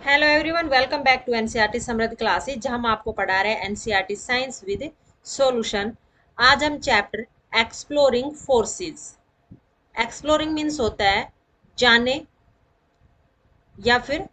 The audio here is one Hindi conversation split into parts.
Hello everyone, welcome back to NCERT Samriddh classes, जहां हम आपको पढ़ा रहे हैं एनसीईआरटी साइंस विद सॉल्यूशन। आज हम chapter exploring forces. Exploring means होता है जाने या फिर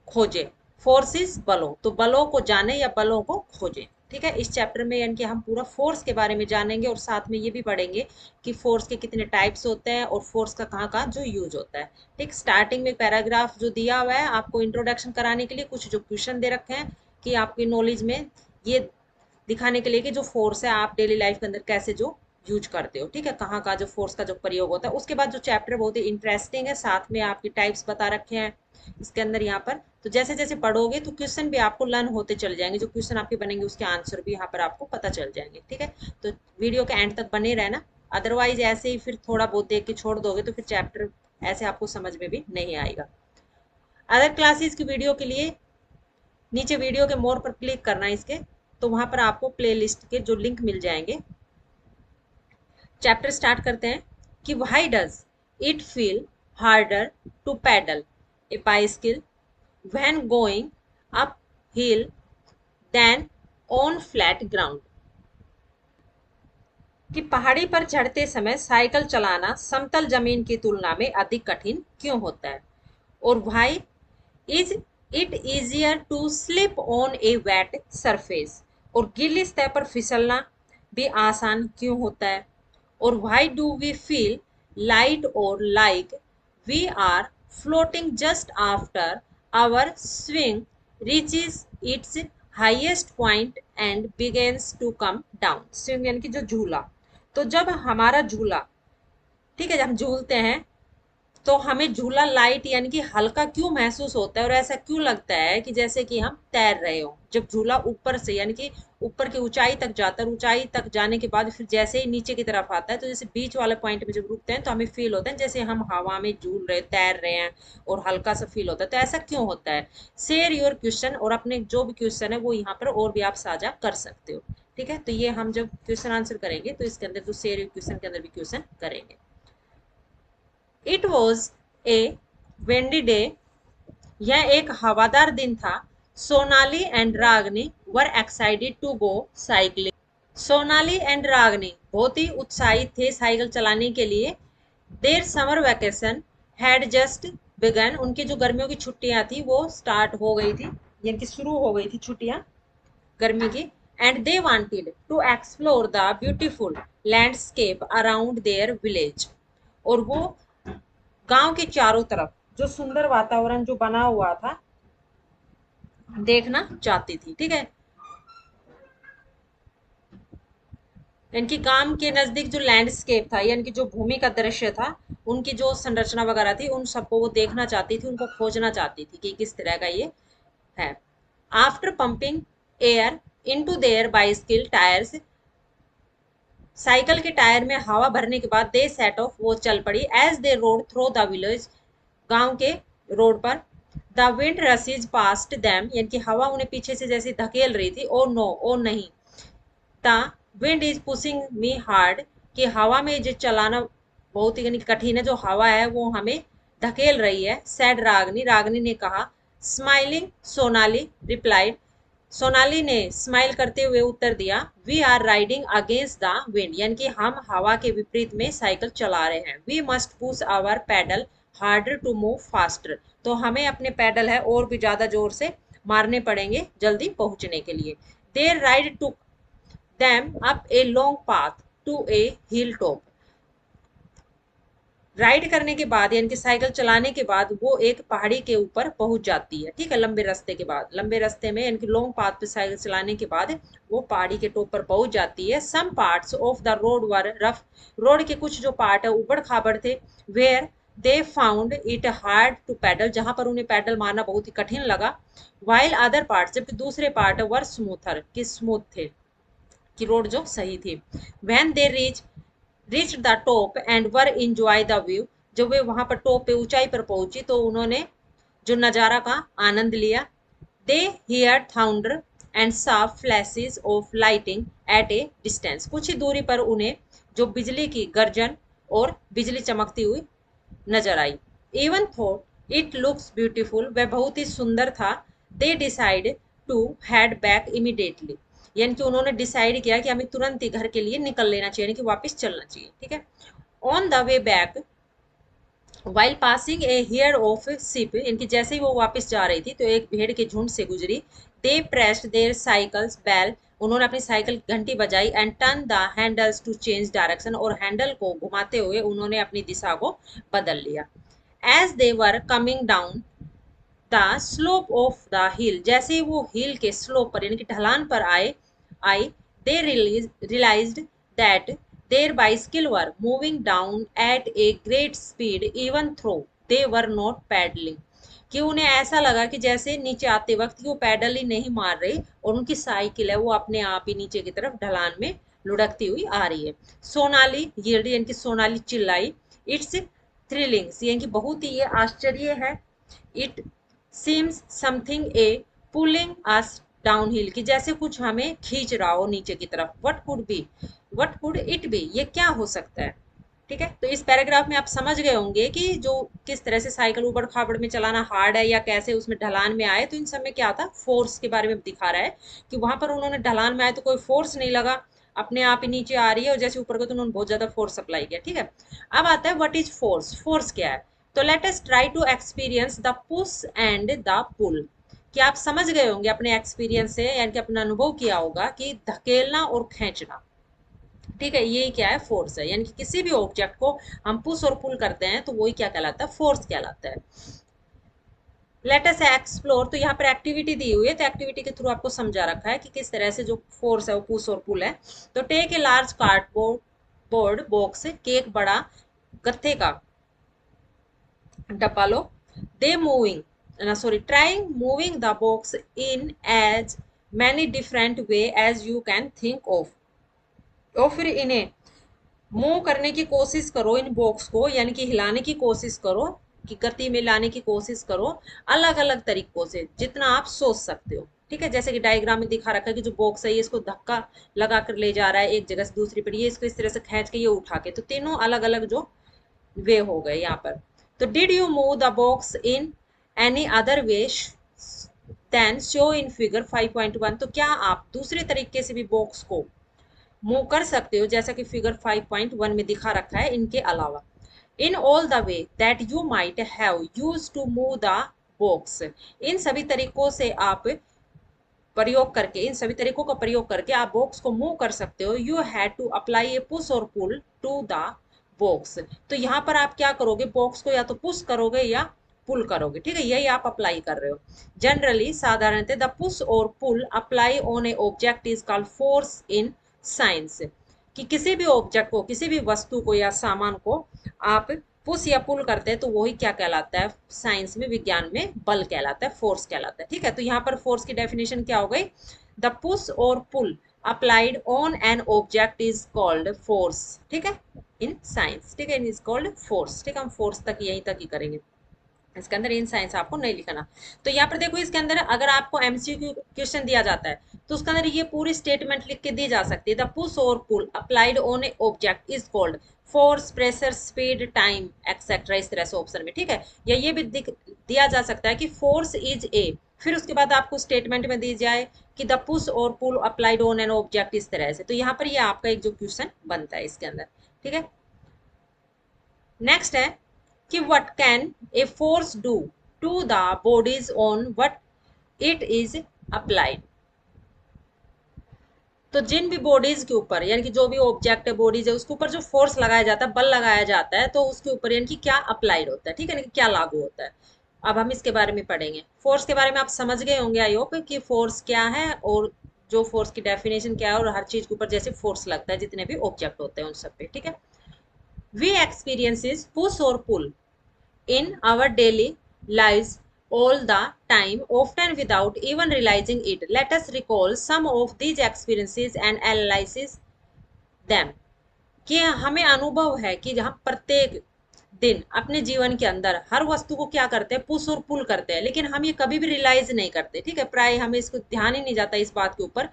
खोजे। फोर्सेस बलों, तो बलों को जाने या बलों को खोजे। ठीक है, इस चैप्टर में यानी कि हम पूरा फोर्स के बारे में जानेंगे और साथ में ये भी पढ़ेंगे कि फोर्स के कितने टाइप्स होते हैं और फोर्स का कहाँ कहाँ जो यूज होता है। ठीक, स्टार्टिंग में पैराग्राफ जो दिया हुआ है आपको इंट्रोडक्शन कराने के लिए, कुछ जो क्वेश्चन दे रखे हैं कि आपकी नॉलेज में ये दिखाने के लिए कि जो फोर्स है आप डेली लाइफ के अंदर कैसे जो यूज करते हो। ठीक है, कहाँ का जो फोर्स का जो प्रयोग होता है। उसके बाद जो चैप्टर बहुत ही इंटरेस्टिंग है, साथ में आपकी टाइप्स बता रखे हैं इसके अंदर यहाँ पर। तो जैसे जैसे पढ़ोगे तो क्वेश्चन भी आपको लर्न होते चले जाएंगे, जो क्वेश्चन आपके बनेंगे उसके आंसर भी यहाँ पर आपको पता चल जाएंगे। ठीक है, तो वीडियो के एंड तक बने रहना, अदरवाइज ऐसे ही फिर थोड़ा बहुत देख के छोड़ दोगे तो फिर चैप्टर ऐसे आपको समझ में भी नहीं आएगा। अदर क्लासेस की वीडियो के लिए नीचे वीडियो के मोर पर क्लिक करना है इसके, तो वहां पर आपको प्लेलिस्ट के जो लिंक मिल जाएंगे। चैप्टर स्टार्ट करते हैं कि why does it feel harder to pedal a bicycle when going up hill than on flat ground. कि पहाड़ी पर चढ़ते समय साइकिल चलाना समतल जमीन की तुलना में अधिक कठिन क्यों होता है, और why is it easier to slip on a wet surface, और गीली सतह पर फिसलना भी आसान क्यों होता है, और why do we feel light और like we are floating just after our swing reaches its highest point and begins to come down. Swing यानी कि जो झूला, तो जब हमारा झूला, ठीक है, जब हम झूलते हैं तो हमें झूला लाइट यानी कि हल्का क्यों महसूस होता है, और ऐसा क्यों लगता है कि जैसे कि हम तैर रहे हो। जब झूला ऊपर से यानी कि ऊपर की ऊंचाई तक जाता है, ऊंचाई तक जाने के बाद फिर जैसे ही नीचे की तरफ आता है, तो जैसे बीच वाले पॉइंट में जब रुकते हैं तो हमें फील होता है जैसे हम हवा में झूल रहे, तैर रहे हैं, और हल्का सा फील होता है। तो ऐसा क्यों होता है। शेयर योर क्वेश्चन, और अपने जो भी क्वेश्चन है वो यहाँ पर और भी आप साझा कर सकते हो। ठीक है, तो ये हम जब क्वेश्चन आंसर करेंगे तो इसके अंदर जो शेयर योर क्वेश्चन के अंदर भी क्वेश्चन करेंगे। It was a windy day, यह एक हवादार दिन था। Sonali and Ragini were excited to go cycling. Sonali and Ragini बहुत ही उत्साहित थे साइकिल चलाने के लिए। Their summer vacation had just begun, उनकी जो गर्मियों की छुट्टियां थी वो स्टार्ट हो गई थी, यानी कि शुरू हो गई थी छुट्टियां गर्मी की। And they wanted to explore the beautiful landscape around their village, और वो गांव के चारों तरफ जो सुंदर वातावरण जो बना हुआ था देखना चाहती थी। ठीक है, यानी कि गांव के नजदीक जो लैंडस्केप था, यानी कि जो भूमि का दृश्य था, उनकी जो संरचना वगैरह थी उन सबको वो देखना चाहती थी, उनको खोजना चाहती थी कि किस तरह का ये है। After pumping air into their bicycle tyres, cycle के टायर में हवा भरने के बाद दे सेट ऑफ, वो चल पड़ी। As they rode through the village, गांव के रोड पर। The wind rushes past them, यानी कि हवा उन्हें पीछे से जैसे धकेल रही थी। ओ नो, ओ नहीं, the wind is pushing me hard, कि हवा में जो चलाना बहुत ही यानी कठिन है, जो हवा है वो हमें धकेल रही है। सैड रागनी, रागनी ने कहा। स्माइलिंग सोनाली रिप्लाइड, सोनाली ने स्माइल करते हुए उत्तर दिया। We are riding against the wind, यानी कि हम हवा के विपरीत में साइकिल चला रहे हैं। We must push our pedal harder to move faster, तो हमें अपने पैडल है और भी ज्यादा जोर से मारने पड़ेंगे जल्दी पहुंचने के लिए। Their ride to them up a long path to a hilltop, ride करने के बाद यानी कि साइकिल चलाने के बाद वो एक पहाड़ी के ऊपर पहुंच जाती है। ठीक है, लंबे रास्ते के बाद, लंबे रास्ते में यानी कि लॉन्ग पाथ पे साइकिल चलाने के बाद वो पहाड़ी के टॉप पर पहुंच जाती है। Some parts of the road were rough, road के कुछ जो पार्ट है ऊबड़ खाबड़ थे। Where they found it hard to pedal, जहां पर उन्हें पैडल मारना बहुत ही कठिन लगा। वाइल अदर पार्ट, जबकि दूसरे पार्ट वर स्मूथर, कि स्मूथ थे, कि रोड जो सही थी। When they reach the top and were enjoy the view, जब वे वहां पर टॉप पे ऊंचाई पर पहुंची तो उन्होंने जो नजारा का आनंद लिया। They hear thunder and saw flashes of lightning at a distance, कुछ ही दूरी पर उन्हें जो बिजली की गर्जन और बिजली चमकती हुई नजर आई। Even thought it looks beautiful, वह बहुत ही सुंदर था। They decide to head back immediately, यानी कि उन्होंने डिसाइड किया कि हमें तुरंत ही घर के लिए निकल लेना चाहिए, यानी कि वापस चलना चाहिए, ठीक है। On the way back while passing A here of ship, इनकी जैसे ही वो वापस जा रही थी तो एक भेड़ के झुंड से गुजरी। They pressed their cycles bell, उन्होंने अपनी साइकिल घंटी बजाई। And turn the handles to change direction, और हैंडल को घुमाते हुए उन्होंने अपनी दिशा को बदल लिया। As they were coming down the slope of the hill, जैसे ही वो हिल के स्लोप पर यानी कि ढलान पर आई they realised that their bicycle were moving down at a great speed even through they were not pedalling, कि उन्हें ऐसा लगा कि जैसे नीचे आते वक्त वो पैडल ही नहीं मार रही और उनकी साइकिल है वो अपने आप ही नीचे की तरफ ढलान में लुढ़कती हुई आ रही है। सोनाली ये यानी कि सोनाली चिल्लाई, इट्स थ्रिलिंग्स, यानी कि बहुत ही ये आश्चर्य है। It seems something A pulling us down hill, की जैसे कुछ हमें खींच रहा हो नीचे की तरफ। वट कुड इट बी, ये क्या हो सकता है, ठीक है। तो इस पैराग्राफ में आप समझ गए होंगे कि जो किस तरह से साइकिल ऊबड़ खाबड़ में चलाना हार्ड है या कैसे उसमें ढलान में आए। तो इन सब में क्या था, फोर्स के बारे में दिखा रहा है कि वहां पर उन्होंने ढलान में आए तो कोई फोर्स नहीं लगा, अपने आप ही नीचे आ रही है, और जैसे ऊपर को तो उन्होंने बहुत ज्यादा फोर्स अप्लाई किया, ठीक है। अब आता है व्हाट इज फोर्स, फोर्स क्या है। तो let us try to experience the push and the pull, कि आप समझ गए होंगे अपने एक्सपीरियंस से, यानी कि अपना अनुभव किया होगा कि धकेलना और खींचना, ठीक है, ये क्या है, फोर्स है। यानी कि किसी भी ऑब्जेक्ट को हम पुश और पुल करते हैं तो वही क्या कहलाता है, फोर्स कहलाता है। लेट अस एक्सप्लोर, तो यहाँ पर एक्टिविटी दी हुई है, तो एक्टिविटी के थ्रू आपको समझा रखा है कि किस तरह से जो फोर्स है वो पुश और पुल है। तो take a large cardboard board box, केक बड़ा गत्थे का डब्बा लो। दे मूविंग ना sorry trying moving the box in as many different way as you can think of, और फिर इन्हें मूव करने की कोशिश करो, इन बॉक्स को यानी कि हिलाने की कोशिश करो, कि गति में लाने की कोशिश करो अलग अलग तरीकों से जितना आप सोच सकते हो, ठीक है। जैसे कि डायग्राम में दिखा रखा है कि जो बॉक्स है ये इसको धक्का लगा कर ले जा रहा है एक जगह से दूसरी पर, ये इसको इस तरह से खींच के ये उठा के, तो तीनों अलग अलग जो वे हो गए यहाँ पर। तो did you move the box in any other way than show in figure 5.1, तो क्या आप दूसरे तरीके से भी बॉक्स को मूव कर सकते हो जैसा कि फिगर 5.1 में दिखा रखा है इनके अलावा। In all the way that you might have use to move the box, इन सभी तरीकों से आप प्रयोग करके, इन सभी तरीकों का प्रयोग करके आप बॉक्स को मूव कर सकते हो। You had to apply a push और पुल टू द बॉक्स, तो यहाँ पर आप क्या करोगे, बॉक्स को या तो पुश करोगे या पुल करोगे, ठीक है, यही आप अप्लाई कर रहे हो। जनरली साधारणतः द पुश और pull apply on a object is called force in science, कि किसी भी ऑब्जेक्ट को, किसी भी वस्तु को या सामान को आप पुश या पुल करते हैं तो वही क्या कहलाता है, साइंस में, विज्ञान में बल कहलाता है, फोर्स कहलाता है, ठीक है। तो यहाँ पर फोर्स की डेफिनेशन क्या हो गई, द पुश और pull applied on an object is called force, ठीक है, इन साइंस, ठीक है, इज कॉल्ड फोर्स, ठीक है। हम फोर्स तक यहीं तक ही करेंगे, इसके अंदर इन साइंस आपको नहीं लिखना। तो यहाँ पर देखो इसके अंदर अगर आपको एमसीक्यू क्वेश्चन दिया जाता है तो उसके अंदर ये पूरी स्टेटमेंट लिख के दी जा सकती है, द पुश और pull applied on a object is called force, pressure, speed, time etcetera, इस तरह से ऑप्शन में, ठीक है। या ये भी दिया जा सकता है कि फोर्स इज ए, फिर उसके बाद आपको स्टेटमेंट में दी जाए कि द पुश और pull applied on an object, इस तरह से। तो यहाँ पर ये आपका एक जो क्वेश्चन बनता है इसके अंदर, ठीक है। नेक्स्ट है कि what can a force do to the bodies on what it is applied, तो जिन भी बॉडीज के ऊपर यानी कि जो भी ऑब्जेक्ट है, बॉडीज है, उसके ऊपर जो फोर्स लगाया जाता है, बल लगाया जाता है, तो उसके ऊपर यानी कि क्या अप्लाइड होता है, ठीक है ना, कि क्या लागू होता है। अब हम इसके बारे में पढ़ेंगे। फोर्स के बारे में आप समझ गए होंगे आई होप कि फोर्स क्या है और जो फोर्स की डेफिनेशन क्या है, और हर चीज के ऊपर जैसे फोर्स लगता है जितने भी ऑब्जेक्ट होते हैं उन सब पे, ठीक है। वी एक्सपीरियंसेस पुश और पुल in our daily lives all the time, often without even realizing it. Let us recall some of these experiences and analyze them. कि हमें अनुभव है कि हम प्रत्येक दिन अपने जीवन के अंदर हर वस्तु को क्या करते हैं, पुश और पुल करते हैं, लेकिन हम ये कभी भी रियलाइज नहीं करते, ठीक है, प्राय हमें इसको ध्यान ही नहीं जाता इस बात के ऊपर।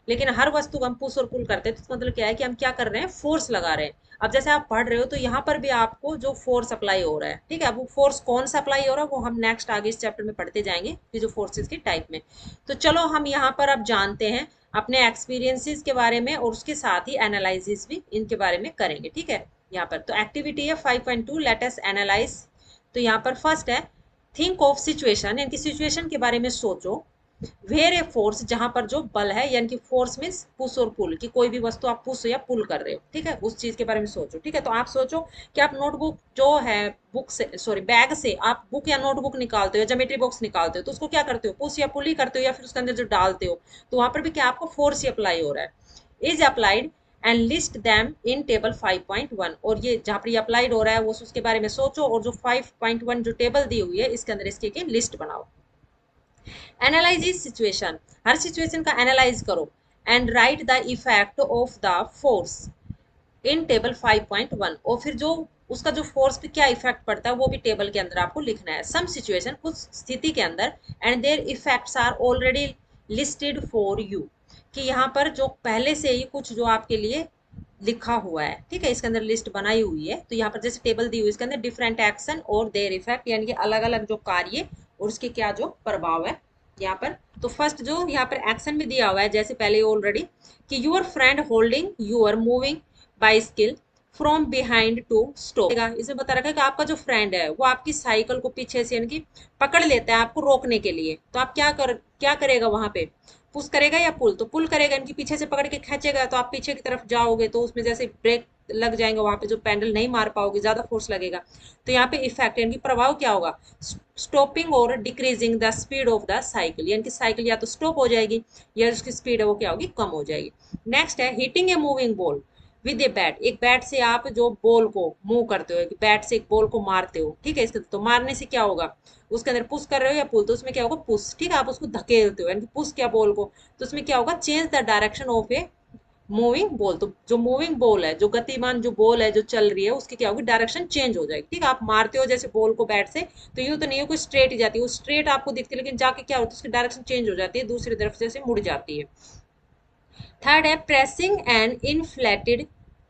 लेकिन हर वस्तु को हम पुश और पुल करते हैं, तो इसका मतलब क्या है कि हम क्या कर रहे हैं, फोर्स लगा रहे हैं। अब जैसे आप पढ़ रहे हो तो यहाँ पर भी आपको जो फोर्स अप्लाई हो रहा है, ठीक है, अब वो फोर्स कौन सा अप्लाई हो रहा है वो हम नेक्स्ट आगे इस चैप्टर में पढ़ते जाएंगे कि जो फोर्सेस के टाइप में। तो चलो हम यहाँ पर अब जानते हैं अपने एक्सपीरियंसेस के बारे में, और उसके साथ ही एनालिसिस भी इनके बारे में करेंगे, ठीक है। यहाँ पर तो एक्टिविटी है 5.2, लेट अस एनालाइज। तो यहाँ पर फर्स्ट है थिंक ऑफ सिचुएशन, यानी कि सिचुएशन के बारे में सोचो। वेयर ए फोर्स, जहां पर जो बल है, यानी कि फोर्स मीन्स पुश और पुल, कि कोई भी वस्तु आप पुश या पुल कर रहे हो, ठीक है, उस चीज के बारे में सोचो, ठीक है। तो आप सोचो कि आप नोटबुक जो है, बुक से सॉरी बैग से आप बुक या नोटबुक निकालते हो, ज्योमेट्री बॉक्स निकालते हो, तो उसको क्या करते हो, पुश या पुल ही करते हो, या फिर उसके अंदर जो डालते हो, तो वहां पर भी क्या आपको फोर्स ही अप्लाई हो रहा है। Is applied and list them in table 5.1, और ये जहां पर ये अप्लाइड हो रहा है वो उसके बारे में सोचो, और जो 5.1 जो टेबल दी हुई है इसके अंदर इसकी लिस्ट बनाओ। Analyse is situation, her situation का एनालाइज करो, and right the effect of the force in table 5.1, और फिर जो उसका जो फोर्स पे क्या इफेक्ट पड़ता है वो भी टेबल के अंदर आपको लिखना है। सम सिचुएशन, कुछ स्थिति के अंदर, and their effects are already listed for you, कि यहाँ पर जो पहले से ही कुछ जो आपके लिए लिखा हुआ है, ठीक है, इसके अंदर लिस्ट बनाई हुई है। तो यहाँ पर जैसे टेबल दी हुई है इसके अंदर डिफरेंट एक्शन और देयर इफेक्ट, यानी कि अलग अलग जो कार्य और उसके क्या जो प्रभाव है यहाँ पर। तो फर्स्ट जो यहाँ पर एक्शन भी दिया हुआ है जैसे पहले ऑलरेडी, कि your friend holding your moving bicycle from behind to stop. इसमें बता रखा है कि आपका जो फ्रेंड है वो आपकी साइकिल को पीछे से यानी कि पकड़ लेता है आपको रोकने के लिए, तो आप क्या करेगा वहां पे, पुश करेगा या पुल, तो पुल करेगा, इनकी पीछे से पकड़ के खींचेगा तो आप पीछे की तरफ जाओगे, तो उसमें जैसे ब्रेक लग जाएंगे, वहां पे जो पैडल नहीं मार पाओगे, ज्यादा फोर्स लगेगा। तो यहाँ पे इफेक्ट यानी कि प्रभाव क्या होगा, स्टॉपिंग और decreasing the speed of the cycle, यानी कि साइकिल या तो स्टॉप हो जाएगी या उसकी स्पीड है वो क्या होगी, कम हो जाएगी। नेक्स्ट है hitting a moving ball with a bat, एक बैट से आप जो बॉल को मूव करते हो, बैट से एक बॉल को मारते हो, ठीक है, इसके तो मारने से क्या होगा, उसके अंदर पुश कर रहे हो या पुल, तो उसमें क्या होगा, पुश, ठीक है, आप उसको धकेलते हो यानी पुश किया बॉल को, तो उसमें क्या होगा, change the direction of A moving ball, तो जो मूविंग बॉल है, जो गतिमान जो बॉल है जो चल रही है, उसकी क्या होगी, डायरेक्शन चेंज हो जाएगी, ठीक है। आप मारते हो जैसे बॉल को बैट से, तो यूं तो नहीं हो कोई स्ट्रेट ही जाती है, वो स्ट्रेट आपको दिखती है, लेकिन जाके क्या होता है, उसकी डायरेक्शन चेंज हो जाती है, दूसरी तरफ जैसे मुड़ जाती है। थर्ड है प्रेसिंग एन इनफ्लेटेड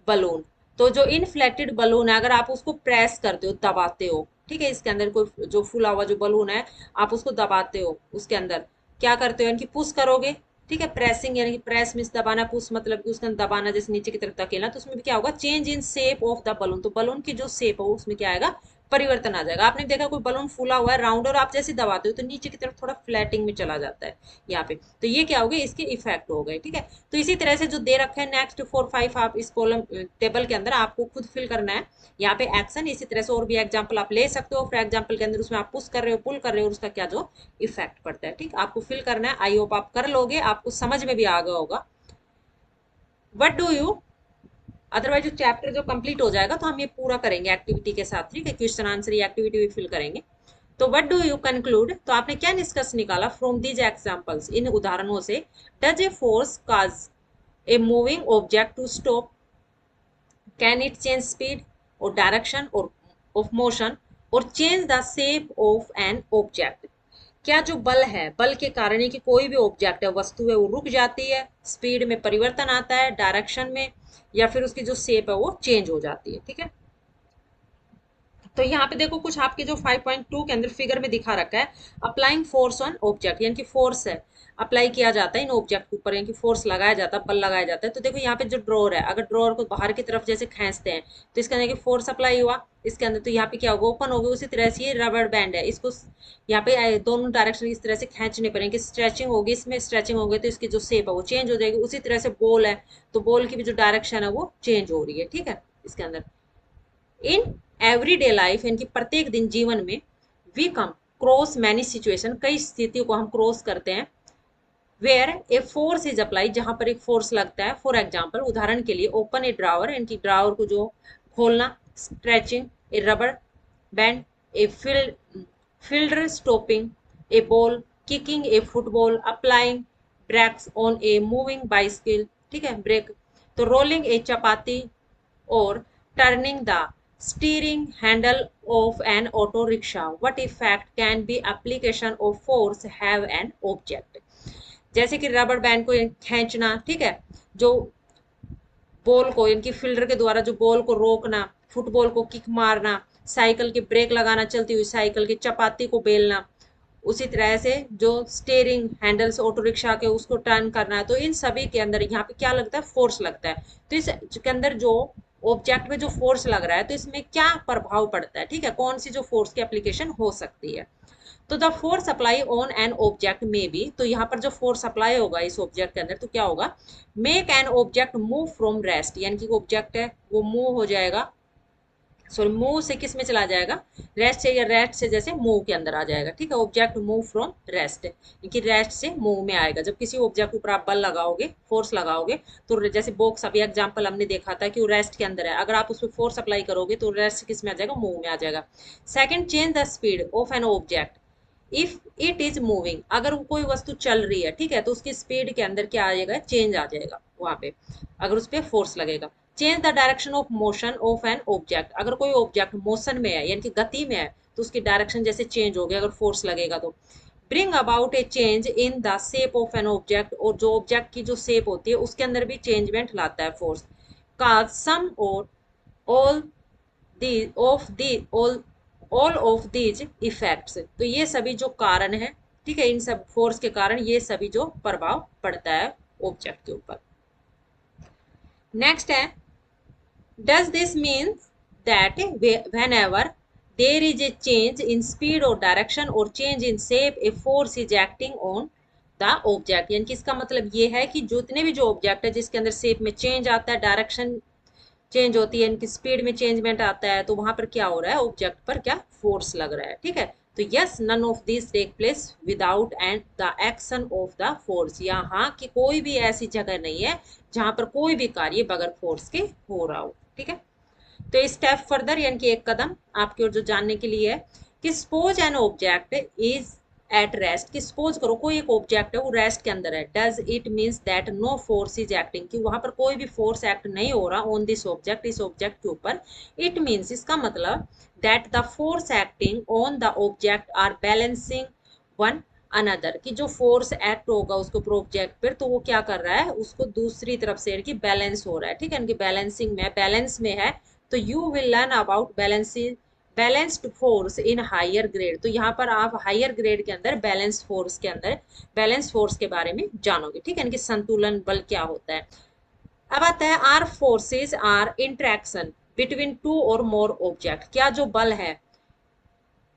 बलून, तो जो इनफ्लेटेड बलून है अगर आप उसको प्रेस करते हो, दबाते हो, ठीक है, इसके अंदर कोई जो फूला हुआ जो बलून है आप उसको दबाते हो, उसके अंदर क्या करते हो, यानी कि पुश करोगे, ठीक है, प्रेसिंग यानी कि प्रेस मीन्स दबाना, पुश मतलब कि उसके अंदर दबाना जैसे नीचे की तरफ धकेलना, तो उसमें भी क्या होगा, change in shape of the balloon, तो बलून की जो शेप है उसमें क्या आएगा, परिवर्तन आ जाएगा। आपने देखा कोई बलून फूला हुआ है राउंड और आप जैसे दबाते हो तो नीचे की तरफ थोड़ा फ्लैटिंग में चला जाता है यहाँ पे, तो ये क्या हो गए, इसके इफेक्ट हो गए, ठीक है। तो इसी तरह से जो दे रखा है नेक्स्ट 4 5 आप इस कॉलम टेबल के अंदर आपको खुद फिल करना है यहाँ पे एक्शन, इसी तरह से और भी एग्जाम्पल आप ले सकते हो, फॉर एग्जाम्पल के अंदर उसमें आप पुश कर रहे हो, पुल कर रहे हो, और उसका क्या जो इफेक्ट पड़ता है, ठीक, आपको फिल करना है। आई होप आप कर लोगे, आपको समझ में भी आ गया होगा। वट डू यू, अदरवाइज जो चैप्टर जो कंप्लीट हो जाएगा तो हम ये पूरा करेंगे एक्टिविटी के साथ, ठीक है, क्वेश्चन आंसर ये एक्टिविटी भी फिल करेंगे। तो व्हाट डू यू कंक्लूड, तो आपने क्या निष्कर्ष निकाला फ्रॉम दीज एग्जांपल्स, इन उदाहरणों से, does a force cause a moving object to stop, can it change speed or direction or of motion or change the shape of an object, क्या जो बल है, बल के कारण ही कि कोई भी ऑब्जेक्ट है, वस्तु है, वो रुक जाती है, स्पीड में परिवर्तन आता है, डायरेक्शन में, या फिर उसकी जो शेप है वो चेंज हो जाती है, ठीक है। तो यहाँ पे देखो कुछ आपके जो 5.2 के अंदर फिगर में दिखा रखा है, अप्लाइंग फोर्स ऑन ऑब्जेक्ट, यानी कि फोर्स है अप्लाई किया जाता है इन ऑब्जेक्ट के ऊपर, यानी कि फोर्स लगाया जाता है, बल लगाया जाता है। तो देखो यहाँ पे जो ड्रॉर है, अगर ड्रॉर को बाहर की तरफ जैसे खींचते हैं तो इसके अंदर फोर्स अप्लाई हुआ इसके अंदर, तो यहाँ पे क्या होगा, ओपन होगी। उसी तरह से ये रबर बैंड है, इसको यहाँ पे दोनों डायरेक्शन इस तरह से खींचने पड़ेंगे, स्ट्रेचिंग होगी, इसमें स्ट्रेचिंग होगी तो इसकी जो शेप है वो चेंज हो जाएगी। उसी तरह से बॉल है तो बॉल की भी जो डायरेक्शन है वो चेंज हो रही है, ठीक है, इसके अंदर। इन एवरीडे लाइफ यानी कि प्रत्येक दिन जीवन में, we come across many situation, कई स्थितियों को हम क्रॉस करते हैं, where a force is apply, जहां पर एक फोर्स लगता है। फॉर एग्जाम्पल उदाहरण के लिए, ओपन ए ड्रावर यानी कि ड्रावर को जो खोलना, stretching A rubber band, A fielder stopping A ball, kicking A football, applying breaks on a moving bicycle, ठीक है, ब्रेक, तो रोलिंग ए चपाती और turning the steering handle of an auto rickshaw, what effect can be application of force have an object? जैसे कि रबर बैंड को खींचना, ठीक है, जो बॉल को इनकी फील्डर के द्वारा जो बॉल को रोकना, फुटबॉल को किक मारना, साइकिल के ब्रेक लगाना, चलती हुई साइकिल की चपाती को बेलना, उसी तरह से जो स्टेयरिंग हैंडल्स ऑटो रिक्शा के उसको टर्न करना है, तो इन सभी के अंदर यहाँ पे क्या लगता है, फोर्स लगता है। तो इसके अंदर जो ऑब्जेक्ट में जो फोर्स लग रहा है, तो इसमें क्या प्रभाव पड़ता है, ठीक है, कौन सी जो फोर्स की एप्लीकेशन हो सकती है। तो the force apply on an object में बी, तो यहाँ पर जो फोर्स अप्लाई होगा इस ऑब्जेक्ट के अंदर, तो क्या होगा, make an object move from rest, यानी कि ऑब्जेक्ट है वो मूव हो जाएगा, सॉरी मूव से किस में चला जाएगा, रेस्ट से, या रेस्ट से जैसे मूव के अंदर आ जाएगा, ठीक है, ऑब्जेक्ट मूव फ्रॉम रेस्ट, कि रेस्ट से मूव में आएगा। जब किसी ऑब्जेक्ट के ऊपर आप बल लगाओगे, फोर्स लगाओगे, तो जैसे बॉक्स अभी एग्जांपल हमने देखा था कि वो रेस्ट के अंदर है, अगर आप उस पर फोर्स अप्लाई करोगे तो रेस्ट किस में आ जाएगा, मूव में आ जाएगा। Second, change the speed of an object if it is moving, अगर कोई वस्तु चल रही है, ठीक है, तो उसकी स्पीड के अंदर क्या आ जाएगा, चेंज आ जाएगा वहां पे, अगर उस पर फोर्स लगेगा। Change the direction of motion of an object, अगर कोई ऑब्जेक्ट मोशन में है यानी कि गति में है, तो उसकी डायरेक्शन जैसे चेंज हो गया अगर फोर्स लगेगा तो। Bring about A change in the shape of an object, और जो ऑब्जेक्ट की जो शेप होती है उसके अंदर भी चेंजमेंट लाता है फोर्स। काज सम और all the of the all of these effects, तो ये सभी जो कारण है, ठीक है, इन सब फोर्स के कारण ये सभी जो प्रभाव पड़ता है ऑब्जेक्ट के ऊपर। नेक्स्ट है, does this mean that whenever there is a change in speed or direction or change in shape, a force is acting on the object, यानी कि इसका मतलब ये है कि जितने भी जो ऑब्जेक्ट है जिसके अंदर शेप में चेंज आता है, डायरेक्शन चेंज होती है, इनकी स्पीड में चेंजमेंट आता है, तो वहां पर क्या हो रहा है, ऑब्जेक्ट पर क्या फोर्स लग रहा है, ठीक है। तो yes, none of this take place without and the action of the force, यहाँ की कोई भी ऐसी जगह नहीं है जहां पर कोई भी कार्य बगैर फोर्स के हो रहा हो, ठीक है। तो स्टेप फर्दर यानी कि एक कदम आपकी ओर जो जानने के लिए है कि suppose N object is at rest, कि सपोज करो कोई एक ऑब्जेक्ट है वो रेस्ट के अंदर है, does it means that no force is acting, कि वहां पर कोई भी फोर्स एक्ट नहीं हो रहा ऑन दिस ऑब्जेक्ट, इस ऑब्जेक्ट के ऊपर। इट मीन्स, इसका मतलब that the force acting on the object are balancing one another, कि जो फोर्स एक्ट होगा उसको प्रोजेक्ट पर, तो वो क्या कर रहा है, उसको दूसरी तरफ से कि बैलेंस हो रहा है, ठीक है, इनकी बैलेंसिंग में, बैलेंस में है। तो you will learn about balancing balanced force in higher grade, तो यहाँ पर आप हायर ग्रेड के अंदर बैलेंस फोर्स के अंदर बैलेंस फोर्स के बारे में जानोगे, ठीक है, इनकी संतुलन बल क्या होता है। अब आता है, are forces are interaction between two or more object, क्या जो बल है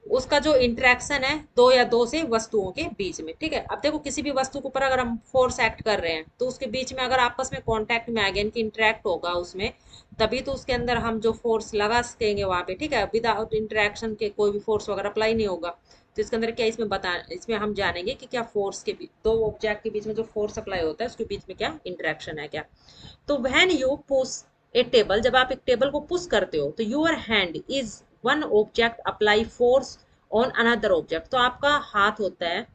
उसका जो इंटरेक्शन है दो या दो से वस्तुओं के बीच में, ठीक है। अब देखो किसी भी वस्तु के ऊपर अगर हम फोर्स एक्ट कर रहे हैं, तो उसके बीच में अगर आपस में कांटेक्ट में आ गया, इनकी इंटरेक्ट होगा उसमें, तभी तो उसके अंदर हम जो फोर्स लगा सकेंगे वहां पे, ठीक है, विदाउट इंटरेक्शन के कोई भी फोर्स वगैरह अप्लाई नहीं होगा। तो इसके अंदर क्या इसमें बता, इसमें हम जानेंगे कि क्या फोर्स के बीच, दो ऑब्जेक्ट के बीच में जो फोर्स अप्लाई होता है उसके बीच में क्या इंटरेक्शन है क्या। तो when you push a table, जब आप एक टेबल को पुश करते हो, तो your hand is one object apply force on another object, तो आपका हाथ होता है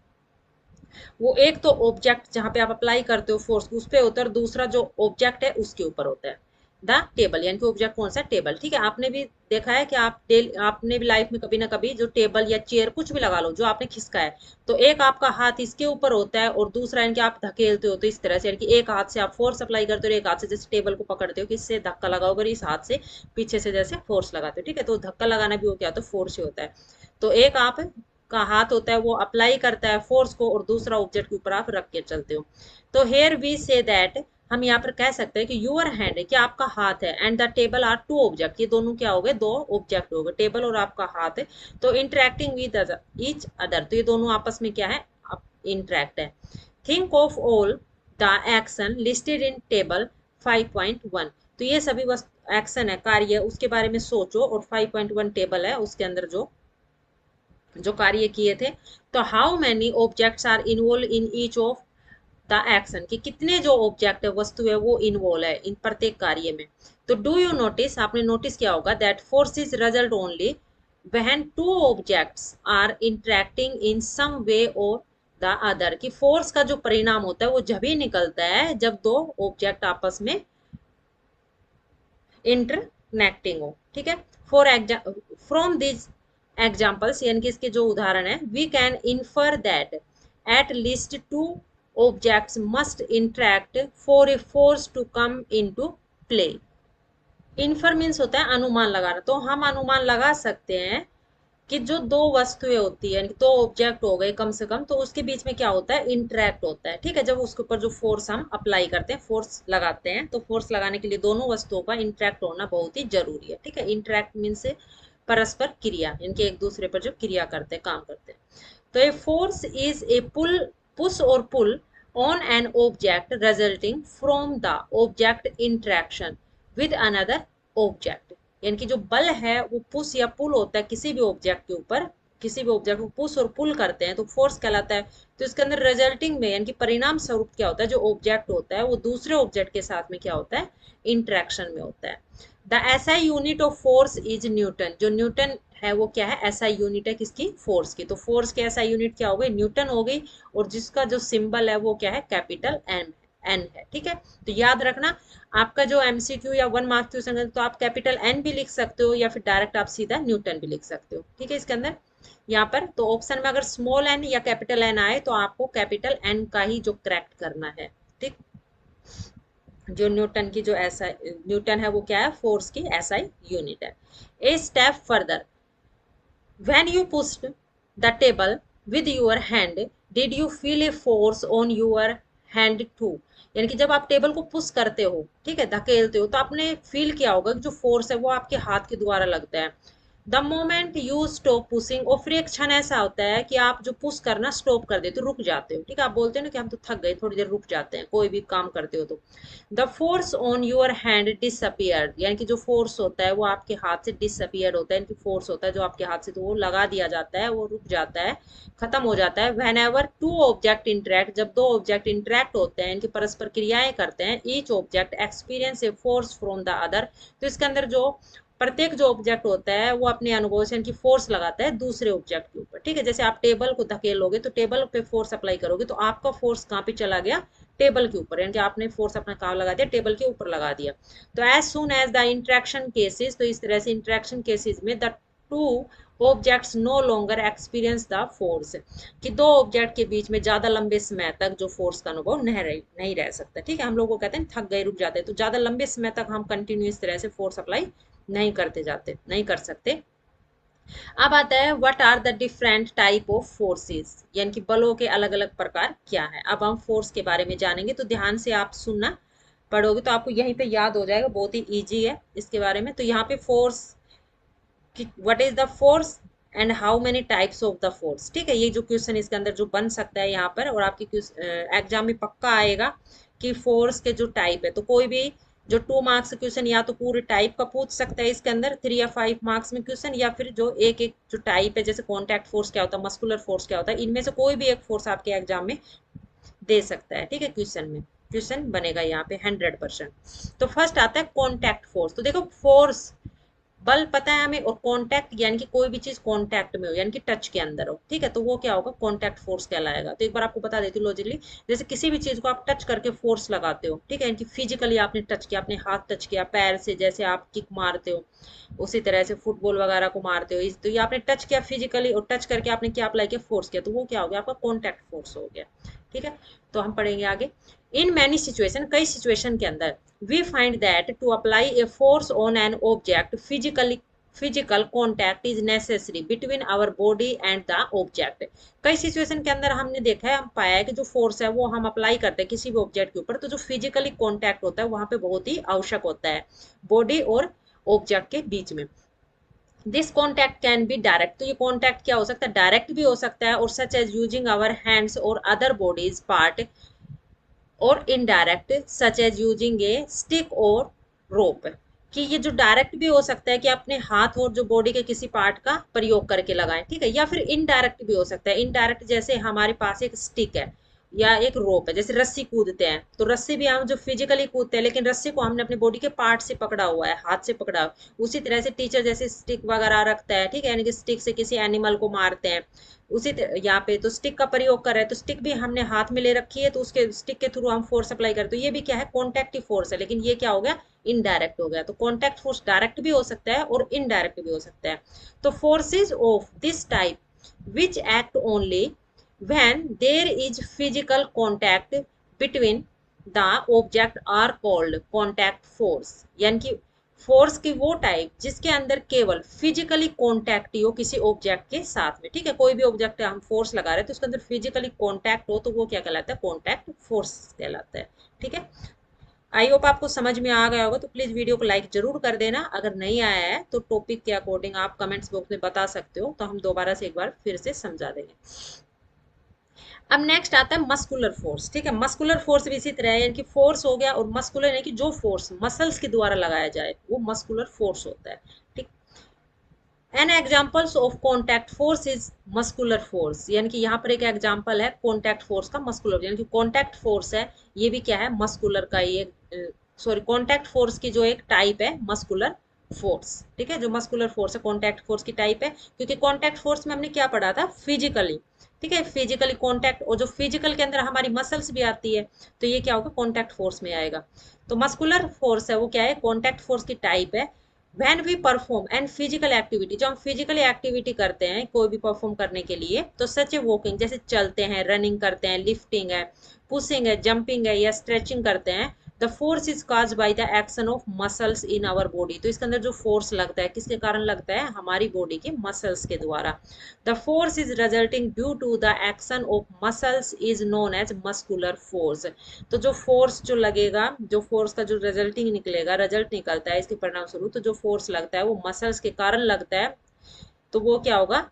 वो एक तो ऑब्जेक्ट जहां पे आप अप्लाई करते हो फोर्स उस पे होता है, और दूसरा जो ऑब्जेक्ट है उसके ऊपर होता है द टेबल, यानी कि ऑब्जेक्ट कौन सा, टेबल, ठीक है। आपने भी देखा है कि आपने भी लाइफ में कभी ना कभी जो टेबल या चेयर कुछ भी लगा लो जो आपने खिसका है, तो एक आपका हाथ इसके ऊपर होता है और दूसरा इनके आप धकेलते हो, तो इस तरह से यानी कि एक हाथ से आप फोर्स अप्लाई करते हो, एक हाथ से जैसे टेबल को पकड़ते हो कि इससे धक्का लगाओ, अगर इस हाथ से पीछे से जैसे फोर्स लगाते हो, ठीक है, तो धक्का लगाना भी हो क्या, तो फोर्स ही होता है। तो एक आप का हाथ होता है वो अप्लाई करता है फोर्स को, और दूसरा ऑब्जेक्ट के ऊपर आप रख के चलते हो। तो हेयर वी से दैट, हम यहाँ पर कह सकते हैं कि यूर हैंड, क्या आपका हाथ है, and the table are two object, ये दोनों क्या हो गए, दो ऑब्जेक्ट हो गए, टेबल और आपका हाथ है, तो इंटरेक्टिंग विद ईच अदर, तो ये दोनों आपस में क्या है, इंटरेक्ट है। Think of all the action listed in table 5.1, तो ये सभी एक्शन है, कार्य, उसके बारे में सोचो, और 5.1 टेबल है उसके अंदर जो जो कार्य किए थे। तो how many objects are involve in each of the action, कि कितने जो ऑब्जेक्ट है, वस्तु है, वो इन्वॉल्व है इन प्रत्येक कार्य में। तो डू यू नोटिस, आपने नोटिस किया होगा, that force is result only when two objects are interacting in some way और द अदर, कि फोर्स का जो परिणाम होता है वो जब ही निकलता है जब दो ऑब्जेक्ट आपस में इंटर कनेक्टिंग हो, ठीक है। फॉर फ्रॉम दिस एग्जाम्पल्स, यानी कि इसके जो उदाहरण है, we can infer that at least two objects must interact for a force to come into play. Infer means होता है अनुमान लगाना, तो हम अनुमान लगा सकते हैं कि जो दो वस्तुएं होती है, दो ऑब्जेक्ट हो गए कम से कम, तो उसके बीच में क्या होता है, इंटरेक्ट होता है, ठीक है। जब उसके ऊपर जो फोर्स हम अप्लाई करते हैं, फोर्स लगाते हैं, तो फोर्स लगाने के लिए दोनों वस्तुओं का इंटरेक्ट होना बहुत ही जरूरी है, ठीक है। इंटरेक्ट मीन्स परस्पर क्रिया, इनके एक दूसरे पर जो क्रिया करते हैं, काम करते हैं। तो a force is a pull, push और pull on an object resulting from the object interaction with another object. यानी कि जो बल है वो पुश या पुल होता है किसी भी ऑब्जेक्ट के ऊपर, किसी भी ऑब्जेक्ट को पुश और पुल करते हैं तो फोर्स कहलाता है। तो इसके अंदर रिजल्टिंग में, यानी कि परिणाम स्वरूप क्या होता है, जो ऑब्जेक्ट होता है वो दूसरे ऑब्जेक्ट के साथ में क्या होता है, इंटरेक्शन में होता है। The SI unit of force is Newton. जो न्यूटन है वो क्या है, एसआई यूनिट है किसकी, फोर्स की। तो फोर्स की एसआई यूनिट क्या हो गई, न्यूटन हो गई, और जिसका जो सिंबल है वो क्या है, कैपिटल एन, एन है, ठीक है। तो याद रखना, आपका जो एमसीक्यू या 1 मार्क क्वेश्चन है, तो आप कैपिटल एन भी लिख सकते हो या फिर डायरेक्ट आप सीधा न्यूटन भी लिख सकते हो, ठीक है। इसके अंदर यहाँ पर तो ऑप्शन में अगर स्मॉल एन या कैपिटल एन आए तो आपको कैपिटल एन का ही जो करेक्ट करना है, ठीक। जो न्यूटन की जो ऐसा न्यूटन है वो क्या है, फोर्स की एसआई यूनिट है। A step further, when you pushed the table with your hand, did you feel a force on your hand too? यानी कि जब आप टेबल को पुश करते हो, ठीक है, धकेलते हो, तो आपने फील किया होगा कि जो फोर्स है वो आपके हाथ के द्वारा लगता है। The moment you stop pushing, और फिर एक क्षण ऐसा होता है कि आप जो पुश करना स्टॉप कर देते हो, रुक जाते हो, ठीक है। आप बोलते हो ना कि हम तो थक गए, थोड़ी देर रुक जाते हैं, कोई भी काम करते हो तो। The force on your hand disappear, यानी कि जो फोर्स होता है वो आपके हाथ से डिसअपियर होता है, यानी कि फोर्स होता है जो आपके हाथ से, तो वो लगा दिया जाता है, वो रुक जाता है, खत्म हो जाता है। Whenever two object interact, जब दो ऑब्जेक्ट इंटरेक्ट होते हैं, इनकी परस्पर क्रियाएं करते हैं, each object experience a force from the other. तो इसके अंदर जो प्रत्येक जो ऑब्जेक्ट होता है वो अपने अनुभव से इनकी फोर्स लगाता है दूसरे ऑब्जेक्ट के ऊपर, ठीक है। जैसे आप टेबल को धकेलोगे तो टेबल पे फोर्स अप्लाई करोगे, तो आपका फोर्स कहाँ पे चला गया, टेबल के ऊपर, यानी कि आपने फोर्स अपना कहाँ लगा दिया, टेबल के ऊपर लगा दिया। तो as soon as the interaction ceases, तो इस तरह से इंट्रैक्शन केसेस में the two objects no longer experience the force, कि दो ऑब्जेक्ट के बीच में ज्यादा लंबे समय तक जो फोर्स का अनुभव नहीं रह सकता, ठीक है। हम लोग को कहते हैं थक गए, रुक जाते हैं, तो ज्यादा लंबे समय तक हम कंटिन्यू इस तरह से फोर्स अप्लाई नहीं कर सकते। अब आता है what are the different type of forces, यानी कि बलों के अलग अलग प्रकार क्या है। अब हम फोर्स के बारे में जानेंगे, तो ध्यान से आप सुनना, पढ़ोगे तो आपको यहीं पे याद हो जाएगा, बहुत ही इजी है इसके बारे में। तो यहाँ पे force, what is the force and how many types of the force, ठीक है। ये जो क्वेश्चन इसके अंदर जो बन सकता है यहाँ पर, और आपके एग्जाम में पक्का आएगा कि फोर्स के जो टाइप है, तो कोई भी जो 2 मार्क्स क्वेश्चन या तो पूरे टाइप का पूछ सकता है इसके अंदर 3 या 5 मार्क्स में क्वेश्चन, या फिर जो एक एक जो टाइप है, जैसे कॉन्टैक्ट फोर्स क्या होता है, मस्कुलर फोर्स क्या होता है, इनमें से कोई भी एक फोर्स आपके एग्जाम में दे सकता है, ठीक है। क्वेश्चन में क्वेश्चन बनेगा यहाँ पे 100%। तो फर्स्ट आता है कॉन्टैक्ट फोर्स। तो देखो, फोर्स बल पता है हमें, और कांटेक्ट यानी कि कोई भी चीज कांटेक्ट में हो, यानी कि टच के अंदर हो, ठीक है, तो वो क्या होगा, कांटेक्ट फोर्स कहलाएगा। तो एक बार आपको बता देती हूँ लॉजिकली, जैसे किसी भी चीज को आप टच करके फोर्स लगाते हो, ठीक है, यानी कि फिजिकली आपने टच किया, अपने हाथ टच किया, पैर से जैसे आप किक मारते हो, उसी तरह से फुटबॉल वगैरह को मारते हो, तो ये आपने टच किया फिजिकली, और टच करके आपने क्या अप्लाई किया, फोर्स किया, तो वो क्या हो गया, आपका कॉन्टैक्ट फोर्स हो गया, ठीक है। तो हम पढ़ेंगे आगे। इन मैनी सिचुएशन, कई सिचुएशन के अंदर, we find that to apply a force on an object, physical contact is necessary between our body and the object। कई सिचुएशन के अंदर हमने देखा है, हम पाया है कि जो फोर्स है वो हम अप्लाई करते हैं किसी भी ऑब्जेक्ट के ऊपर, तो जो फिजिकली कांटेक्ट होता है वहां पे बहुत ही आवश्यक होता है बॉडी और ऑब्जेक्ट के बीच में। This contact can be direct, तो ये कॉन्टैक्ट क्या हो सकता है, डायरेक्ट भी हो सकता है, और such as using our hands or other bodies part, or indirect such as using a stick or rope, कि ये जो डायरेक्ट भी हो सकता है कि अपने हाथ और जो बॉडी के किसी पार्ट का प्रयोग करके लगाएं, ठीक है, या फिर इनडायरेक्ट भी हो सकता है। इनडायरेक्ट जैसे हमारे पास एक स्टिक है, या एक रोप है, जैसे रस्सी कूदते हैं तो रस्सी भी हम जो फिजिकली कूदते हैं, लेकिन रस्सी को हमने अपने बॉडी के पार्ट से पकड़ा हुआ है, हाथ से पकड़ा हुआ है। उसी तरह से टीचर जैसे स्टिक वगैरह रखता है, ठीक है, यानी कि स्टिक से किसी एनिमल को मारते हैं, उसी यहाँ पे तो स्टिक का प्रयोग कर रहे हैं, तो स्टिक भी हमने हाथ में ले रखी है, तो उसके स्टिक के थ्रू हम फोर्स अप्लाई करते हैं। तो ये भी क्या है, कॉन्टैक्टिव फोर्स है, लेकिन ये क्या हो गया, इनडायरेक्ट हो गया। तो कॉन्टैक्ट फोर्स डायरेक्ट भी हो सकता है और इनडायरेक्ट भी हो सकता है। तो forces of this type which act only when there is physical contact between the object are called contact force। यानी कि फोर्स की वो टाइप जिसके अंदर केवल फिजिकली कॉन्टैक्ट ही हो किसी ऑब्जेक्ट के साथ में, ठीक है, कोई भी ऑब्जेक्ट हम फोर्स लगा रहे हैं तो उसके अंदर फिजिकली कॉन्टैक्ट हो तो वो क्या कहलाता है, कॉन्टैक्ट फोर्स कहलाता है। ठीक है, आई होप आपको समझ में आ गया होगा। तो प्लीज वीडियो को लाइक जरूर कर देना। अगर नहीं आया है तो टॉपिक के अकॉर्डिंग आप कमेंट्स बॉक्स में बता सकते हो, तो हम दोबारा से एक बार फिर से समझा देंगे। अब नेक्स्ट आता है मस्कुलर फोर्स। ठीक है, मस्कुलर फोर्स भी इसी तरह है, यानी कि फोर्स हो गया, और मस्कुलर यानी कि जो फोर्स मसल्स के द्वारा लगाया जाए वो मस्कुलर फोर्स होता है। ठीक, an examples of contact force is muscular force, यानी कि यहाँ पर एक एग्जाम्पल है कॉन्टैक्ट फोर्स का मस्कुलर, यानी कि कॉन्टैक्ट फोर्स है ये भी क्या है, मस्कुलर का ये, सॉरी, कॉन्टैक्ट फोर्स की जो एक टाइप है मस्कुलर फोर्स। ठीक है, जो मस्कुलर फोर्स है कॉन्टैक्ट फोर्स की टाइप है, क्योंकि कॉन्टैक्ट फोर्स में हमने क्या पढ़ा था, फिजिकली। ठीक है, फिजिकली कॉन्टैक्ट, और जो फिजिकल के अंदर हमारी मसल्स भी आती है, तो ये क्या होगा, कॉन्टैक्ट फोर्स में आएगा। तो मस्कुलर फोर्स है वो क्या है, कॉन्टैक्ट फोर्स की टाइप है। When we perform and physical activity, जो हम फिजिकली एक्टिविटी करते हैं कोई भी परफॉर्म करने के लिए, तो सच ए वॉकिंग, जैसे चलते हैं, रनिंग करते हैं, लिफ्टिंग है, पुशिंग है, जंपिंग है, या स्ट्रेचिंग करते हैं, the force is cause by the action of muscles in our body. तो इसके अंदर जो फोर्स लगता है किसके कारण लगता है, हमारी बॉडी के मसल्स के द्वारा। The force is resulting due to the action of muscles is known as muscular force. तो जो फोर्स जो लगेगा, जो फोर्स का जो रिजल्टिंग निकलेगा, रिजल्ट निकलता है इसके परिणाम स्वरूप, तो जो फोर्स लगता है वो मसल्स के कारण लगता है, तो वो क्या होगा,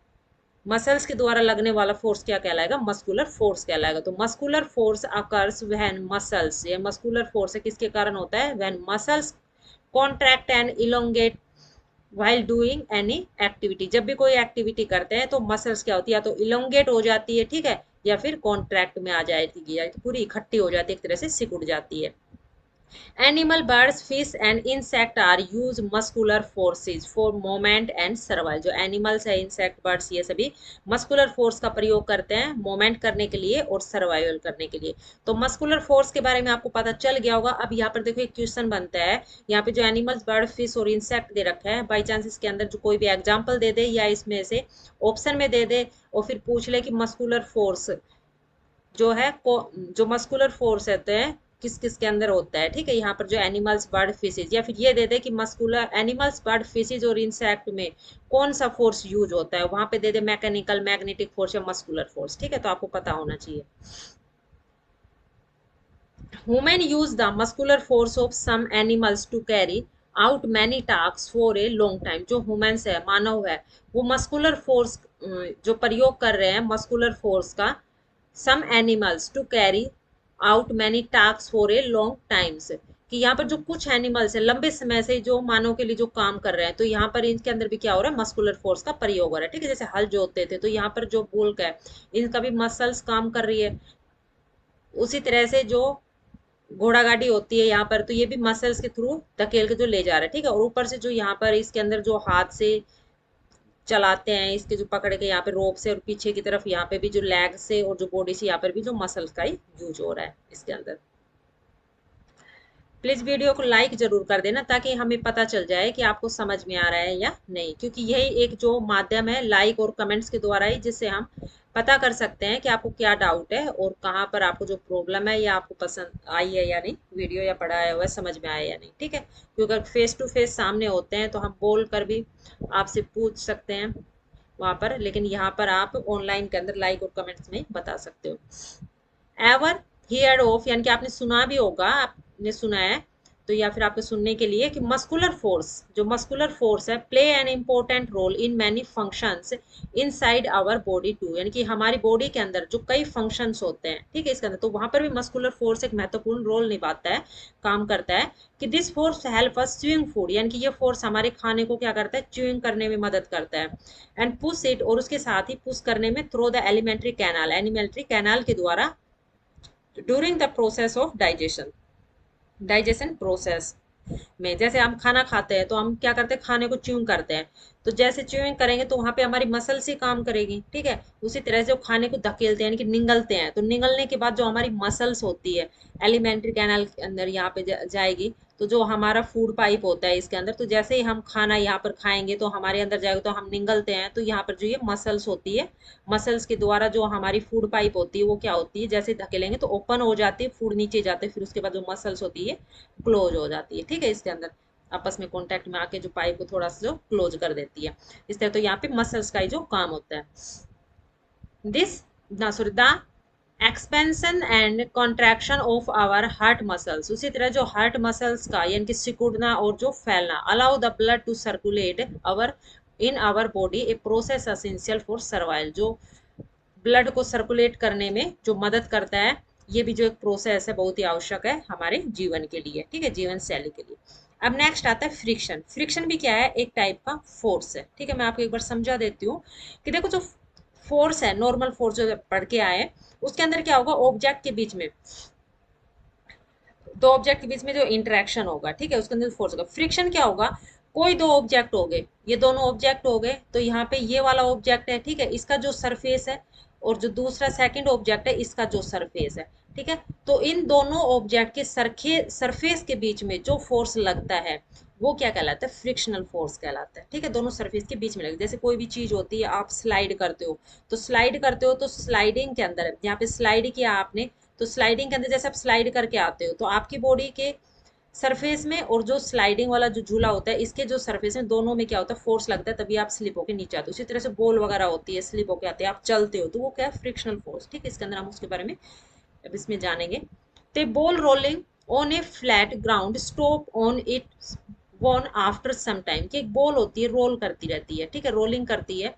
मसल्स के द्वारा लगने वाला फोर्स क्या कहलाएगा, मस्कुलर फोर्स कहलाएगा। तो muscular force occurs when muscles, ये मस्कुलर फोर्स है किसके कारण होता है, when muscles contract and elongate while doing any activity. जब भी कोई एक्टिविटी करते हैं तो मसल्स क्या होती है, या तो इलोंगेट हो जाती है, ठीक है, या फिर कॉन्ट्रैक्ट में आ जाती है, या पूरी इकट्ठी हो जाती है, एक तरह से सिकुड़ जाती है। Animal, birds, fish and insect are use muscular forces for movement and survival। जो एनिमल्स है, इंसेक्ट, बर्ड्स, ये सभी मस्कुलर फोर्स का प्रयोग करते हैं मूवमेंट करने के लिए और सर्वाइवल करने के लिए। तो मस्कुलर फोर्स के बारे में आपको पता चल गया होगा। अब यहाँ पर देखो एक क्वेश्चन बनता है, यहाँ पे जो एनिमल्स, बर्ड, फिश और इंसेक्ट दे रखा है, बाई चांस इसके अंदर जो कोई भी एग्जाम्पल दे दे या इसमें से ऑप्शन में दे दे, और फिर पूछ ले कि मस्कुलर फोर्स जो है जो मस्कुलर फोर्स होते हैं किस किस के अंदर होता है। ठीक है, यहाँ पर जो एनिमल्स, बर्ड, फिशेज, या फिर ये दे दे कि मस्कुलर एनिमल्स, बर्ड, फिशेज और इंसेक्ट में कौन सा फोर्स यूज होता है, वहां पे दे दे मैकेनिकल, मैग्नेटिक फोर्स या मस्कुलर फोर्स। ठीक है, तो आपको पता होना चाहिए। Women use the muscular force of some animals to carry out many tasks for a long time। जो humans है, मानव है, वो मस्कुलर फोर्स जो प्रयोग कर रहे हैं मस्कुलर फोर्स का, some animals to carry out many tasks for a long times। कि यहाँ पर जो कुछ एनिमल्स है लंबे समय से जो मानव के लिए जो काम कर रहे हैं, तो यहाँ पर इनके अंदर भी क्या हो रहा है, मस्कुलर फोर्स का प्रयोग हो रहा है। ठीक है, जैसे हल जोतते थे तो यहाँ पर जो बुल्क है इनका भी मसल्स काम कर रही है। उसी तरह से जो घोड़ा गाड़ी होती है यहाँ पर, तो ये भी मसल्स के थ्रू धकेल के जो ले जा रहा है। ठीक है, और ऊपर से जो यहाँ पर इसके अंदर जो हाथ से चलाते हैं, इसके जो पकड़ के यहाँ पे रोप से, और पीछे की तरफ यहाँ पे भी जो लेग से और जो बॉडी से यहाँ पर भी जो मसल्स का ही यूज हो रहा है इसके अंदर। प्लीज वीडियो को लाइक जरूर कर देना ताकि हमें पता चल जाए कि आपको समझ में आ रहा है या नहीं, क्योंकि यही एक जो माध्यम है लाइक और कमेंट्स के द्वारा ही, जिससे हम पता कर सकते हैं कि आपको क्या डाउट है और कहाँ पर आपको जो प्रॉब्लम है या आपको पसंद आई है या नहीं, वीडियो या पढ़ाया हुआ समझ में आया या नहीं। ठीक है, क्योंकि अगर फेस टू फेस सामने होते हैं तो हम बोल कर भी आपसे पूछ सकते हैं वहां पर, लेकिन यहाँ पर आप ऑनलाइन के अंदर लाइक और कमेंट्स में बता सकते हो। एवर हियर ऑफ, यानी कि आपने सुना भी होगा, आपने सुना है तो, या फिर आपके सुनने के लिए, कि मस्कुलर फोर्स, जो मस्कुलर फोर्स है, play an important role in many functions inside our body too. यानी कि हमारी बॉडी के अंदर जो कई फंक्शंस होते हैं, ठीक है, इसके अंदर, तो वहां पर भी मस्कुलर फोर्स एक महत्वपूर्ण रोल निभाता है, काम करता है। कि this force help us chewing food, यानी कि ये फोर्स हमारे खाने को क्या करता है, च्यूइंग करने में मदद करता है। एंड पुश इट, और उसके साथ ही पुश करने में through the alimentary canal, alimentary canal के द्वारा during the process of digestion, digestion process में जैसे हम खाना खाते हैं तो हम क्या करते हैं, खाने को च्यूइंग करते हैं। तो जैसे च्यूइंग करेंगे तो वहां पे हमारी मसल्स ही काम करेगी, ठीक है। उसी तरह से जो खाने को धकेलते हैं यानी कि निगलते हैं, तो निगलने के बाद जो हमारी मसल्स होती है एलिमेंट्री कैनाल के अंदर यहाँ पे जाएगी। तो जो हमारा फूड पाइप होता है इसके अंदर, तो जैसे ही हम खाना यहाँ पर खाएंगे तो हमारे अंदर जाएगा, तो हम निगलते हैं, तो यहाँ पर जो ये मसल्स होती है, मसल्स के द्वारा जो हमारी फूड पाइप होती है वो क्या होती है, जैसे धकेलेंगे तो ओपन हो जाती है, फूड नीचे जाते हैं, फिर उसके बाद जो मसल्स होती है क्लोज हो जाती है, ठीक है। इसके अंदर आपस में कांटेक्ट में आके जो पाइप को थोड़ा सा जो क्लोज कर देती है इस तरह। तो यहाँ पे मसल्स का ही जो काम होता है, दिस ना sorry the expansion and contraction of our heart muscles, उसी तरह जो हार्ट मसल्स का यानी कि सिकुड़ना और जो फैलना, allow the blood to circulate our in our body, a process essential for survival, जो ब्लड को सर्कुलेट करने में जो मदद करता है, ये भी जो एक प्रोसेस है बहुत ही आवश्यक है हमारे जीवन के लिए, ठीक है, जीवन शैली के लिए। अब नेक्स्ट आता है फ्रिक्शन। फ्रिक्शन भी क्या है, एक टाइप का फोर्स है, ठीक है। मैं आपको एक बार समझा देती हूँ कि देखो जो फोर्स है, नॉर्मल फोर्स जो पढ़ के आए, उसके अंदर क्या होगा, ऑब्जेक्ट के बीच में, दो ऑब्जेक्ट के बीच में जो इंटरेक्शन होगा, ठीक है, उसके अंदर फोर्स होगा। फ्रिक्शन क्या होगा, कोई दो ऑब्जेक्ट हो गए, ये दोनों ऑब्जेक्ट हो गए, तो यहाँ पे ये वाला ऑब्जेक्ट है, ठीक है, इसका जो सरफेस है, और जो दूसरा सेकंड ऑब्जेक्ट है इसका जो सरफेस है, ठीक है। तो इन दोनों ऑब्जेक्ट के सरफेस के बीच में जो फोर्स लगता है वो क्या कहलाता है, फ्रिक्शनल फोर्स कहलाता है, ठीक है। दोनों सरफेस के बीच में लगता है, जैसे कोई भी चीज होती है, आप स्लाइड करते हो, तो स्लाइड करते हो तो स्लाइडिंग के अंदर यहाँ पे स्लाइड किया आपने, तो स्लाइडिंग के अंदर जैसे आप स्लाइड करके आते हो तो आपकी बॉडी के सरफेस में और जो स्लाइडिंग वाला जो झूला होता है इसके जो सरफेस में, दोनों में क्या होता है, फोर्स लगता है, तभी आप स्लिप होकर नीचे आते हो। उसी तरह से बॉल वगैरह होती है, स्लिप होकर आते हैं, आप चलते हो, तो वो क्या है, फ्रिक्शनल फोर्स, ठीक है। इसके अंदर हम उसके बारे में अब इसमें जानेंगे। तो ball rolling on a flat ground stop on its own after some time, कि एक बॉल होती है रोल करती रहती है, ठीक है, रोलिंग करती है,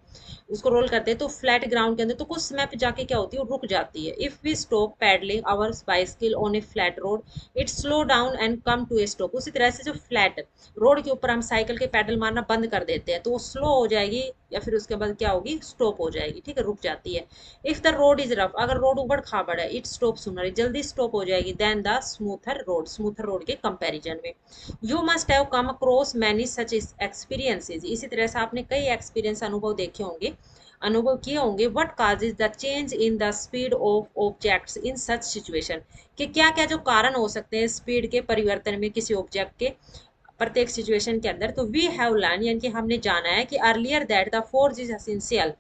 उसको रोल करते हैं तो फ्लैट ग्राउंड के अंदर, तो कुछ समय पे जाके क्या होती है, वो रुक जाती है। If we stop pedalling our bicycle on a flat road it slow down and come to a stop, उसी तरह से जो फ्लैट रोड के ऊपर हम साइकिल के पैडल मारना बंद कर देते हैं तो वो स्लो हो जाएगी, या फिर उसके बाद क्या होगी, स्टॉप हो जाएगी, ठीक है, रुक जाती है। If the road is rough, अगर रोड उबड़ खाबड़ है, इट स्टॉप सूनर, जल्दी स्टॉप हो जाएगी, देन द स्मूथर रोड के कंपैरिजन में। You must have come across many such experiences, इसी तरह से आपने कई एक्सपीरियंस, अनुभव देखे होंगे, अनुभव किए होंगे। What causes the change in the speed of objects in such situation, कि क्या क्या जो कारण हो सकते हैं स्पीड के परिवर्तन में किसी ऑब्जेक्ट के प्रत्येक सिचुएशन के अंदर। तो वी हैव लर्न यानी कि हमने जाना है कि earlier that the force is essential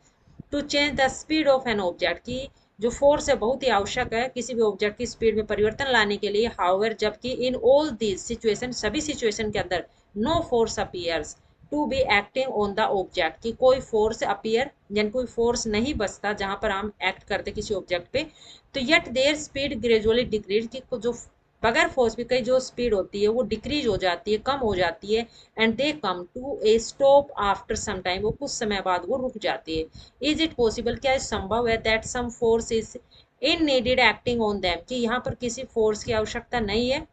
to change the speed of an object, की जो फोर्स है बहुत ही आवश्यक है किसी भी ऑब्जेक्ट की स्पीड में परिवर्तन लाने के लिए। हाउएवर, जबकि इन ऑल दीज सिचुएशन, सभी सिचुएशन के अंदर, no force appears to be acting on the object, की कोई फोर्स अपीयर यानी कोई फोर्स नहीं बचता जहां पर हम एक्ट करते किसी ऑब्जेक्ट पे। तो yet there speed gradually decrease, की जो बगैर फोर्स भी कई जो स्पीड होती है वो डिक्रीज हो जाती है, कम हो जाती है। And they come to a stop after some time, वो कुछ समय बाद वो रुक जाती है। इज इट पॉसिबल, क्या संभव है, that some force is in needed acting on them, कि यहाँ पर किसी फोर्स की आवश्यकता नहीं है।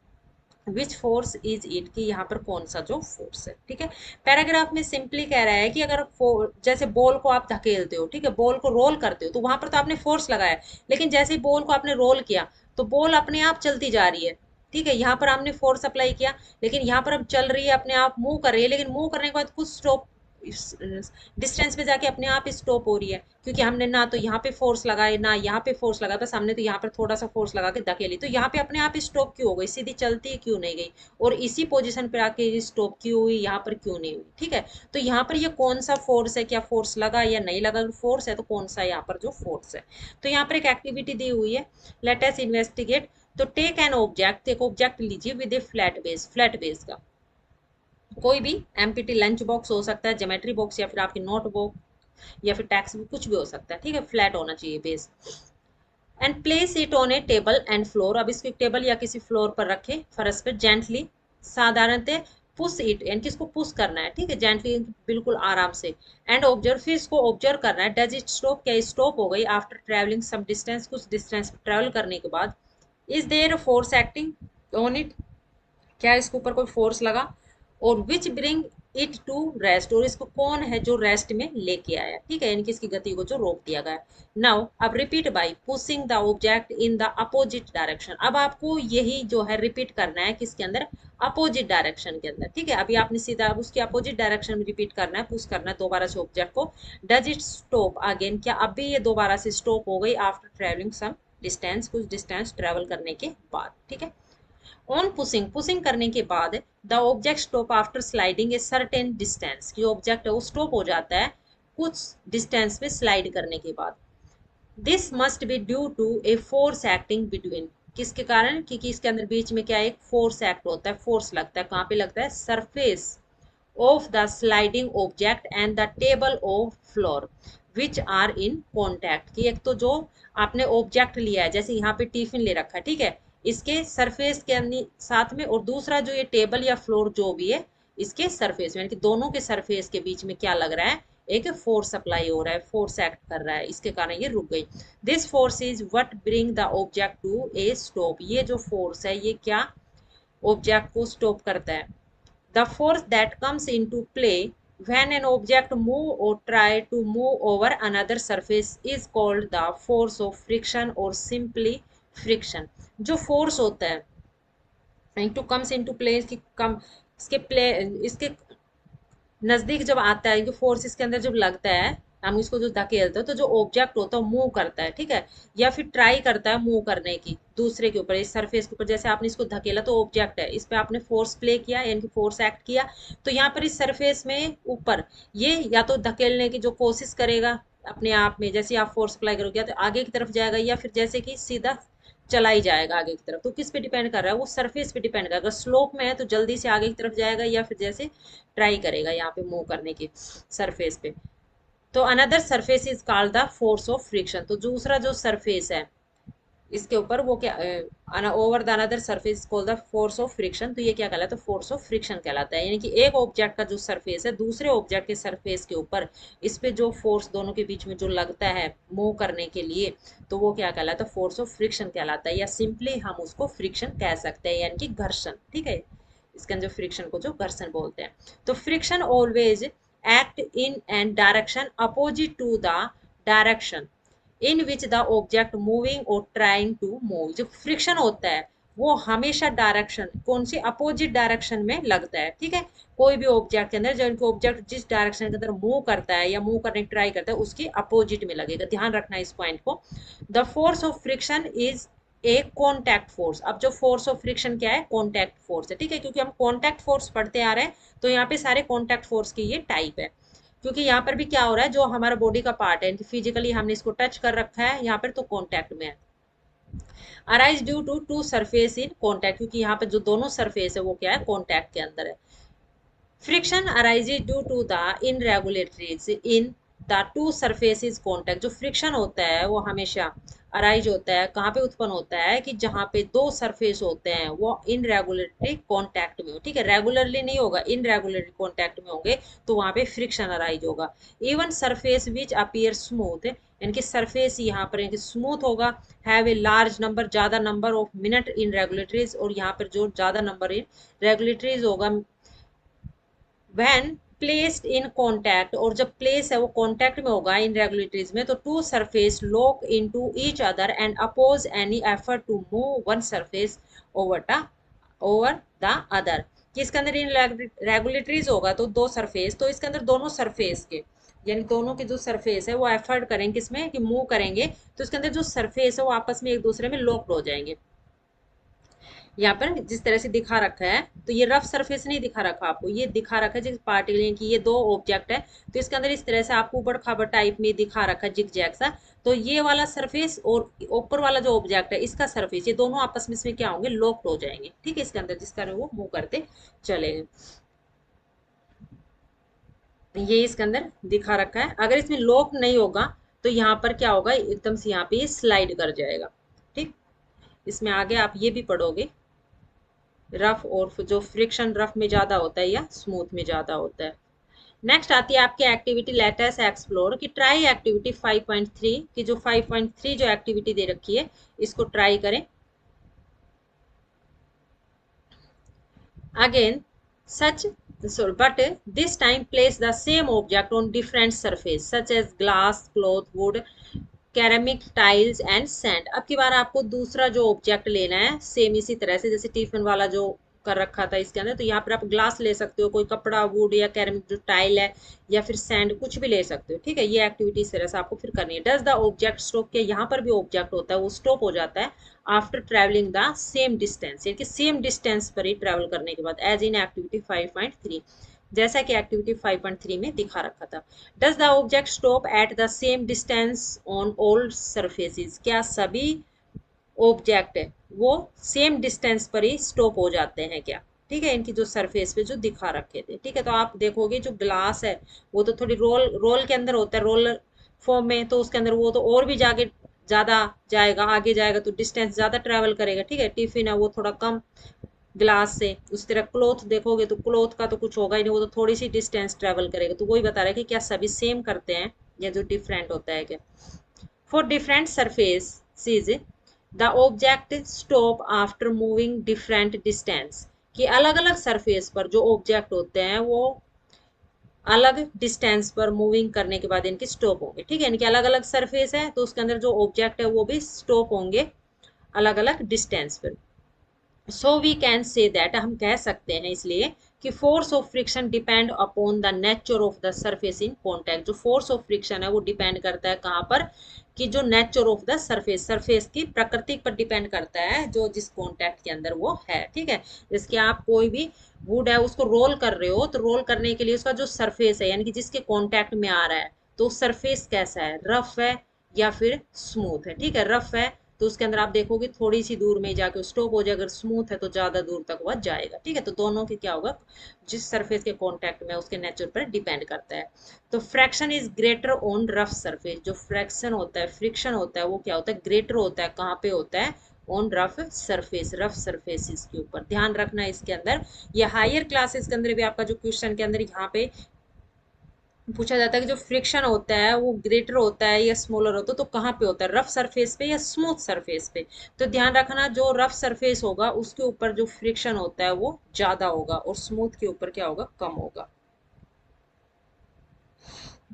विच फोर्स इज इट, कि यहाँ पर कौन सा जो फोर्स है, ठीक है। पैराग्राफ में सिंपली कह रहा है कि अगर जैसे बॉल को आप धकेलते हो, ठीक है, बॉल को रोल करते हो, तो वहां पर तो आपने फोर्स लगाया, लेकिन जैसे ही बॉल को आपने रोल किया तो बॉल अपने आप चलती जा रही है, ठीक है। यहाँ पर हमने फोर्स अप्लाई किया, लेकिन यहाँ पर अब चल रही है, अपने आप मूव कर रही है, लेकिन मूव करने के बाद कुछ स्टॉप डिस्टेंस पे जाके अपने आप स्टॉप हो रही है, क्योंकि हमने ना तो यहाँ पे फोर्स लगाए ना यहाँ पे फोर्स लगा, बस हमने तो यहाँ पर थोड़ा सा फोर्स लगा के धकेली, तो यहाँ पे अपने आप स्टॉप क्यों हो गई, सीधी चलती क्यों नहीं गई, और इसी पोजीशन पे आके स्टॉप क्यों हुई, यहाँ पर क्यों नहीं हुई, ठीक है। तो यहाँ पर ये कौन सा फोर्स है, क्या फोर्स लगा या नहीं लगा, फोर्स है तो कौन सा यहाँ पर जो फोर्स है। तो यहाँ पर एक एक्टिविटी दी हुई है, लेट अस इन्वेस्टिगेट। तो टेक एन ऑब्जेक्ट, एक ऑब्जेक्ट लीजिए विद ए फ्लैट बेस का, कोई भी एमपीटी लंच बॉक्स हो सकता है, ज्योमेट्री बॉक्स, या फिर आपकी नोटबुक, या फिर टैक्स बुक, कुछ भी हो सकता है, ठीक है, फ्लैट होना चाहिए base. And place it on a table and floor, अब इसको टेबल या किसी फ्लोर पर रखे, फर्श पर, जेंटली, साधारणतः पुश इट, यानी कि इसको पुश करना है, ठीक है, जेंटली, बिल्कुल आराम से। एंड ऑब्जर्व, फिर इसको ऑब्जर्व करना है, डज इट स्टॉप, क्या स्टॉप हो गई, आफ्टर ट्रेवलिंग सम डिस्टेंस, कुछ डिस्टेंस ट्रेवल करने के बाद। Is there force acting on it, क्या इसके ऊपर कोई फोर्स लगा, और which bring it to rest, और इसको कौन है जो रेस्ट में लेके आया, ठीक है, यानी कि इसकी गति को जो रोक दिया गया। नाउ अब repeat bye pushing the object in the opposite direction. अब आपको यही जो है रिपीट करना है किसके अंदर, अपोजिट डायरेक्शन के अंदर, ठीक है। अभी आपने सीधा उसकी अपोजिट डायरेक्शन में रिपीट करना है, पुश करना है दोबारा से ऑब्जेक्ट को। डज इट स्टॉप अगेन, क्या अभी ये दोबारा से स्टॉप हो गई आफ्टर ट्रेवलिंग सम डिस्टेंस, कुछ डिस्टेंस ट्रेवल करने के बाद, ठीक है। ऑन पुशिंग, पुशिंग करने के बाद the object stop after sliding a certain distance, जो ऑब्जेक्ट है वो स्टॉप हो जाता है कुछ डिस्टेंस पे स्लाइड करने के बाद। This must be due to a force acting between, किसके कारण, क्योंकि इसके अंदर बीच में क्या एक फोर्स एक्ट होता है, फोर्स लगता है, कहाँ पे लगता है, surface of the sliding object and the table of floor which are in contact. कि एक तो जो आपने ऑब्जेक्ट लिया है, जैसे यहाँ पे टिफिन ले रखा है, ठीक है, इसके सरफेस के साथ में, और दूसरा जो ये टेबल या फ्लोर जो भी है इसके सरफेस में, यानी कि दोनों के सरफेस के बीच में क्या लग रहा है, एक फोर्स सप्लाई हो रहा है, फोर्स एक्ट कर रहा है, इसके कारण ये रुक गई। This force is what bring the object to a stop, ये जो फोर्स है ये क्या ऑब्जेक्ट को स्टॉप करता है। The force that comes into play when an object move or try to move over another surface is called the force of friction or simply friction। जो फोर्स होता है टू कम्स इनटू प्ले, इसकी कम इसके प्ले इसके नजदीक जब आता है, कि फोर्स इसके अंदर जब लगता है, हम इसको जो धकेलते हैं, तो जो ऑब्जेक्ट होता है मूव करता है, ठीक है, या फिर ट्राई करता है मूव करने की दूसरे के ऊपर, इस सरफेस के ऊपर। जैसे आपने इसको धकेला तो ऑब्जेक्ट है, इस पे आपने फोर्स प्ले किया, यानी कि फोर्स एक्ट किया, तो यहाँ पर इस सरफेस में ऊपर ये या तो धकेलने की जो कोशिश करेगा अपने आप में, जैसे आप फोर्स अप्लाई करोगे तो आगे की तरफ जाएगा, या फिर जैसे कि सीधा चला ही जाएगा आगे की तरफ। तो किस पे डिपेंड कर रहा है, वो सरफेस पे डिपेंड कर रहा है। अगर स्लोप में है तो जल्दी से आगे की तरफ जाएगा, या फिर जैसे ट्राई करेगा यहाँ पे मूव करने की सरफेस पे। तो another surface is called the force of friction, तो दूसरा जो सरफेस है इसके ऊपर वो क्या, over the another surface called the force of friction, तो ये क्या कहलाता है, फोर्स ऑफ फ्रिक्शन कहलाता है। यानी कि एक ऑब्जेक्ट का जो सरफेस है दूसरे ऑब्जेक्ट के सरफेस के ऊपर, इस पे जो फोर्स दोनों के बीच में जो लगता है मूव करने के लिए, तो वो क्या कहलाता है, फोर्स ऑफ फ्रिक्शन कहलाता है, या सिंपली हम उसको फ्रिक्शन कह सकते हैं, यानी कि घर्षण, ठीक है। इसके अंदर फ्रिक्शन को जो घर्षण बोलते हैं। तो friction always act in and direction opposite to the direction in which the object moving और ट्राइंग टू मूव। जो फ्रिक्शन होता है वो हमेशा डायरेक्शन कौन सी, अपोजिट डायरेक्शन में लगता है, ठीक है। कोई भी ऑब्जेक्ट के अंदर, जो ऑब्जेक्ट जिस डायरेक्शन के अंदर मूव करता है या मूव करने की ट्राई करता है उसकी अपोजिट में लगेगा, ध्यान रखना इस पॉइंट को। The force of friction is a contact force. अब जो फोर्स ऑफ फ्रिक्शन क्या है, कॉन्टैक्ट फोर्स है, ठीक है, क्योंकि हम कॉन्टैक्ट फोर्स पढ़ते आ रहे हैं, तो यहाँ पे सारे कॉन्टैक्ट फोर्स की ये टाइप है। क्योंकि यहाँ पर भी क्या हो रहा है, जो हमारा बॉडी का पार्ट है फिजिकली हमने इसको टच कर रखा है यहाँ पर, तो कॉन्टैक्ट में है। Arise due to two surface in contact, क्योंकि यहाँ पर जो दोनों सरफेस है वो क्या है, कॉन्टैक्ट के अंदर है। Friction arises due to the irregularities in the two surfaces contact. जो फ्रिक्शन होता है वो हमेशा अराइज होता है, कहाँ पे उत्पन्न होता है, कि जहाँ पे दो सरफेस होते हैं वो इनरेगुलेटरी कॉन्टैक्ट में हो, ठीक है, रेगुलरली नहीं होगा, इनरेगुलरली कॉन्टैक्ट में होंगे तो वहाँ पे फ्रिक्शन अराइज होगा। Even surface which appear smooth, यानी कि सरफेस यहाँ पर स्मूथ होगा, हैव ए लार्ज नंबर, ज्यादा number of minute in regulatories, और यहाँ पर जो ज्यादा नंबर इन रेगुलेटरीज होगा, when placed in contact, और जब प्लेस है वो कॉन्टैक्ट में होगा इन रेगुलेटरीज में, तो two surface lock into each other and oppose any effort to move one surface over the other. कि इसके अंदर इन रेगुलेटरीज होगा तो दो सरफेस, तो इसके अंदर दोनों सरफेस के, यानी दोनों के जो सरफेस है वो एफर्ट करेंगे किसमें, कि मूव करेंगे, तो इसके अंदर जो सरफेस है वो आपस में एक दूसरे में लॉक्ड हो जाएंगे। यहाँ पर जिस तरह से दिखा रखा है, तो ये रफ सरफेस नहीं दिखा रखा आपको, ये दिखा रखा है जिस पार्टिकल की ये दो ऑब्जेक्ट है, तो इसके अंदर इस तरह से आपको ऊबड़ खाबड़ टाइप में दिखा रखा है जिग जैग सा। तो ये वाला सरफेस और ऊपर वाला जो ऑब्जेक्ट है इसका सरफेस, ये दोनों आपस में इसमें क्या होंगे, लॉक्ड हो जाएंगे, ठीक है, इसके अंदर जिस तरह वो मूव करते चलेंगे। ये इसके अंदर दिखा रखा है। अगर इसमें लॉक नहीं होगा तो यहाँ पर क्या होगा, एकदम से यहाँ पे ये स्लाइड कर जाएगा, ठीक। इसमें आगे आप ये भी पढ़ोगे, रफ और जो फ्रिक्शन रफ में ज्यादा होता है या स्मूथ में ज्यादा होता है। नेक्स्ट आती है आपकी एक्टिविटी लेटेस्ट एक्सप्लोर की ट्राई एक्टिविटी 5.3 की, जो 5.3 जो एक्टिविटी दे रखी है इसको ट्राई करें। Again such So, but this time place the same object on different surface such as glass, cloth, wood, ceramic tiles and sand. अब की बार आपको दूसरा जो ऑब्जेक्ट लेना है सेम इसी तरह से जैसे टिफिन वाला जो कर रखा था इसके अंदर, तो यहाँ पर आप ग्लास ले सकते हो, कोई कपड़ा, वुड या कैरेमिक जो टाइल है या फिर सैंड कुछ भी ले सकते हो। ठीक है, ये एक्टिविटी इस तरह से आपको फिर करनी है। डज द ऑब्जेक्ट स्टॉप, के यहाँ पर भी ऑब्जेक्ट होता है वो स्टॉप हो जाता है after travelling the same distance, यानी कि सेम डिस्टेंस पर ही ट्रेवल करने के बाद, एज इन एक्टिविटी 5.3, जैसा कि एक्टिविटी 5.3 में दिखा रखा था। Does the object stop at the same distance on all surfaces, क्या सभी ऑब्जेक्ट है वो सेम डिस्टेंस पर ही स्टॉप हो जाते हैं क्या? ठीक है, इनकी जो सरफेस पे जो दिखा रखे थे। ठीक है, तो आप देखोगे जो ग्लास है वो तो थोड़ी रोल रोल के अंदर होता है, रोल फॉर्म में, तो उसके अंदर वो तो और भी जाके ज्यादा जाएगा, आगे जाएगा तो डिस्टेंस ज्यादा ट्रेवल करेगा। ठीक है, टिफिन है वो थोड़ा कम ग्लास से। उस तरह क्लोथ देखोगे तो क्लोथ का तो कुछ होगा ही नहीं, वो तो थोड़ी सी डिस्टेंस ट्रेवल करेगा। तो वही बता रहा है कि क्या सभी सेम करते हैं या जो डिफरेंट होता है क्या। For different surfaces the object stop after moving different distance, कि अलग अलग सरफेस पर जो ऑब्जेक्ट होते हैं वो अलग डिस्टेंस पर मूविंग करने के बाद इनके स्टॉप होंगे। ठीक है, इनकी अलग अलग सरफेस है तो उसके अंदर जो ऑब्जेक्ट है वो भी स्टॉप होंगे अलग अलग डिस्टेंस पर। So we can say that, हम कह सकते हैं इसलिए कि force of friction depend upon the nature of the surface in contact. जो फोर्स ऑफ फ्रिक्शन है वो डिपेंड करता है कहाँ पर, कि जो nature of the surface, surface की प्रकृति पर डिपेंड करता है जो जिस कॉन्टैक्ट के अंदर वो है। ठीक है, जैसे आप कोई भी वुड है उसको रोल कर रहे हो तो रोल करने के लिए उसका जो सरफेस है यानी कि जिसके कॉन्टैक्ट में आ रहा है तो सरफेस कैसा है, रफ है या फिर स्मूथ है। ठीक है, रफ है तो उसके अंदर आप देखोगे थोड़ी सी दूर में जाके स्टॉप हो जाए, अगर स्मूथ है तो ज्यादा दूर तक वह जाएगा। ठीक है, तो दोनों के क्या होगा, जिस सरफेस के कांटेक्ट में उसके नेचर पर डिपेंड करता है। तो fraction is greater on rough surface, जो फ्रैक्शन होता है, फ्रिक्शन होता है वो क्या होता है, ग्रेटर होता है, कहाँ पे होता है, on rough surface, rough surfaces के ऊपर। ध्यान रखना इसके अंदर, ये हायर क्लासेस के अंदर भी आपका जो क्वेश्चन के अंदर यहाँ पे पूछा जाता है कि जो फ्रिक्शन होता है वो ग्रेटर होता है या स्मॉलर होता है, तो कहाँ पे होता है, रफ सरफेस पे या स्मूथ सरफेस पे। तो ध्यान रखना जो रफ सरफेस होगा उसके ऊपर जो फ्रिक्शन होता है वो ज्यादा होगा और स्मूथ के ऊपर क्या होगा, कम होगा।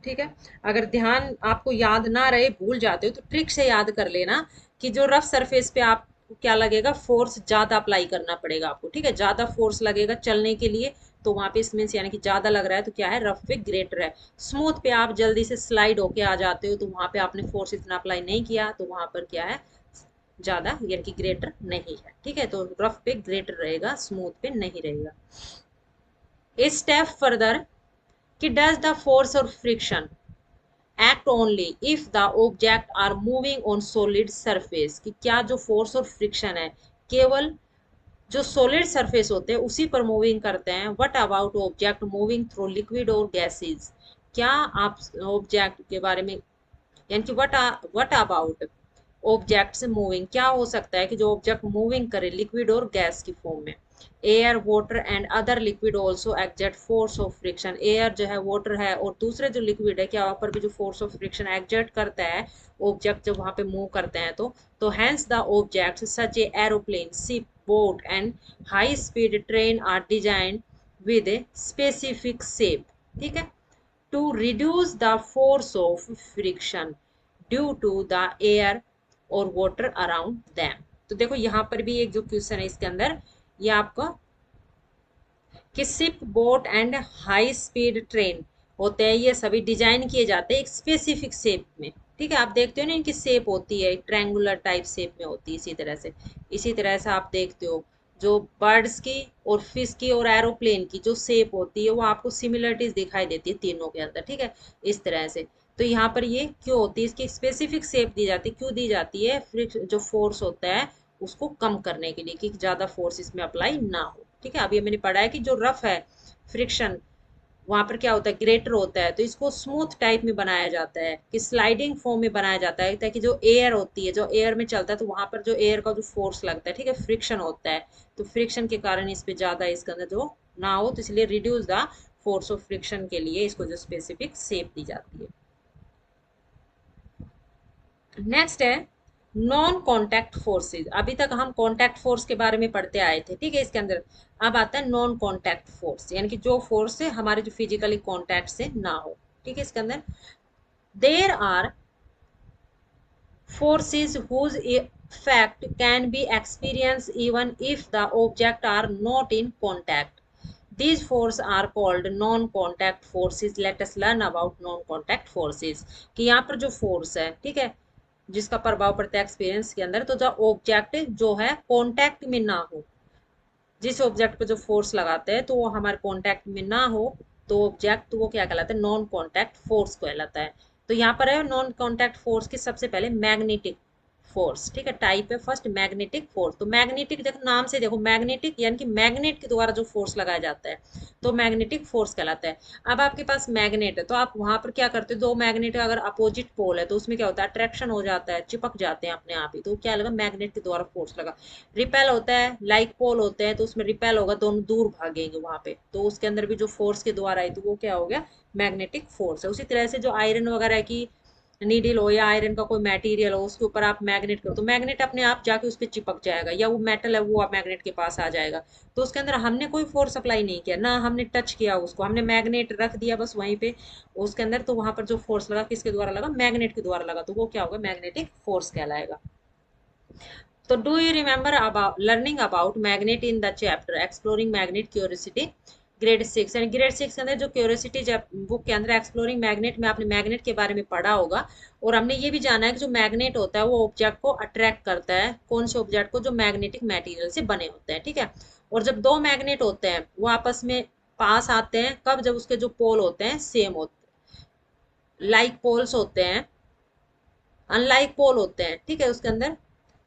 ठीक है, अगर ध्यान आपको याद ना रहे, भूल जाते हो तो ट्रिक से याद कर लेना कि जो रफ सरफेस पे आप क्या लगेगा, फोर्स ज्यादा अप्लाई करना पड़ेगा आपको। ठीक है, ज्यादा फोर्स लगेगा चलने के लिए, तो वहां पे मीन्स यानी कि ज्यादा लग रहा है तो क्या है, रफ पे ग्रेटर है। स्मूथ पे आप जल्दी से स्लाइड होके आ जाते हो तो वहां पे आपने फोर्स इतना अप्लाई नहीं किया तो वहां पर क्या है, ज्यादा यानी कि ग्रेटर नहीं है। ठीक है, तो रफ पे ग्रेटर रहेगा, स्मूथ पे नहीं रहेगा। ए स्टेप फर्दर, कि डज द फोर्स और friction act only if the object are moving on solid surface, कि क्या जो फोर्स और फ्रिक्शन है केवल जो सॉलिड सरफेस होते हैं उसी पर मूविंग करते हैं। What about object moving through liquid और गैसेस, क्या आप ऑब्जेक्ट के बारे में, यानी कि व्हाट अबाउट ऑब्जेक्ट्स मूविंग, क्या हो सकता है कि जो ऑब्जेक्ट मूविंग करे लिक्विड और गैस की फॉर्म में। Air, water and other liquid also exert force of friction, air जो है, वाटर है और दूसरे जो लिक्विड है क्या वहां पर भी जो फोर्स ऑफ फ्रिक्शन एग्जर्ट करता है ऑब्जेक्ट जब वहां पे मूव करते हैं तो hence the object such a aeroplane, ship, boat and high speed train are design with a specific shape. ठीक है, to reduce the force of friction due to the air or water around them। तो देखो यहाँ पर भी एक जो क्वेश्चन है इसके अंदर ये आपको, कि ship, boat and high speed train होते हैं ये सभी डिजाइन किए जाते हैं एक स्पेसिफिक शेप में। ठीक है, आप देखते हो ना इनकी शेप होती है ट्रायंगुलर टाइप शेप में होती है, इसी तरह से आप देखते हो जो बर्ड्स की और फिश की और एरोप्लेन की जो शेप होती है वो आपको सिमिलरिटीज दिखाई देती है तीनों के अंदर। ठीक है, इस तरह से। तो यहाँ पर ये क्यों होती है, इसकी स्पेसिफिक शेप दी जाती है, क्यों दी जाती है, जो फोर्स होता है उसको कम करने के लिए कि ज्यादा फोर्स इसमें अप्लाई ना हो। ठीक है, अब ये मैंने पढ़ा है कि जो रफ है फ्रिक्शन वहां पर क्या होता है, ग्रेटर होता है, तो इसको स्मूथ टाइप में बनाया जाता है कि स्लाइडिंग फॉर्म में बनाया जाता है ताकि जो एयर होती है, जो एयर में चलता है तो वहां पर जो एयर का जो फोर्स लगता है, ठीक है, फ्रिक्शन होता है, तो फ्रिक्शन के कारण इस पे ज्यादा इसके अंदर जो ना हो, तो इसलिए reduce the force of friction के लिए इसको जो स्पेसिफिक शेप दी जाती है। नेक्स्ट है नॉन कॉन्टैक्ट फोर्सेस, अभी तक हम कॉन्टैक्ट फोर्स के बारे में पढ़ते आए थे, ठीक है। इसके अंदर अब आता है नॉन कॉन्टैक्ट फोर्स, यानी कि जो फोर्स है हमारे जो फिजिकली कॉन्टैक्ट से ना हो, ठीक है। इसके अंदर there are forces whose effect can be experienced even if the object are not in contact. These forces are called non-contact forces. Let us learn about non-contact forces. कि यहाँ पर जो फोर्स है, ठीक है, जिसका प्रभाव पड़ता है एक्सपीरियंस के अंदर, तो जो ऑब्जेक्ट जो है कॉन्टैक्ट में ना हो, जिस ऑब्जेक्ट पे जो फोर्स लगाते हैं तो वो हमारे कॉन्टैक्ट में ना हो, तो ऑब्जेक्ट, तो वो क्या कहलाता है, नॉन कॉन्टैक्ट फोर्स कहलाता है। तो यहाँ पर है नॉन कॉन्टैक्ट फोर्स की सबसे पहले मैग्नेटिक फोर्स, ठीक है, टाइप है फर्स्ट मैग्नेटिक फोर्स। तो मैग्नेटिक, देखो नाम से देखो, मैग्नेटिक यानी कि मैग्नेट के द्वारा जो फोर्स लगाया जाता है तो मैग्नेटिक फोर्स कहलाता है। अब आपके पास मैग्नेट है तो आप वहां पर क्या करते हो, दो मैग्नेट अगर अपोजिट पोल है तो उसमें क्या होता है, अट्रैक्शन हो जाता है, चिपक जाते हैं अपने आप ही, तो क्या लगा, मैग्नेट के द्वारा फोर्स लगा। रिपेल होता है, लाइक पोल होते हैं तो उसमें रिपेल होगा, दोनों दूर भागेंगे वहां पे, तो उसके अंदर भी जो फोर्स के द्वारा है तो वो क्या हो गया, मैग्नेटिक फोर्स है। उसी तरह से जो आयरन वगैरह की नीडल हो या आयरन का कोई मटेरियल हो, उसके ऊपर आप मैग्नेट करो तो मैग्नेट अपने आप जाके उस पर चिपक जाएगा, या वो मेटल है वो मैग्नेट के पास आ जाएगा। तो उसके अंदर हमने कोई फोर्स अप्लाई नहीं किया, ना हमने टच किया उसको, हमने मैग्नेट रख दिया बस वहीं पे उसके अंदर, तो वहां पर जो फोर्स लगा किसके द्वारा लगा, मैग्नेट के द्वारा लगा, तो वो क्या होगा, मैग्नेटिक फोर्स कहलाएगा। तो do you remember about learning about magnet in the chapter exploring magnet curiosity, grade 6, यानी ग्रेड 6 के अंदर जो क्यूरियोसिटी बुक के अंदर एक्सप्लोरिंग मैग्नेट में आपने मैग्नेट के बारे में पढ़ा होगा। और हमने ये भी जाना है कि जो मैग्नेट होता है वो ऑब्जेक्ट को अट्रैक्ट करता है, कौन से ऑब्जेक्ट को, जो मैग्नेटिक मटेरियल से बने होते हैं, ठीक है। और जब दो मैग्नेट होते हैं वो आपस में पास आते हैं कब, जब उसके जो पोल होते हैं सेम होते हैं, लाइक पोल्स होते हैं, अनलाइक पोल होते हैं, ठीक है। उसके अंदर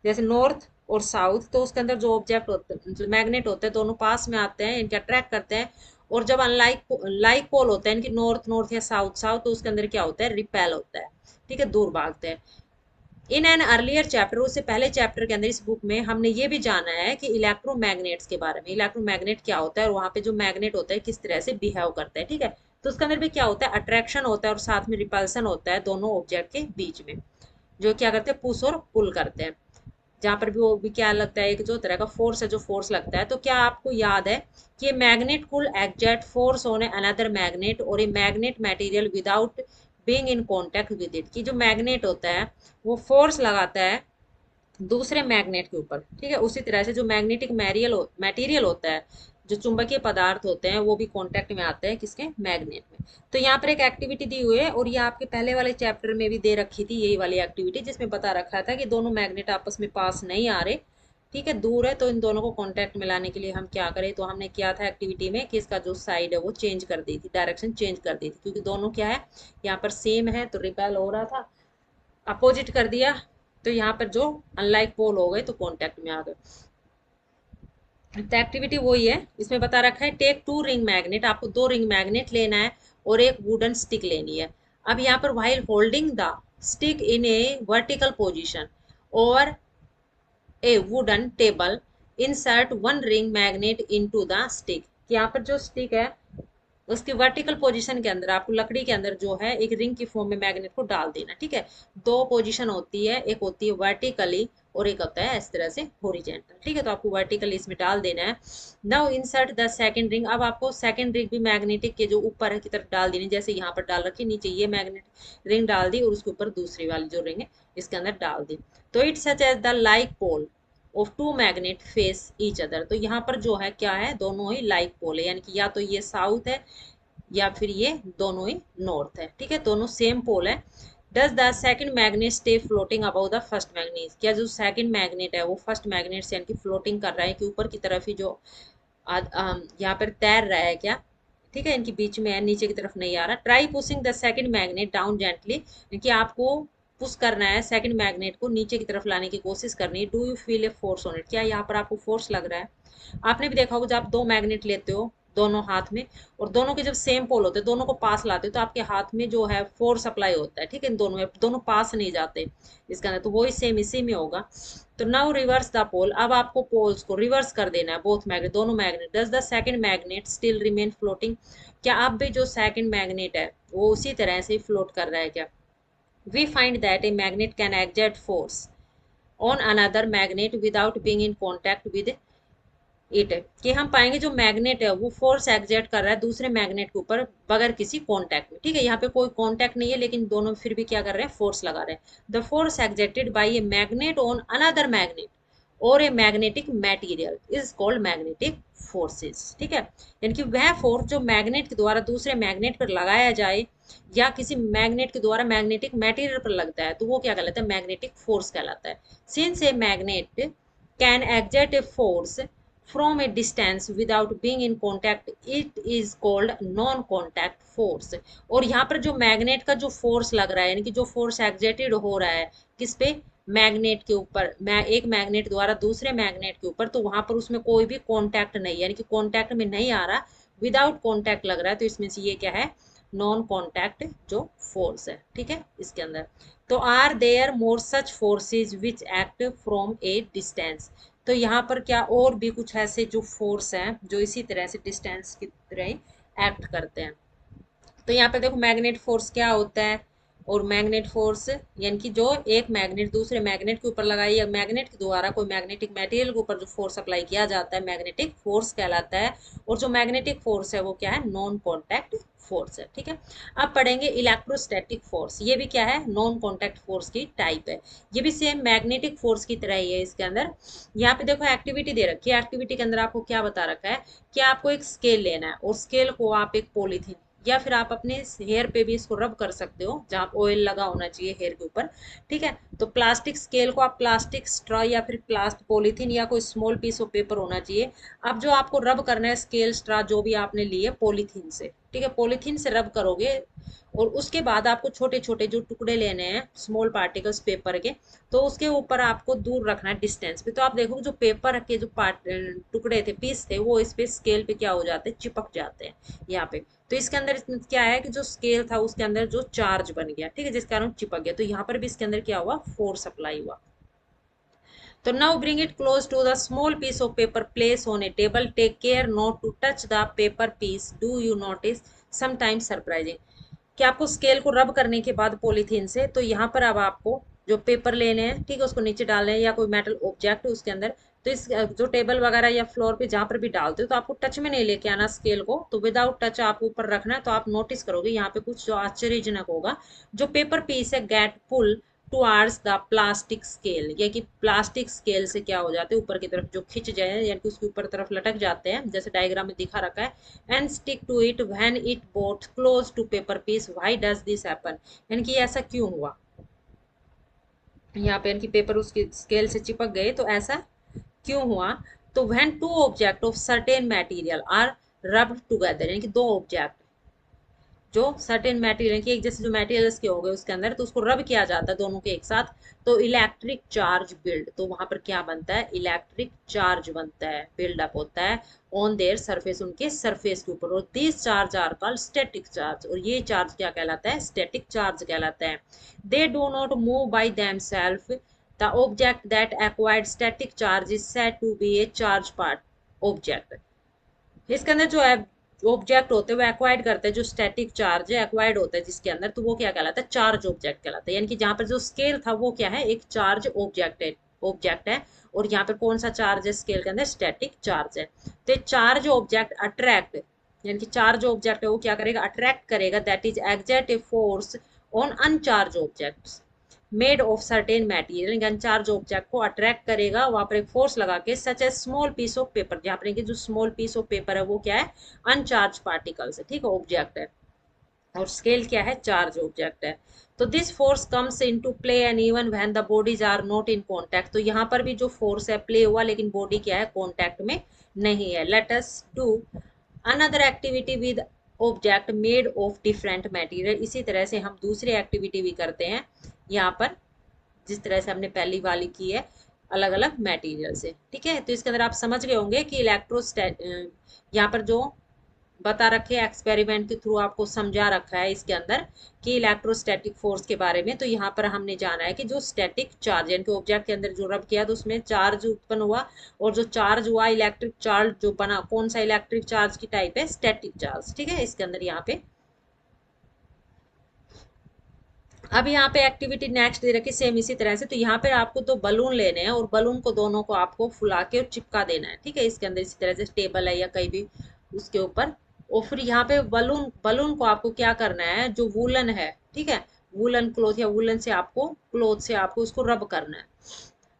जैसे नॉर्थ और साउथ, तो उसके अंदर जो ऑब्जेक्ट होते हैं, जो मैग्नेट होते हैं, दोनों पास में आते हैं, इनके अट्रैक्ट करते हैं। और जब अनलाइक लाइक पोल होते हैं, इनकी नॉर्थ नॉर्थ या साउथ साउथ, तो उसके अंदर क्या होता है, रिपेल होता है, ठीक है, दूर भागते हैं। इन एन अर्लियर चैप्टर, उससे पहले चैप्टर के अंदर इस बुक में हमने ये भी जाना है कि इलेक्ट्रोमैग्नेट्स के बारे में, इलेक्ट्रोमैग्नेट क्या होता है और वहां पे जो मैग्नेट होता है किस तरह से बिहेव करता है, ठीक है। तो उसके अंदर भी क्या होता है, अट्रैक्शन होता है और साथ में रिपल्सन होता है दोनों ऑब्जेक्ट के बीच में, जो क्या करते हैं, पुश और पुल करते हैं। जहां पर भी वो भी क्या लगता है, एक जो तरह का फोर्स है, जो फोर्स लगता है। तो क्या आपको याद है कि magnet could exert force on another magnet और a magnet material without being in contact with it, कि जो मैग्नेट होता है वो फोर्स लगाता है दूसरे मैग्नेट के ऊपर, ठीक है। उसी तरह से जो मैग्नेटिक मटेरियल होता है, जो चुंबकीय पदार्थ होते हैं, वो भी कांटेक्ट में आते हैं किसके, मैग्नेट में। तो यहाँ पर एक एक्टिविटी दी हुई है और ये आपके पहले वाले चैप्टर में भी दे रखी थी यही वाली एक्टिविटी, जिसमें बता रखा था कि दोनों मैग्नेट आपस में पास नहीं आ रहे, ठीक है, दूर है, तो इन दोनों को कांटेक्ट में लाने के लिए हम क्या करें, तो हमने किया था एक्टिविटी में कि इसका जो साइड है वो चेंज कर दी थी, डायरेक्शन चेंज कर दी थी, क्योंकि दोनों क्या है, यहाँ पर सेम है तो रिपेल हो रहा था, अपोजिट कर दिया तो यहाँ पर जो अनलाइक पोल हो गए तो कांटेक्ट में आ गए। तो एक्टिविटी वही है, इसमें बता रखा है टेक टू रिंग मैग्नेट, आपको दो रिंग मैग्नेट लेना है और एक वुडन स्टिक लेनी है। अब यहाँ पर while holding the stick in a vertical position और a wooden table insert one ring magnet into the stick, यहाँ पर जो स्टिक है उसकी वर्टिकल पोजीशन के अंदर आपको लकड़ी के अंदर जो है एक रिंग की फॉर्म में मैग्नेट को डाल देना, ठीक है। दो पोजीशन होती है, एक होती है वर्टिकली और एक होता है इस तरह से हॉरिजॉन्टल, ठीक है। तो आपको वर्टिकली इसमें डाल देना है। Now insert the second ring, अब आपको सेकंड रिंग भी मैग्नेटिक के जो ऊपर की तरफ डाल देनी, जैसे यहाँ पर डाल रखी, नीचे ये मैग्नेट रिंग डाल दी और उसके ऊपर दूसरी वाली जो रिंग है इसके अंदर डाल दी। तो it's such as the like pole of two magnet face each other, तो यहाँ पर जो है क्या है, दोनों ही लाइक पोल है, यानी कि या तो ये साउथ है या फिर ये दोनों ही नॉर्थ है, ठीक है, दोनों सेम पोल है। Does the second magnet stay floating about the first magnet, क्या जो सेकंड मैग्नेट है वो फर्स्ट मैग्नेट से यानी कि फ्लोटिंग कर रहा है कि ऊपर की तरफ ही जो यहाँ पर तैर रहा है क्या, ठीक है, इनके बीच में है, नीचे की तरफ नहीं आ रहा। Try pushing the second magnet down gently, क्योंकि आपको पुश करना है सेकंड मैग्नेट को नीचे की तरफ लाने की कोशिश करनी है। Do you feel a force on it, क्या यहाँ पर आपको फोर्स लग रहा है। आपने भी देखा होगा जब आप दो मैग्नेट लेते हो दोनों हाथ में और दोनों के जब सेम पोल होते हैं, दोनों को पास लाते हो तो आपके हाथ में जो है फोर्स अप्लाई होता है, ठीक है, इन दोनों में, दोनों पास नहीं जाते इसके अंदर, तो वही सेम इसी में होगा। तो नाउ रिवर्स द पोल, अब आपको पोल्स को रिवर्स कर देना है, बोथ मैग्नेट, दोनों magnet. Does the second magnet still remain floating, क्या अब भी जो सेकंड मैग्नेट है वो उसी तरह से फ्लोट कर रहा है क्या। We find that a magnet can exert force on another magnet without being in contact with it, कि हम पाएंगे जो मैग्नेट है वो फोर्स एग्जर्ट कर रहा है दूसरे मैग्नेट के ऊपर बगैर किसी कॉन्टैक्ट में। ठीक है, यहाँ पे कोई कॉन्टैक्ट नहीं है लेकिन दोनों फिर भी क्या कर रहे हैं, फोर्स लगा रहे हैं। The force exerted by a magnet on another magnet और a magnetic material is called magnetic forces. ठीक है, यानी कि वह फोर्स जो मैग्नेट के द्वारा दूसरे मैग्नेट पर लगाया जाए या किसी मैग्नेट के द्वारा मैग्नेटिक मैटीरियल पर लगता है तो वो क्या कहलाता है, मैग्नेटिक फोर्स कहलाता है। Since A magnet can exert a force from a distance without being in contact, it is called non contact force। और यहाँ पर जो मैग्नेट का जो फोर्स लग रहा है यानी कि जो फोर्स एग्जर्टेड हो रहा है किस पे, मैग्नेट के ऊपर, एक मैग्नेट द्वारा दूसरे मैग्नेट के ऊपर, तो वहां पर उसमें कोई भी कॉन्टैक्ट नहीं यानी कि कॉन्टैक्ट में नहीं आ रहा, विदाउट कॉन्टैक्ट लग रहा है, तो इसमें से ये क्या है, नॉन कॉन्टैक्ट जो फोर्स है। ठीक है, इसके अंदर तो are there more such forces which act from a distance, तो यहाँ पर क्या और भी कुछ ऐसे जो फोर्स हैं जो इसी तरह से डिस्टेंस की तरह एक्ट करते हैं। तो यहाँ पे देखो मैग्नेट फोर्स क्या होता है, और मैग्नेट फोर्स यानी कि जो एक मैग्नेट दूसरे मैग्नेट के ऊपर लगाई या मैग्नेट के द्वारा कोई मैग्नेटिक मटेरियल के ऊपर जो फोर्स अप्लाई किया जाता है मैग्नेटिक फोर्स कहलाता है। और जो मैग्नेटिक फोर्स है वो क्या है, नॉन कॉन्टैक्ट फोर्स है। ठीक है, अब पढ़ेंगे इलेक्ट्रोस्टैटिक फोर्स, ये भी क्या है, नॉन कॉन्टैक्ट फोर्स की टाइप है। ये भी सेम मैग्नेटिक फोर्स की तरह ही है। इसके अंदर यहाँ पे देखो एक्टिविटी दे रखी है, एक्टिविटी के अंदर आपको क्या बता रखा है कि आपको एक स्केल लेना है और स्केल को आप एक पॉलीथीन या फिर आप अपने हेयर पे भी इसको रब कर सकते हो जहाँ ऑयल लगा होना चाहिए हेयर के ऊपर। ठीक है, तो प्लास्टिक स्केल को आप प्लास्टिक स्ट्रॉ या फिर प्लास्टिक पॉलीथीन या कोई स्मॉल पीस ऑफ पेपर होना चाहिए। अब जो आपको रब करना है स्केल स्ट्रॉ जो भी आपने लिए पॉलीथीन से, ठीक है, पॉलीथीन से रब करोगे और उसके बाद आपको छोटे छोटे जो टुकड़े लेने हैं स्मॉल पार्टिकल्स पेपर के, तो उसके ऊपर आपको दूर रखना है डिस्टेंस पे। तो आप देखो जो पेपर के जो टुकड़े थे पीस थे वो इस पे स्केल पे क्या हो जाते हैं, चिपक जाते हैं यहाँ पे। तो इसके अंदर क्या है कि जो स्केल था उसके अंदर जो चार्ज बन गया, ठीक है, जिस कारण चिपक गया, तो यहाँ पर भी इसके अंदर क्या हुआ, फोर्स अप्लाई हुआ। तो now bring it close to the small piece of paper place on a table, take care not to touch the paper piece, do you notice sometimes surprising, कि आपको स्केल को रब करने के बाद पॉलीथीन से, तो यहाँ पर अब आपको जो पेपर लेने हैं, ठीक है, उसको नीचे डालना है या कोई मेटल ऑब्जेक्ट उसके अंदर, तो इस जो टेबल वगैरह या फ्लोर पे जहाँ पर भी डालते हो तो आपको टच में नहीं लेके आना स्केल को, तो विदाउट टच आप ऊपर रखना है। तो आप नोटिस करोगे यहाँ पे कुछ जो आश्चर्यजनक होगा, जो पेपर पीस है get pull towards the plastic scale, ये कि प्लास्टिक स्केल से क्या हो जाते हैं ऊपर की तरफ जो खिंच जाए यानी कि उसके ऊपर तरफ लटक जाते हैं जैसे डायग्राम में दिखा रखा है। And stick to it when it brought close to paper piece, why does this happen, यानी कि ऐसा क्यों हुआ, यहाँ पे यानी कि पेपर उसकी स्केल से चिपक गए तो ऐसा क्यों हुआ। तो when two object of certain material are rubbed together, यानी कि दो ऑब्जेक्ट जो सर्टेन मटेरियल की एक जैसे जो मटेरियल्स के हो गए उसके अंदर, तो उसको रब किया जाता है दोनों के एक साथ, तो इलेक्ट्रिक चार्ज बिल्ड, तो वहां पर क्या बनता है, इलेक्ट्रिक चार्ज बनता है, बिल्डअप होता है ऑन देयर सरफेस, उनके सरफेस के ऊपर, और this charge are called static charge, और ये चार्ज क्या कहलाता है, स्टैटिक चार्ज कहलाता है। They do not move by themselves, the object that acquired static charge is said to be a charge part object. इसके अंदर जो है ऑब्जेक्ट होते हैं वो एक्वायर्ड करते हैं, जो स्टैटिक चार्ज है एक्वायर्ड होता है जिसके अंदर, तो वो क्या कहलाता है, चार्ज ऑब्जेक्ट कहलाता है। यानी कि जहाँ पर जो स्केल था वो क्या है, एक चार्ज ऑब्जेक्ट है। और यहाँ पर कौन सा चार्ज है स्केल के अंदर, स्टैटिक चार्ज है। तो चार्ज ऑब्जेक्ट अट्रैक्ट, यानी कि चार्ज ऑब्जेक्ट है वो क्या करेगा, अट्रैक्ट करेगा, that is exert a force on uncharged objects made of certain material, uncharged object को अट्रैक्ट करेगा वहां पर एक फोर्स लगा के, such as small piece of paper, जहाँ पर जो स्मॉल पीस ऑफ पेपर है वो क्या है, अनचार्ज पार्टिकल्स है, ठीक है, ऑब्जेक्ट है, और स्केल क्या है, चार्ज ऑब्जेक्ट है। तो this force comes into play and even when the bodies are not in contact, तो यहाँ पर भी जो फोर्स है प्ले हुआ लेकिन बॉडी क्या है, कांटेक्ट में नहीं है। Let us do another activity with object made of different material, इसी तरह से हम दूसरी एक्टिविटी भी करते हैं यहाँ पर जिस तरह से हमने पहली वाली की है अलग अलग मटेरियल से। ठीक है, तो इसके अंदर आप समझ गए होंगे कि इलेक्ट्रोस्टैट यहाँ पर जो बता रखे एक्सपेरिमेंट के थ्रू आपको समझा रखा है इसके अंदर कि इलेक्ट्रोस्टैटिक फोर्स के बारे में। तो यहाँ पर हमने जाना है कि जो स्टैटिक चार्ज यानी कि ऑब्जेक्ट के अंदर जो रब किया तो उसमें चार्ज उत्पन्न हुआ, और जो चार्ज हुआ इलेक्ट्रिक चार्ज जो बना, कौन सा इलेक्ट्रिक चार्ज की टाइप है, स्टैटिक चार्ज। ठीक है, इसके अंदर यहाँ पे अब यहाँ पे एक्टिविटी नेक्स्ट दे रखी सेम इसी तरह से। तो यहाँ पे आपको दो बलून लेने हैं और बलून को दोनों को आपको फुला के और चिपका देना है, ठीक है, इसके अंदर इसी तरह से टेबल है या कहीं भी उसके ऊपर। और फिर यहाँ पे बलून बलून को आपको क्या करना है, जो वूलन है, ठीक है, वूलन क्लोथ या वूलन से आपको क्लोथ से आपको उसको रब करना है।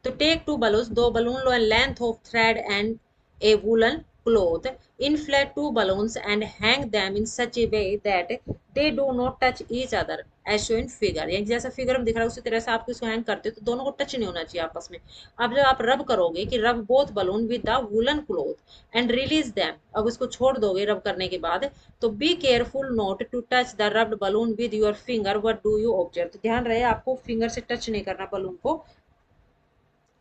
तो टेक टू बलून्स, दो balloon low and length of thread and A woollen cloth, inflate two balloons and hang them in such a way that they do not touch each other as shown in figure। यानी जैसा फिगर में दिख रहा है उसी तरह से आपको इसको हैंग करते हो तो दोनों को टच नहीं होना चाहिए आपस में। अब जब आप रब करोगे कि rub both balloon with the woollen cloth and release them, अब इसको छोड़ दोगे रब करने के बाद, तो be careful not to touch the rubbed balloon with your finger, what do you observe. तो ध्यान रहे आपको फिंगर से टच नहीं करना बलून को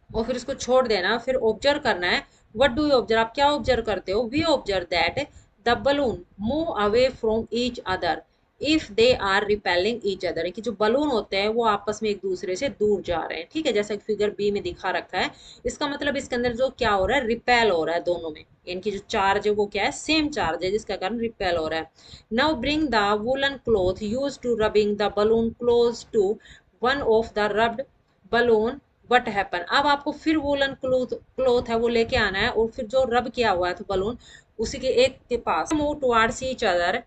और फिर इसको छोड़ देना। फिर ऑब्जर्व करना है, व्हाट डू यू ऑब्जर्व, आप क्या ऑब्जर्व करते हो। We observe that the balloon move away from each other if they are repelling each other, कि जो बलून होते हैं वो आपस में एक दूसरे से दूर जा रहे हैं, ठीक है, जैसा फिगर बी में दिखा रखा है। इसका मतलब इसके अंदर जो क्या हो रहा है, रिपेल हो रहा है दोनों में, इनकी जो चार्ज है वो क्या है, सेम चार्ज है, जिसका कारण रिपेल हो रहा है। Now bring the woollen cloth use to rubbing the balloon close to one of the rubbed balloon, what happen. अब आपको फिर वूलन क्लोथ क्लोथ है वो लेके आना है और फिर जो रब किया हुआ है तो बलून उसी के एक के पास move towards each other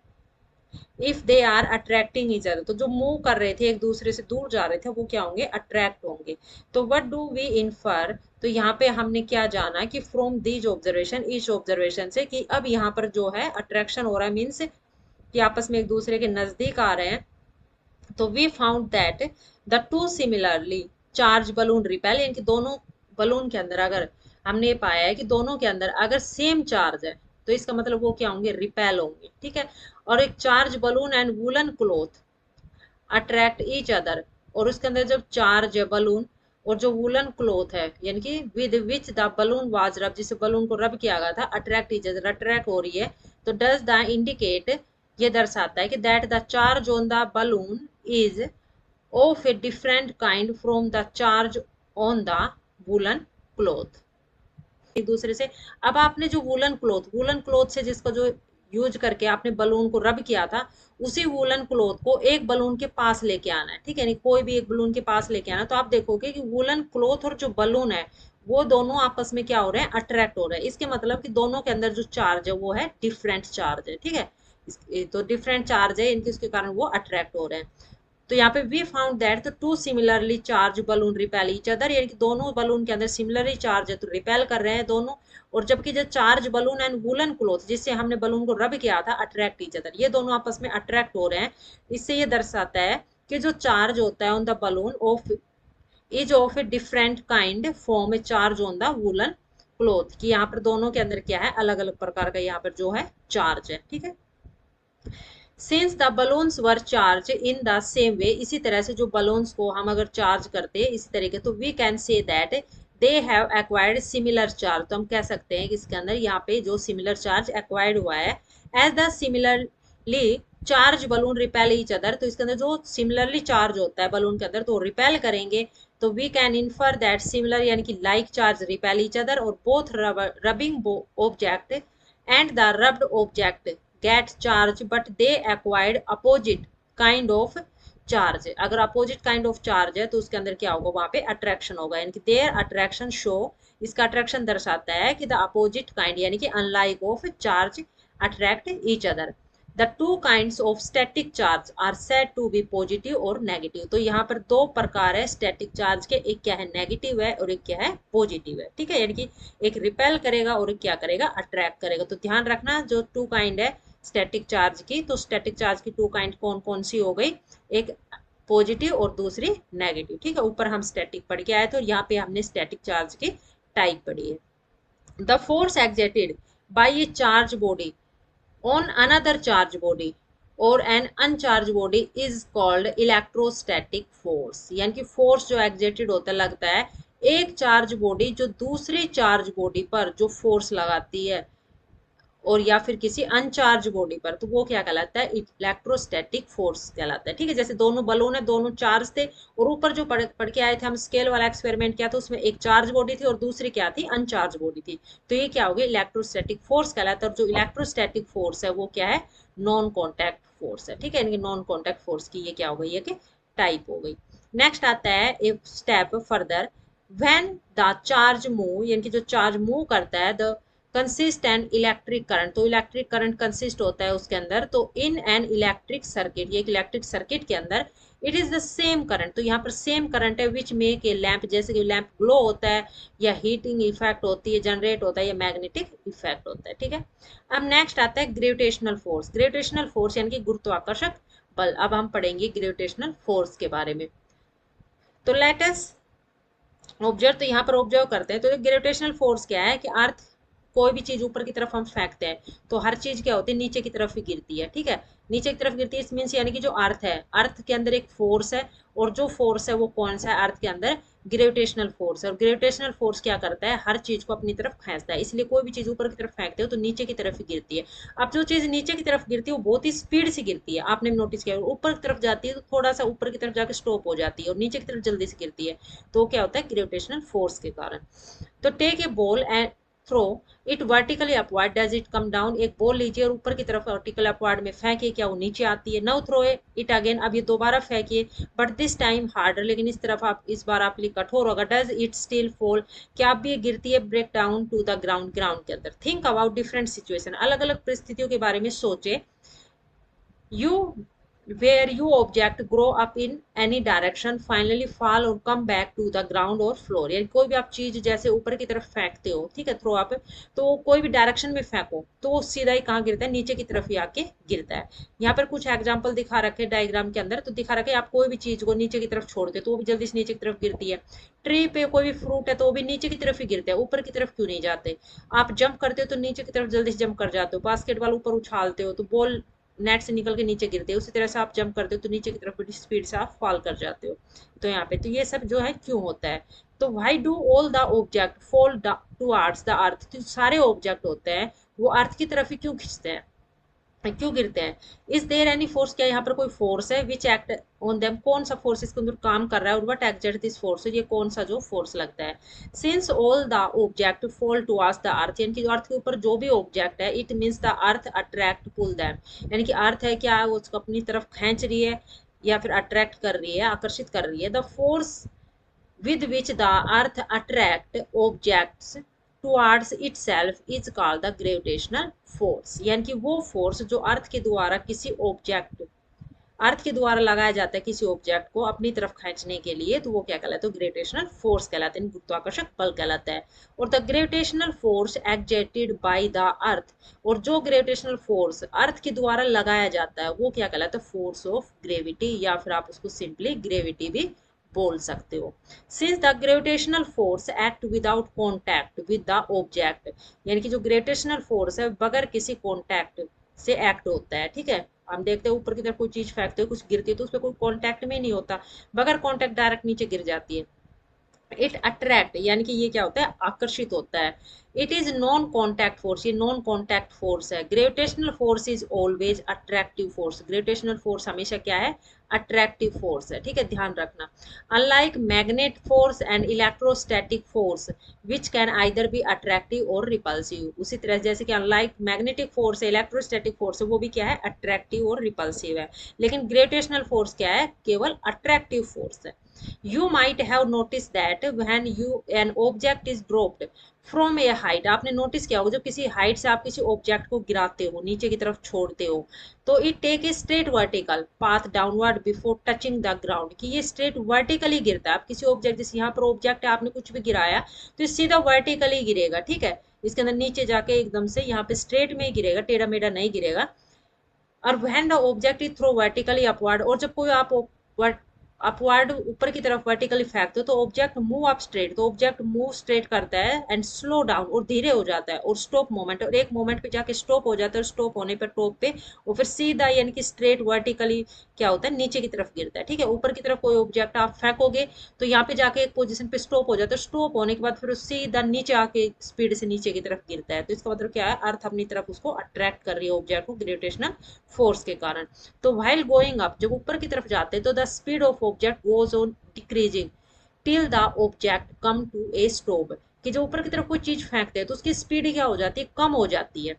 if they are attracting each other. तो जो मूव कर रहे थे एक दूसरे से दूर जा रहे थे वो क्या होंगे, अट्रैक्ट होंगे। तो व्हाट डू वी इन्फर, तो यहाँ पे हमने क्या जाना कि from these observation, each observation से, कि अब यहाँ पर जो है अट्रैक्शन हो रहा है, मीन्स कि आपस में एक दूसरे के नजदीक आ रहे हैं। तो we found that the two similarly charge balloon repel, यानी कि दोनों बलून के अंदर अगर हमने ये पाया है कि दोनों के अंदर अगर सेम चार्ज है तो इसका मतलब वो क्या होंगे, रिपेल होंगे, ठीक है। और एक charge balloon and woollen cloth attract each other, और उसके अंदर जब चार्ज है बलून और जो वूलन क्लोथ है, यानी कि with which the balloon was रब, जिससे बलून को रब किया गया था, अट्रैक्ट ईच अदर, अट्रैक्ट हो रही है, तो डज द इंडिकेट, ये दर्शाता है कि that the charge on the balloon is of a different kind from the charge on the woollen cloth. एक दूसरे से, अब आपने जो वूलन क्लोथ से जिसको जो यूज करके आपने बलून को रब किया था, उसी वूलन क्लोथ को एक बलून के पास लेके आना है, ठीक है, नहीं कोई भी एक बलून के पास लेके आना। तो आप देखोगे कि वूलन क्लोथ और जो बलून है वो दोनों आपस में क्या हो रहे हैं, अट्रैक्ट हो रहे हैं। इसके मतलब कि दोनों के अंदर जो चार्ज है वो है डिफरेंट चार्ज है, ठीक है, तो डिफरेंट चार्ज है इनके, उसके कारण वो अट्रैक्ट हो रहे हैं। तो यहाँ पे we found that the two similarly charge balloon repel each other, यानी कि दोनों बलून के अंदर सिमिलरली चार्ज है तो रिपेल कर रहे हैं दोनों। और जबकि जो charge balloon and woollen cloth जिससे हमने बलून को रब किया था, अट्रैक्ट ईच अदर, ये दोनों आपस में अट्रैक्ट हो रहे हैं। इससे ये दर्शाता है कि जो चार्ज होता है on the balloon of is of a different kind form A charge on the woollen cloth, कि यहाँ पर दोनों के अंदर क्या है, अलग अलग प्रकार का यहाँ पर जो है चार्ज है, ठीक है। Since the balloons were charge in the same way, इसी तरह से जो बलून्स को हम अगर चार्ज करते हैं इसी तरीके, तो we can say that they have acquired similar charge, तो हम कह सकते हैं कि इसके अंदर यहाँ पे जो सिमिलर चार्ज एक्वायर्ड हुआ है। As the similarly charge balloon repel each other, तो इसके अंदर जो सिमिलरली चार्ज होता है बलून के अंदर तो रिपेल करेंगे। तो we can infer that similar यानी कि like charge repel each other, और both rubbing object and the rubbed object get charge but they acquired opposite kind of charge. अगर अपोजिट काइंड ऑफ चार्ज है तो उसके अंदर क्या होगा, वहां पे अट्रैक्शन होगा, यानी कि देयर अट्रैक्शन शो, इसका अट्रैक्शन दर्शाता है कि द अपोजिट काइंड यानी कि unlike of charge attract each other. The two kinds of static charge are said to be positive और नेगेटिव, तो यहाँ पर दो प्रकार है स्टैटिक चार्ज के, एक क्या है नेगेटिव है और एक क्या है पॉजिटिव है, ठीक है, यानी कि एक रिपेल करेगा और एक क्या करेगा, अट्रैक्ट करेगा। तो ध्यान रखना जो टू काइंड है स्टैटिक चार्ज की, तो स्टैटिक चार्ज की टू काइंड कौन कौन सी हो गई, एक पॉजिटिव और दूसरी नेगेटिव, ठीक है। ऊपर हम स्टैटिक पढ़ के आए थे और यहाँ पे हमने स्टैटिक चार्ज की टाइप पढ़ी है। The force exerted by A charge body on another charge body or an uncharged body is called electrostatic force, यानी कि फोर्स जो एक्सर्टेड होता लगता है एक चार्ज बॉडी जो दूसरी चार्ज बॉडी पर जो फोर्स लगाती है और या फिर किसी अनचार्ज बॉडी पर, तो वो क्या कहलाता है, इलेक्ट्रोस्टैटिक फोर्स कहलाता है, ठीक है। जैसे दोनों बलून है, दोनों चार्ज थे और ऊपर जो पढ़ के आए थे हम स्केल वाला एक्सपेरिमेंट किया था, उसमें एक चार्ज बॉडी थी और दूसरी क्या थी, अनचार्ज बॉडी थी। तो ये क्या हो गया, इलेक्ट्रोस्टैटिक फोर्स कहलाता है। और जो इलेक्ट्रोस्टैटिक फोर्स है वो क्या है, नॉन कॉन्टैक्ट फोर्स है, ठीक है, यानी कि नॉन कॉन्टैक्ट फोर्स की ये क्या हो गई है कि टाइप हो गई। नेक्स्ट आता है एक step further, when the charge move, यानी कि जो चार्ज मूव करता है, the consist and electric current, तो इलेक्ट्रिक करंट कंसिस्ट होता है उसके अंदर, तो इन एन इलेक्ट्रिक सर्किट, ये एक इलेक्ट्रिक सर्किट के अंदर, it is the same current, तो यहाँ पर सेम करंट है विच मेक ए लैंप, जैसे कि लैंप ग्लो होता है या हीटिंग इफेक्ट होती है, जनरेट होता है या मैग्नेटिक इफेक्ट होता है, ठीक है। अब नेक्स्ट आता है ग्रेविटेशनल फोर्स, ग्रेविटेशनल फोर्स यानी कि गुरुत्वाकर्षक बल। अब हम पढ़ेंगे ग्रेविटेशनल फोर्स के बारे में। तो लेट अस ऑब्जर्व, तो यहाँ पर ऑब्जर्व करते हैं, तो ग्रेविटेशनल फोर्स क्या है कि अर्थ, कोई भी चीज ऊपर की तरफ हम फेंकते हैं तो हर चीज क्या होती है, नीचे की तरफ ही गिरती है, ठीक है, नीचे की तरफ गिरती है, मीन्स यानी कि जो अर्थ है, अर्थ के अंदर एक फोर्स है, और जो फोर्स है वो कौन सा है अर्थ के अंदर, ग्रेविटेशनल फोर्स है। और ग्रेविटेशनल फोर्स क्या करता है, हर चीज को अपनी तरफ खींचता है, इसलिए कोई भी चीज ऊपर की तरफ फेंकते हो तो नीचे की तरफ ही गिरती है। अब जो चीज नीचे की तरफ गिरती है वो बहुत ही स्पीड से गिरती है, आपने भी नोटिस किया, ऊपर की तरफ जाती है तो थोड़ा सा ऊपर की तरफ जाकर स्टॉप हो जाती है, और नीचे की तरफ जल्दी से गिरती है, तो क्या होता है, ग्रेविटेशनल फोर्स के कारण। तो take a ball and throw it vertically upward, does it come down, एक बॉल लीजिए और ऊपर की तरफ वर्टिकल अपवर्ड में फेंकिए, क्या वो नीचे आती है। नाउ थ्रो इट अगेन, अब ये दोबारा फेंकिए, बट दिस टाइम हार्डर, लेकिन इस तरफ आप, इस बार आप लिए कठोर होगा। डज इट स्टिल फॉल, क्या अब भी गिरती है, break down to the ground, ground के अंदर। थिंक अबाउट डिफरेंट सिचुएशन, अलग अलग परिस्थितियों के बारे में सोचे। You, where you object grow up in any direction finally fall or come back to the ground or floor, यानी कोई भी आप चीज जैसे ऊपर की तरफ फेंकते हो, ठीक है, थ्रो आप, तो कोई भी डायरेक्शन में फेंको तो वो सीधा ही कहाँ गिरता है, नीचे की तरफ ही आके गिरता है। यहाँ पर कुछ एग्जांपल दिखा रखे डायग्राम के अंदर, तो दिखा रखे आप कोई भी चीज को नीचे की तरफ छोड़ते तो वो भी जल्दी से नीचे की तरफ गिरती है। ट्री पे कोई भी फ्रूट है तो वो भी नीचे की तरफ ही गिरते हैं, ऊपर की तरफ क्यों नहीं जाते। आप जंप करते हो तो नीचे की तरफ जल्दी से जंप कर जाते हो, बास्केटबॉल ऊपर उछालते हो तो बॉल नेट से निकल के नीचे गिरते हो, उसी तरह से आप जंप करते हो तो नीचे की तरफ बड़ी स्पीड से आप फॉल कर जाते हो। तो यहाँ पे तो ये सब जो है क्यों होता है। तो why do all the object fall towards the अर्थ, तो सारे ऑब्जेक्ट होते हैं वो अर्थ की तरफ ही क्यों खींचते हैं, क्यों गिरते हैं। इज देयर एनी फोर्स, क्या यहाँ पर कोई फोर्स है, विच एक्ट ऑन देम, कौन सा फोर्स इसके अंदर काम कर रहा है, और व्हाट एक्ट दिस फोर्स, ये कौन सा जो फोर्स लगता है। Since all the object fall towards the earth, यानी कि अर्थ के ऊपर जो भी ऑब्जेक्ट है, it means the earth attract pull them, यानी कि अर्थ है क्या, वो उसको अपनी तरफ खींच रही है या फिर अट्रैक्ट कर रही है, आकर्षित कर रही है। The force with which the earth attract objects towards itself is called the gravitational force, यानी कि वो फोर्स जो अर्थ के द्वारा किसी ऑब्जेक्ट, अर्थ के द्वारा लगाया जाता है किसी ऑब्जेक्ट को अपनी तरफ खींचने के लिए, तो वो क्या कहलाता है, ग्रेविटेशनल फोर्स कहलाता है, गुरुत्वाकर्षक बल कहलाता है। और the gravitational force exerted by the earth, और जो ग्रेविटेशनल फोर्स अर्थ के द्वारा लगाया जाता है वो क्या कहलाता है, फोर्स ऑफ ग्रेविटी, या फिर आप उसको सिंपली ग्रेविटी भी बोल सकते हो। Since the gravitational force act without contact with the object, यानी कि जो ग्रेविटेशनल फोर्स है बगैर किसी कॉन्टैक्ट से एक्ट होता है, ठीक है। हम देखते हैं ऊपर की तरफ कोई चीज फेंकते हो, कुछ गिरती है तो उस पर कोई कॉन्टैक्ट में नहीं होता, बगैर कॉन्टैक्ट डायरेक्ट नीचे गिर जाती है। इट अट्रैक्ट, यानी कि ये क्या होता है, आकर्षित होता है। It is non contact force, ये नॉन कॉन्टैक्ट फोर्स है। Gravitational force is always attractive force, gravitational force हमेशा क्या है, अट्रैक्टिव फोर्स है, ठीक है, ध्यान रखना। Unlike magnet force and electrostatic force which can either be attractive और रिपल्सिव, उसी तरह जैसे कि अनलाइक मैग्नेटिक फोर्स है, इलेक्ट्रोस्टैटिक फोर्स है, वो भी क्या है, अट्रैक्टिव और रिपल्सिव है, लेकिन ग्रेविटेशनल फोर्स क्या है, केवल अट्रैक्टिव फोर्स है। You might have noticed that when an object is dropped from a height, आपने नोटिस किया होगा जब किसी हाइट से आप किसी ऑब्जेक्ट को गिराते हो, नीचे की तरफ छोड़ते हो, तो it take a straight vertical path downward before touching the ground, कि ये स्ट्रेट वर्टिकली गिरता है। आप किसी ऑब्जेक्ट, जैसे यहाँ पर ऑब्जेक्ट है, आपने कुछ भी गिराया तो ये सीधा वर्टिकली गिरेगा, ठीक है, इसके अंदर नीचे जाके एकदम से यहाँ पे स्ट्रेट में ही गिरेगा, टेढ़ा मेढ़ा नहीं गिरेगा। और when the object is throw vertically upward, और जब कोई आप अपवर्ड ऊपर की तरफ वर्टिकली फेंकते हो तो ऑब्जेक्ट मूव अप स्ट्रेट, तो ऑब्जेक्ट मूव स्ट्रेट करता है एंड स्लो डाउन, और धीरे हो जाता है, और स्टॉप मोमेंट, और एक मोमेंट पे जाके स्टॉप हो जाता है, स्टॉप होने पर टॉप पे और फिर सीधा यानी कि स्ट्रेट वर्टिकली क्या होता है, नीचे की तरफ गिरता है, ठीक है। ऊपर की तरफ कोई ऑब्जेक्ट आप फेंकोगे तो यहाँ पे जाके एक पोजीशन पे स्टॉप हो जाता है, स्टॉप होने के बाद फिर सीधा नीचे आके स्पीड से नीचे की तरफ गिरता है। तो इसका मतलब क्या है, अर्थ अपनी तरफ उसको अट्रैक्ट कर रही है ऑब्जेक्ट को ग्रेविटेशनल फोर्स के कारण। तो व्हाइल गोइंग अप, जब ऊपर की तरफ जाते हैं तो the speed of object goes on decreasing till the object come to a stop, कि जो ऊपर की तरफ कोई चीज फेंकते हैं तो उसकी स्पीड क्या हो जाती है, कम हो जाती है,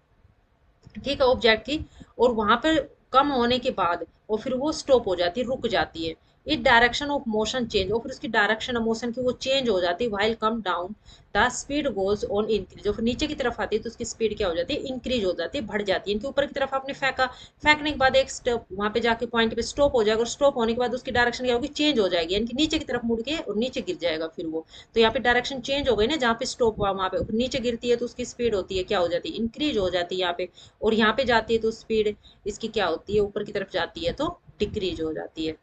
ठीक है, ऑब्जेक्ट की, और वहां पर कम होने के बाद और फिर वो स्टॉप हो जाती है, रुक जाती है। It direction of motion change, और फिर उसकी डायरेक्शन ऑफ मोशन की वो चेंज हो जाती है, while come down the speed goes on increase, और फिर नीचे की तरफ आती है तो उसकी स्पीड क्या हो जाती है, इंक्रीज हो जाती है, बढ़ जाती है। इनके ऊपर की तरफ आपने फेंका, फेंकने के बाद एक स्टेप वहां पे जाके पॉइंट पे स्टॉप हो जाएगा, और स्टॉप होने के बाद उसकी डायरेक्शन क्या होगी, चेंज हो जाएगी, यानी कि नीचे की तरफ मुड़ के और नीचे गिर जाएगा फिर वो। तो यहाँ पे डायरेक्शन चेंज हो गई ना, जहाँ पे स्टॉप हुआ वहां पे नीचे गिरती है तो उसकी स्पीड होती है क्या हो जाती है, इंक्रीज हो जाती है यहाँ पे, और यहाँ पे जाती है तो स्पीड इसकी क्या होती है, ऊपर की तरफ जाती है तो डिक्रीज हो जाती है।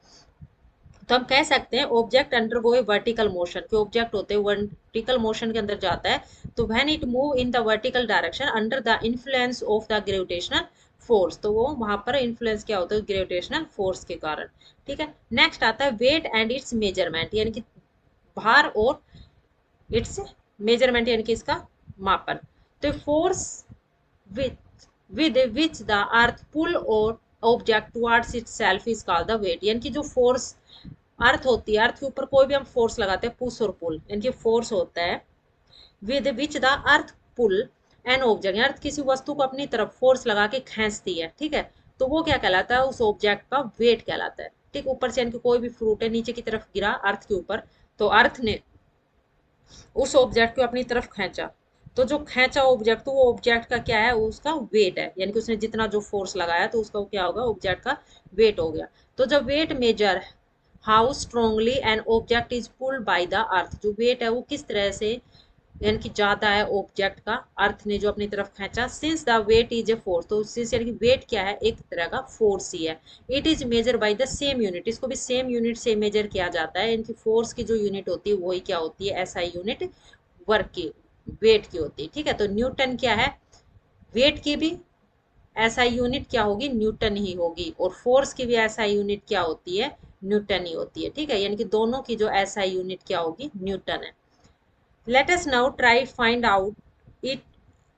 तो हम कह सकते हैं ऑब्जेक्ट अंडरगो ए वर्टिकल मोशन, के ऑब्जेक्ट होते हैं वर्टिकल मोशन के अंदर जाता है, तो when it move in the vertical direction under the influence of the gravitational force, तो वो वहां पर इन्फ्लुएंस क्या होता है, ग्रेविटेशनल फोर्स के कारण। ठीक है, नेक्स्ट आता है वेट एंड इट्स मेजरमेंट, यानी कि भार और इट्स मेजरमेंट, यानी कि इसका मापन। तो force with with which the earth pull और object towards itself is called the weight, यानी कि जो फोर्स अर्थ होती है, अर्थ के ऊपर कोई भी हम फोर्स लगाते हैं, पुश और पुल, यानी कि फोर्स होता है, with which the earth pull an object, earth किसी वस्तु को अपनी तरफ फोर्स लगा के खींचती है, ठीक है, तो वो क्या कहलाता है, उस ऑब्जेक्ट का वेट कहलाता है। ठीक, ऊपर से यानी कि कोई भी फ्रूट है नीचे की तरफ गिरा अर्थ के ऊपर, तो अर्थ ने उस ऑब्जेक्ट को अपनी तरफ खींचा, तो जो खींचा ऑब्जेक्ट, तो वो ऑब्जेक्ट का क्या है, उसका वेट है, यानी कि उसने जितना जो फोर्स लगाया तो उसका क्या होगा, ऑब्जेक्ट का वेट हो गया। तो जब weight measure how strongly N object is pulled by the earth, जो वेट है वो किस तरह से यानी कि ज्यादा है ऑब्जेक्ट का, अर्थ ने जो अपनी तरफ खींचा, since the weight is a force, तो सिंस यानी कि वेट क्या है, एक तरह का फोर्स ही है। It is major by the same unit, इसको भी सेम यूनिट से मेजर किया जाता है, इनकी फोर्स की जो यूनिट होती है वही क्या होती है, एसआई यूनिट वर्क की, वेट की होती है। ठीक है, तो न्यूटन क्या है, वेट की भी एसआई यूनिट क्या होगी, न्यूटन ही होगी, और फोर्स की भी एसआई यूनिट क्या होती है, न्यूटन ही होती है। ठीक है, यानी कि दोनों की जो एसआई यूनिट क्या होगी, न्यूटन है। Let us now try find out it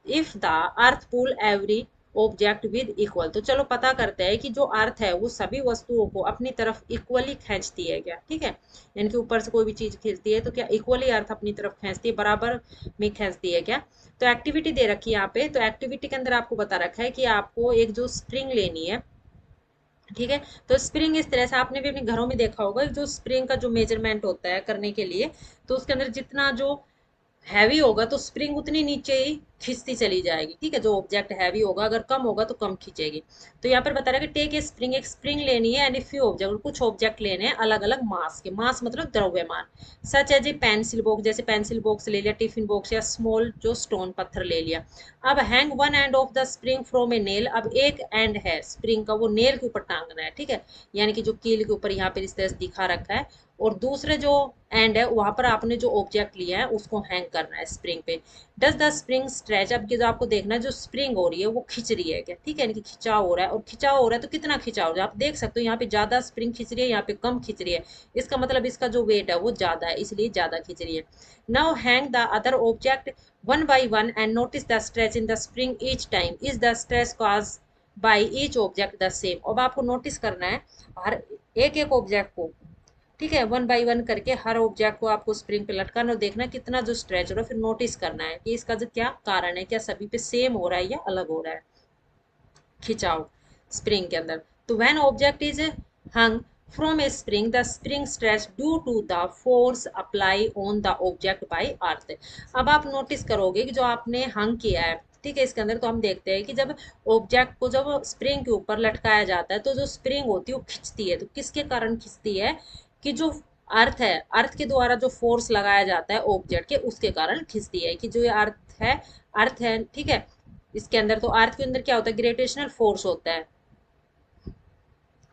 if the earth pull every object with equal, तो चलो पता करते हैं कि जो अर्थ है वो सभी वस्तुओं को अपनी तरफ इक्वली खींचती है क्या। ठीक है, यानी कि ऊपर से कोई भी चीज खींचती है तो क्या इक्वली अर्थ अपनी तरफ खींचती है, बराबर में खींचती है क्या। तो एक्टिविटी दे रखी है यहाँ पे, तो एक्टिविटी के अंदर आपको बता रखा है कि आपको एक जो स्प्रिंग लेनी है। ठीक है, तो स्प्रिंग इस तरह से आपने भी अपने घरों में देखा होगा, जो स्प्रिंग का जो मेजरमेंट होता है करने के लिए, तो उसके अंदर जितना जो हैवी होगा तो स्प्रिंग उतनी नीचे ही खींचती चली जाएगी। ठीक है, जो ऑब्जेक्ट हैवी होगा अगर कम होगा तो कम खींचेगी। तो यहाँ पर बता रहा है कि टेक ए स्प्रिंग, एक स्प्रिंग लेनी है, एंड फ्यू ऑब्जेक्ट, कुछ ऑब्जेक्ट लेने हैं अलग अलग मास के, मास मतलब द्रव्यमान, such as a pencil box, जैसे पेंसिल बॉक्स ले लिया, टिफिन बॉक्स या स्मॉल जो स्टोन पत्थर ले लिया। अब hang one end of the spring from a nail, अब एक एंड है स्प्रिंग का वो नेल के ऊपर टांगना है। ठीक है, यानी कि जो कील के ऊपर यहाँ पे इस तरह से दिखा रखा है, और दूसरे जो एंड है वहां पर आपने जो ऑब्जेक्ट लिया है उसको हैंग करना है स्प्रिंग पे। डज द स्प्रिंग स्ट्रेच, अब जो आपको देखना है जो स्प्रिंग हो रही है वो खिंच रही है क्या। ठीक है, यानी कि खिंचाव हो रहा है, और खिंचाव हो रहा है तो कितना खिंचाव हो रहा है आप देख सकते हो, यहाँ पे ज्यादा स्प्रिंग खिंच रही है, यहाँ पे कम खिंच रही है, इसका मतलब इसका जो वेट है वो ज्यादा है, इसलिए ज्यादा खिंच रही है। Now hang the other object one by one and notice the stretch in the spring each time, is the stretch cause by each object the same. अब आपको नोटिस करना है हर एक एक ऑब्जेक्ट को, ठीक है, वन बाई वन करके हर ऑब्जेक्ट को आपको स्प्रिंग पे लटकाना और देखना कितना जो स्ट्रेच हो रहा है, फिर नोटिस करना है कि इसका जो क्या कारण है, क्या सभी पे सेम हो रहा है या अलग हो रहा है खिंचाव स्प्रिंग के अंदर। तो when object is hung from a spring the spring stretch due to the force apply on the object by earth. अब आप नोटिस करोगे कि जो आपने हंग किया है, ठीक है, इसके अंदर तो हम देखते हैं कि जब ऑब्जेक्ट को जब स्प्रिंग के ऊपर लटकाया जाता है तो जो स्प्रिंग होती है वो खिंचती है, तो किसके कारण खिंचती है, कि जो अर्थ है, अर्थ के द्वारा जो फोर्स लगाया जाता है ऑब्जेक्ट के उसके कारण खिंचती है, कि जो ये अर्थ है ठीक है, इसके अंदर तो अर्थ के अंदर क्या होता है, ग्रेविटेशनल फोर्स होता है।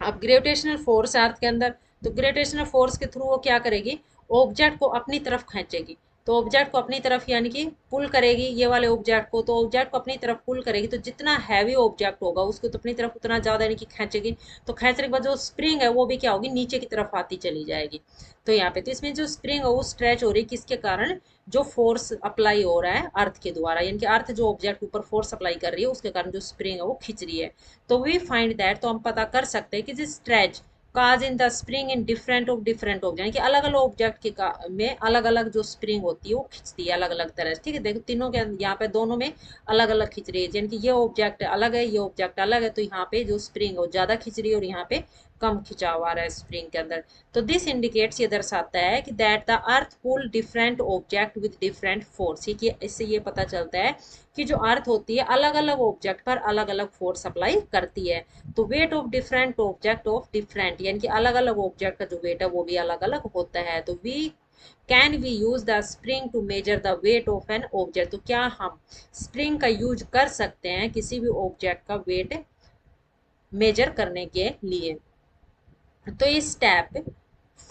अब ग्रेविटेशनल फोर्स अर्थ के अंदर, तो ग्रेविटेशनल फोर्स के थ्रू वो क्या करेगी, ऑब्जेक्ट को अपनी तरफ खींचेगी, तो ऑब्जेक्ट को अपनी तरफ यानी कि पुल करेगी, ये वाले ऑब्जेक्ट को, तो ऑब्जेक्ट को अपनी तरफ पुल करेगी, तो जितना हैवी ऑब्जेक्ट होगा उसको तो अपनी तरफ उतना ज्यादा यानी कि खींचेगी, तो खींचने के बाद जो स्प्रिंग है वो भी क्या होगी, नीचे की तरफ आती चली जाएगी। तो यहाँ पे तो इसमें जो स्प्रिंग है वो स्ट्रेच हो रही है किसके कारण, जो फोर्स अप्लाई हो रहा है अर्थ के द्वारा, यानी कि अर्थ जो ऑब्जेक्ट ऊपर फोर्स अप्लाई कर रही है उसके कारण जो स्प्रिंग है वो खींच रही है। तो वी फाइंड दैट, तो हम पता कर सकते हैं कि this stretch cause in the spring in different of different object, यानी कि अलग अलग ऑब्जेक्ट के में अलग अलग जो स्प्रिंग होती है वो खींचती है अलग अलग तरह से। ठीक है, देखो तीनों के यहाँ पे दोनों में अलग अलग खींच रही है, यानी कि ये ऑब्जेक्ट अलग है, ये ऑब्जेक्ट अलग है, तो यहाँ पे जो स्प्रिंग है वो ज्यादा खींच रही है और यहाँ पे कम खिंचाव आ रहा है स्प्रिंग के अंदर। तो दिस इंडिकेट्स, ये दर्शाता है कि that the earth pull different object with different force, कि इससे ये पता चलता है कि जो अर्थ होती है अलग अलग ऑब्जेक्ट पर अलग अलग फोर्स अप्लाई करती है। तो weight of different object of different, यानी कि अलग अलग ऑब्जेक्ट का जो वेट है वो भी अलग अलग होता है। तो we use the spring to measure the weight of an object, तो क्या हम स्प्रिंग का यूज कर सकते हैं किसी भी ऑब्जेक्ट का वेट मेजर करने के लिए। तो इस स्टेप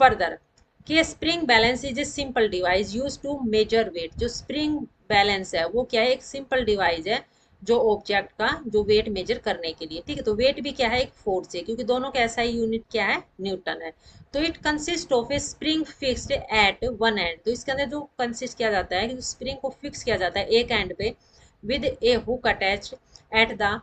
फर्दर कि spring balance is a simple device use to measure weight, जो स्प्रिंग बैलेंस है वो क्या है, एक सिंपल डिवाइस है जो ऑब्जेक्ट का जो वेट मेजर करने के लिए, ठीक है। तो वेट भी क्या है, एक फोर्स है, क्योंकि दोनों का ऐसा ही यूनिट क्या है, न्यूटन है। तो it consist of A spring fixed at one and, तो इसके अंदर जो कंसिस्ट किया जाता है कि जो स्प्रिंग को फिक्स किया जाता है एक एंड पे with A hook attach at the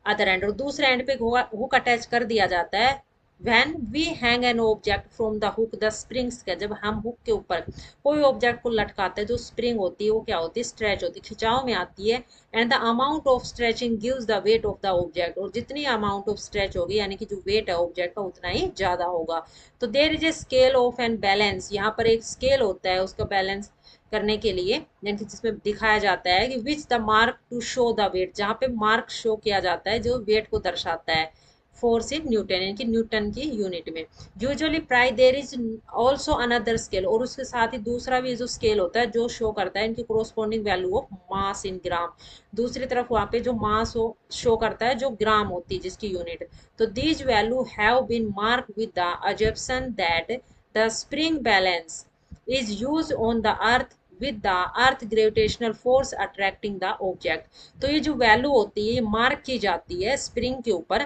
other and, और दूसरे एंड पे हुक अटैच कर दिया जाता है। When we hang an object from the hook the springs का, जब हम हुक के ऊपर कोई ऑब्जेक्ट को लटकाते हैं जो स्प्रिंग होती है वो क्या होती है, स्ट्रेच होती है, खिंचाव में आती है। And the amount of stretching gives the weight of the object, और जितनी अमाउंट ऑफ स्ट्रेच होगी यानी कि जो वेट है ऑब्जेक्ट का उतना ही ज्यादा होगा। तो there is a scale of an balance, यहाँ पर एक स्केल होता है उसका बैलेंस करने के लिए, यानी कि जिसमें दिखाया जाता है कि which the mark to show the weight, जहाँ पे मार्क शो किया जाता है जो वेट को दर्शाता है, फोर्स इन न्यूटन, यानी कि न्यूटन की यूनिट में। Usually price there is also another scale, और उसके साथ ही दूसरा भी जो स्केल होता है जो शो करता है इनकी कोरोस्पॉन्डिंग वैल्यू ऑफ मास इन ग्राम, दूसरी तरफ वहाँ पे जो मास हो शो करता है जो ग्राम होती है जिसकी यूनिट। तो these value have been mark with the assumption that the spring balance is used on the earth with the earth gravitational force attracting the object। तो ये जो वैल्यू होती है ये मार्क की जाती है स्प्रिंग के ऊपर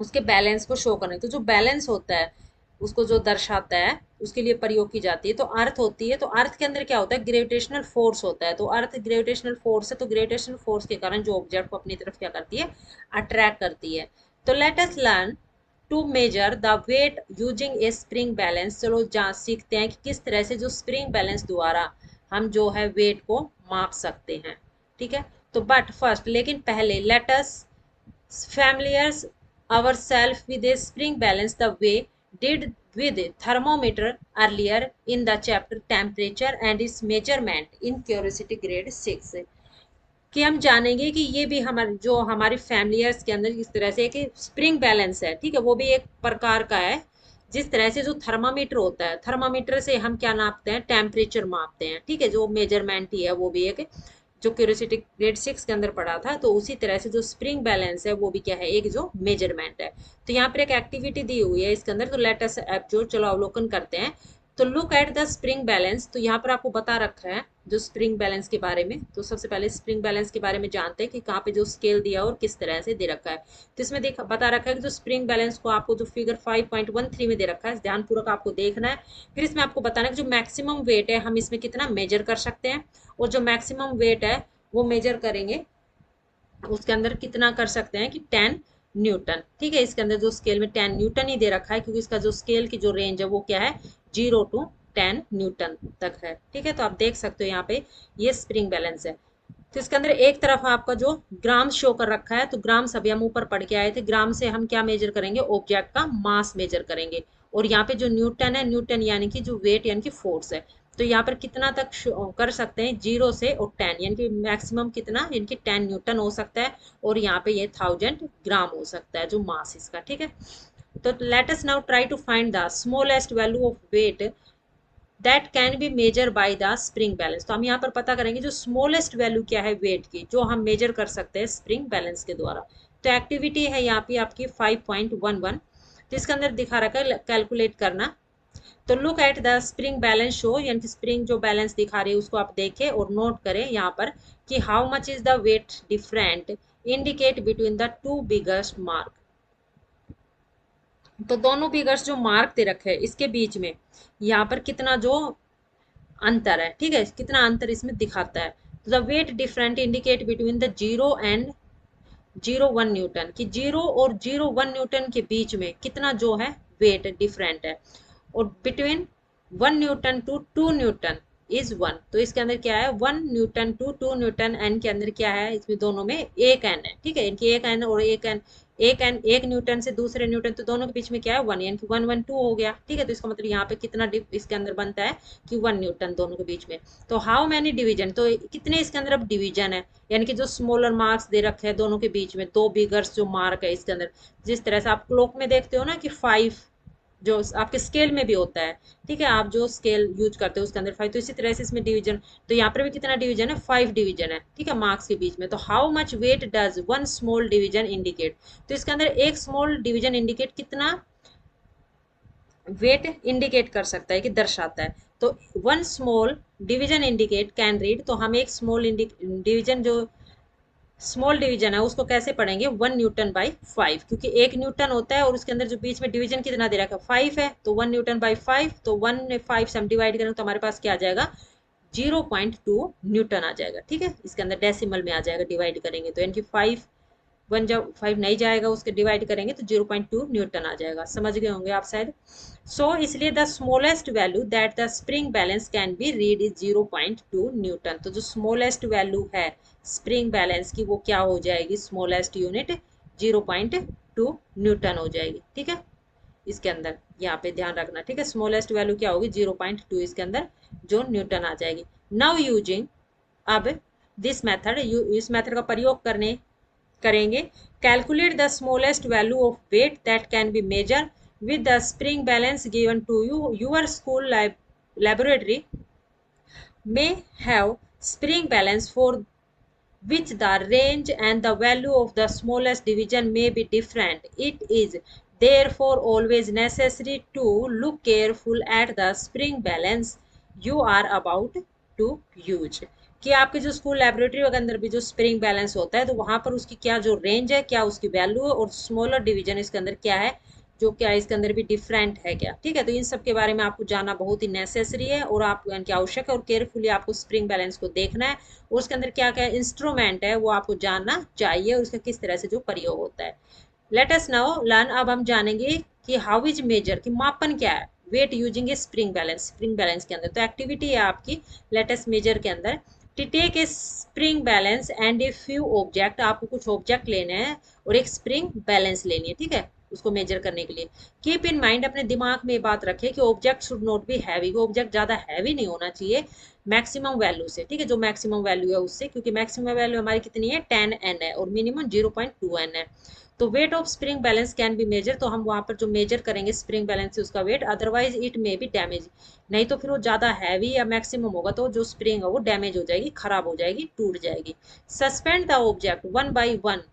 उसके बैलेंस को शो करने, तो जो बैलेंस होता है उसको जो दर्शाता है उसके लिए प्रयोग की जाती है। तो अर्थ होती है, तो अर्थ के अंदर क्या होता है, ग्रेविटेशनल फोर्स होता है। तो अर्थ ग्रेविटेशनल फोर्स है, तो ग्रेविटेशनल फोर्स के कारण जो ऑब्जेक्ट को अपनी तरफ क्या करती है, अट्रैक्ट करती है। तो let us learn to measure the weight using a spring balance, चलो जहाँ सीखते हैं कि किस तरह से जो स्प्रिंग बैलेंस द्वारा हम जो है वेट को माप सकते हैं, ठीक है। तो बट फर्स्ट, लेकिन पहले let us familiars ourselves with a spring balance the way did with thermometer earlier in the chapter temperature and its measurement in curiosity grade 6, कि हम जानेंगे कि ये भी हमारे जो हमारी फैमिलियर्स के अंदर इस तरह से कि स्प्रिंग बैलेंस है, ठीक है, वो भी एक प्रकार का है। जिस तरह से जो थर्मामीटर होता है, थर्मामीटर से हम क्या नापते हैं, टेम्परेचर मापते हैं, ठीक है, जो मेजरमेंट ही है वो भी एक जो क्यूरियोसिटी ग्रेड 6 के अंदर पढ़ा था। तो उसी तरह से जो स्प्रिंग बैलेंस है वो भी क्या है, एक जो मेजरमेंट है। तो यहाँ पर एक एक्टिविटी दी हुई है इसके अंदर, तो लेट अस जो चलो अवलोकन करते हैं। तो look at the spring balance, तो यहाँ पर आपको बता रखा है जो स्प्रिंग बैलेंस के बारे में। तो सबसे पहले स्प्रिंग बैलेंस के बारे में जानते हैं कि कहाँ पे जो स्केल दिया और किस तरह से दे रखा है। तो इसमें देखा बता रखा है कि जो स्प्रिंग बैलेंस को आपको जो फिगर 5.13 में दे रखा है ध्यानपूर्वक आपको देखना है। फिर इसमें आपको बताना है कि जो मैक्सिमम वेट है हम इसमें कितना मेजर कर सकते हैं, और जो मैक्सिमम वेट है वो मेजर करेंगे उसके अंदर कितना कर सकते हैं कि 10 न्यूटन, ठीक है। इसके अंदर जो स्केल में 10 न्यूटन ही दे रखा है, क्योंकि इसका जो स्केल की जो रेंज है वो क्या है, 0 to 10 न्यूटन तक है, ठीक है। तो आप देख सकते हो यहाँ पे ये स्प्रिंग बैलेंस है। तो इसके अंदर एक तरफ आपका जो ग्राम शो कर रखा है, तो ग्राम अभी हम ऊपर पढ़ के आए थे, ग्राम से हम क्या मेजर करेंगे, ऑब्जेक्ट का मास मेजर करेंगे। और यहाँ पे जो न्यूटन है, न्यूटन यानी कि जो वेट यानी कि फोर्स है। तो यहाँ पर कितना तक कर सकते हैं, 0 से और 10, यानी कि मैक्सिमम कितना, यानी कि 10 न्यूटन हो सकता है, और यहाँ पे ये 1000 ग्राम हो सकता है जो मास इसका, ठीक है। तो let us now try to find the smallest value of weight that can be measure by the spring balance. तो हम यहाँ पर पता करेंगे जो स्मॉलेस्ट वैल्यू क्या है वेट की, जो हम मेजर कर सकते हैं स्प्रिंग बैलेंस के द्वारा। तो एक्टिविटी है यहाँ पे आपकी 5.11, तो इसके अंदर दिखा रखा है कैलकुलेट करना। तो look at the spring balance show, यानी कि स्प्रिंग जो बैलेंस दिखा रही है उसको आप देखें और नोट करें यहाँ पर कि how much is the weight different indicate between the two biggest mark. तो दोनों फिगर्स जो मार्क दे रखे हैं इसके बीच में यहाँ पर कितना जो अंतर है, ठीक है, कितना अंतर इसमें दिखाता है। तो the weight different indicate between the 0 and 0.1 Newton, कि 0 और 0.1 न्यूटन के बीच में कितना जो है वेट डिफरेंट है। और between 1 newton to 2 newton is 1, तो इसके अंदर क्या है, 1 न्यूटन टू 2 न्यूटन, एन के अंदर क्या है, इसमें दोनों में एक एन है, ठीक है, इनकी एक एन और एक एन एक न्यूटन से दूसरे न्यूटन, तो दोनों के बीच में क्या है 1, यानी कि 1 1 2 हो गया। ठीक है, तो इसका मतलब यहाँ पे कितना इसके अंदर बनता है कि 1 न्यूटन दोनों के बीच में। तो हाउ मैनी डिवीजन, तो कितने इसके अंदर अब डिवीजन है, यानी कि जो स्मॉलर मार्क्स दे रखे हैं दोनों के बीच में, दो बिगर्स जो मार्क है इसके अंदर, जिस तरह से आप क्लॉक में देखते हो ना कि 5 जो आपके स्केल में भी होता है। ठीक है, आप जो स्केल यूज करते हो उसके अंदर 5, तो इसी तरह से इसमें डिवीजन, तो यहाँ पर भी कितना डिवीजन है 5 डिवीजन है। ठीक है, मार्क्स के बीच में। तो how much weight does one small division indicate, तो इसके अंदर एक स्मॉल डिवीजन इंडिकेट कितना वेट इंडिकेट कर सकता है कि दर्शाता है। तो one small division indicate can read, तो हम एक स्मॉल डिवीजन जो स्मॉल डिवीजन है उसको कैसे पढ़ेंगे 1 न्यूटन/5, क्योंकि 1 न्यूटन होता है और उसके अंदर जो बीच में डिवीजन कितना दे रखा है 5 है, तो 1 न्यूटन/5, तो 1 में 5 से हम डिवाइड करेंगे तो हमारे पास क्या आ जाएगा 0.2 न्यूटन आ जाएगा। ठीक है, इसके अंदर डेसिमल में आ जाएगा डिवाइड करेंगे तो, यानी कि 5 1 जब 5 नहीं जाएगा उसके डिवाइड करेंगे तो 0.2 न्यूटन आ जाएगा। समझ गए होंगे आप शायद। सो इसलिए the smallest value that the spring balance can B read is 0.2 Newton, तो जो स्मॉलेस्ट वैल्यू है स्प्रिंग बैलेंस की वो क्या हो जाएगी, स्मॉलेस्ट यूनिट 0.2 न्यूटन हो जाएगी। ठीक है, इसके अंदर यहाँ पे ध्यान रखना। ठीक है, स्मॉलेस्ट वैल्यू क्या होगी 0.2, इसके अंदर जो न्यूटन आ जाएगी। नाउ यूजिंग, अब दिस मेथड, इस मेथड का प्रयोग करेंगे। Calculate the smallest value of weight that can be measure with the spring balance given to you. Your school laboratory may have spring balance for which the range and the value of the smallest division may be different. It is therefore always necessary to look careful at the spring balance you are about to use, कि आपके जो स्कूल लेबोरेटरी के अंदर भी जो स्प्रिंग बैलेंस होता है तो वहां पर उसकी क्या जो रेंज है, क्या उसकी वैल्यू है, और स्मॉलर डिवीजन इसके अंदर क्या है, जो क्या इसके अंदर भी डिफरेंट है क्या। ठीक है, तो इन सब के बारे में आपको जानना बहुत ही नेसेसरी है और आप यानी आवश्यक है, और केयरफुली आपको स्प्रिंग बैलेंस को देखना है और उसके अंदर क्या क्या इंस्ट्रूमेंट है वो आपको जानना चाहिए और उसका किस तरह से जो प्रयोग होता है। लेट अस नाउ लर्न, अब हम जानेंगे कि हाउ इज मेजर, कि मापन क्या है weight using a spring balance, spring balance के अंदर। तो एक्टिविटी है आपकी लेट अस मेजर के अंदर, to take a spring balance and a few object, आपको कुछ ऑब्जेक्ट लेने हैं और एक स्प्रिंग बैलेंस लेनी है। ठीक है, उसको मेजर करने के लिए कीप इन माइंड, अपने दिमाग में ये बात रखें कि object should not be heavy, वो ऑब्जेक्ट ज्यादा हैवी नहीं होना चाहिए मैक्सिमम वैल्यू से। ठीक है, जो मैक्सिमम वैल्यू है उससे, क्योंकि मैक्सिमम वैल्यू हमारी कितनी है 10n है और मिनिमम 0.2n है। तो weight of spring balance can be measure, तो हम वहां पर जो मेजर करेंगे स्प्रिंग बैलेंस से उसका weight, otherwise it may be damage, नहीं तो फिर वो ज्यादा हैवी या मैक्सिमम होगा तो जो स्प्रिंग है वो डैमेज हो जाएगी, खराब हो जाएगी, टूट जाएगी। Suspend the object 1 by 1,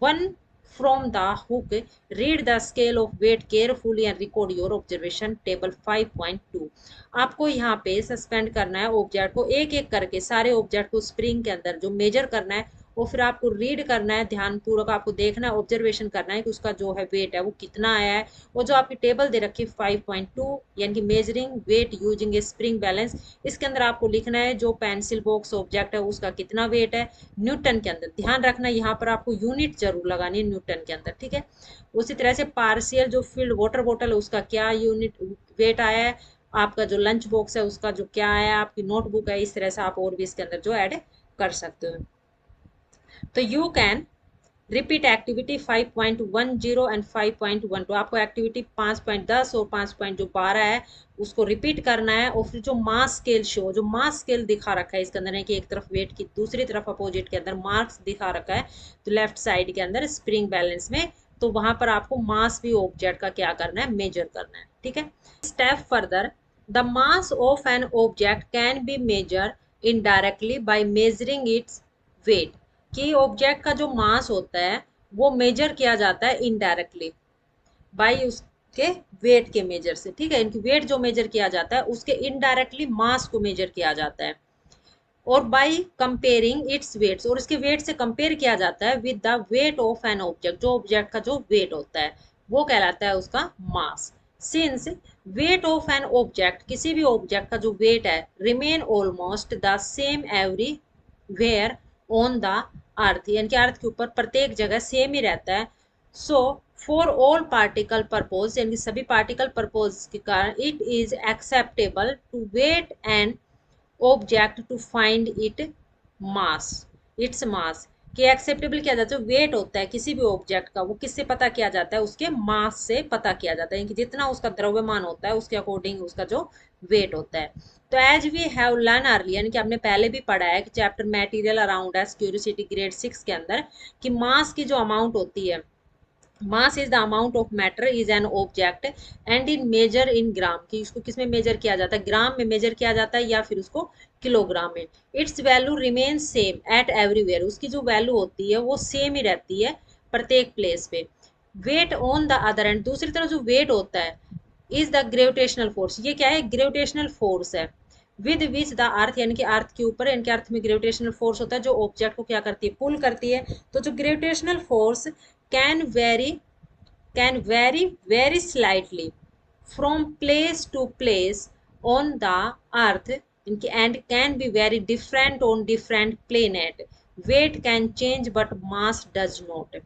one from the hook, read the scale of weight carefully and record your observation table 5.2। आपको यहाँ पे सस्पेंड करना है ऑब्जेक्ट को, एक एक करके सारे ऑब्जेक्ट को स्प्रिंग के अंदर जो मेजर करना है वो फिर आपको रीड करना है, ध्यान पूर्वक आपको देखना है, ऑब्जर्वेशन करना है कि उसका जो है वेट है वो कितना आया है। वो जो आपकी टेबल दे रखी है 5.2 यानी कि measuring weight using a spring balance, इसके अंदर आपको लिखना है जो पेंसिल बॉक्स ऑब्जेक्ट है उसका कितना वेट है न्यूटन के अंदर। ध्यान रखना यहाँ पर आपको यूनिट जरूर लगानी है न्यूटन के अंदर। ठीक है, उसी तरह से पार्शियल जो फिल्ड वाटर बॉटल है उसका क्या यूनिट वेट आया है, आपका जो लंच बॉक्स है उसका जो क्या आया, आपकी नोटबुक है, इस तरह से आप और भी इसके अंदर जो ऐड कर सकते हो। तो you can repeat activity 5.10 and 5.12, आपको एक्टिविटी 5.10 और 5.12 है उसको रिपीट करना है। और फिर जो मास स्केल शो, जो मास स्केल दिखा रखा है इसके अंदर है कि एक तरफ वेट की दूसरी तरफ अपोजिट के अंदर मार्क्स दिखा रखा है, तो लेफ्ट साइड के अंदर स्प्रिंग बैलेंस में, तो वहां पर आपको मास भी ऑब्जेक्ट का क्या करना है मेजर करना है। ठीक है, step further, the mass of an object can be measure indirectly by measuring its weight, कि ऑब्जेक्ट का जो मास होता है वो मेजर किया जाता है इनडायरेक्टली बाई उसके वेट के मेजर से। ठीक है, इनकी वेट जो मेजर किया जाता है उसके इनडायरेक्टली मास को मेजर किया जाता है, और बाई कंपेयरिंग इट्स वेट्स, और इसके वेट से कंपेयर किया जाता है with the weight of an object, जो ऑब्जेक्ट का जो वेट होता है वो कहलाता है उसका mass. Since weight of an object, किसी भी ऑब्जेक्ट का जो वेट है remain almost the same everywhere on the earth, यानी कि अर्थ के ऊपर प्रत्येक जगह सेम ही रहता है। So for all particle purpose, यानी सभी पार्टिकल परपोज के कारण it is acceptable to weight and object to find it mass, its mass, कि एक्सेप्टेबल किया जाता है, जो वेट होता है किसी भी ऑब्जेक्ट का वो किससे पता किया जाता है, उसके मास से पता किया जाता है, कि जितना उसका द्रव्यमान होता है उसके अकॉर्डिंग उसका जो वेट होता है। तो as we have learn early, यानी कि हमने पहले भी पढ़ा है कि chapter material around us curiosity grade 6 के अंदर, कि मास की जो अमाउंट होती है, mass is the amount of matter is an object and in measure in gram, कि इसको किस में मेजर किया जाता है, ग्राम में मेजर किया जाता है या फिर उसको किलोग्राम में। It's value remain same at everywhere, उसकी जो वैल्यू होती है वो सेम ही रहती है प्रत्येक प्लेस पे। Weight on the other end, दूसरी तरफ जो वेट होता है इज द ग्रेविटेशनल फोर्स, ये क्या है, ग्रेविटेशनल फोर्स है। विद विच द अर्थ, यानी कि अर्थ के ऊपर, यानी कि अर्थ में ग्रेविटेशनल फोर्स होता है जो ऑब्जेक्ट को क्या करती है, पुल करती है। तो जो gravitational force can very can vary very slightly from place to place on the earth and can be very different on different planet. Weight can change but mass does not,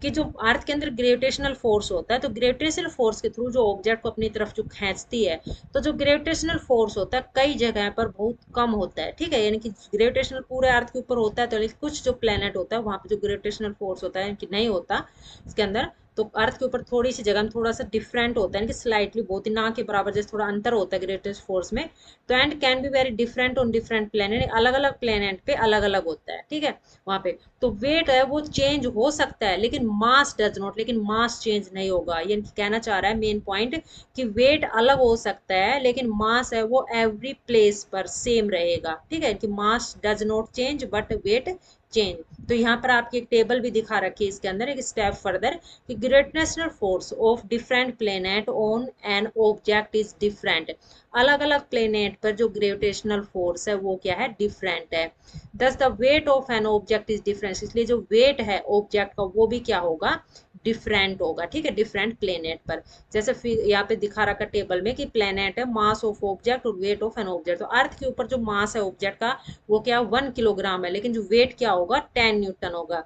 कि जो अर्थ के अंदर ग्रेविटेशनल फोर्स होता है, तो ग्रेविटेशनल फोर्स के थ्रू जो ऑब्जेक्ट को अपनी तरफ जो खींचती है, तो जो ग्रेविटेशनल फोर्स होता है कई जगह पर बहुत कम होता है, ठीक है, यानी कि ग्रेविटेशनल पूरे अर्थ के ऊपर होता है, तो कुछ जो प्लेनेट होता है वहां पे जो ग्रेविटेशनल फोर्स होता है कि नहीं होता इसके अंदर, तो अर्थ के ऊपर थोड़ी सी जगह में थोड़ा सा डिफरेंट होता है कि स्लाइटली, बहुत ही ना के बराबर, जैसे थोड़ा अंतर होता है ग्रेविटेशनल फोर्स में। तो and can be very different on different planet, अलग अलग प्लेनेट पे अलग अलग होता है, ठीक है, वहां पे। तो वेट है वो चेंज हो सकता है लेकिन मास डज नॉट, लेकिन मास चेंज नहीं होगा, यानी कि कहना चाह रहा है मेन पॉइंट कि वेट अलग हो सकता है लेकिन मास है वो एवरी प्लेस पर सेम रहेगा, ठीक है, कि mass does not change but weight change. तो यहाँ पर आपकी एक टेबल भी दिखा रखी है इसके अंदर एक स्टेप फर्दर, कि gravitational force of different planet on an object is different, अलग अलग प्लेनेट पर जो ग्रेविटेशनल फोर्स है वो क्या है, डिफरेंट है। दस the weight of an object is different, इसलिए जो वेट है ऑब्जेक्ट का वो भी क्या होगा, डिफरेंट होगा, ठीक है, डिफरेंट प्लेनेट पर। जैसे फिर यहाँ पे दिखा रखा टेबल में कि प्लेनेट है, मास ऑफ ऑब्जेक्ट और वेट ऑफ एन ऑब्जेक्ट। तो अर्थ के ऊपर जो मास है ऑब्जेक्ट का वो क्या 1 किलोग्राम है, लेकिन जो वेट क्या होगा 10 न्यूटन होगा।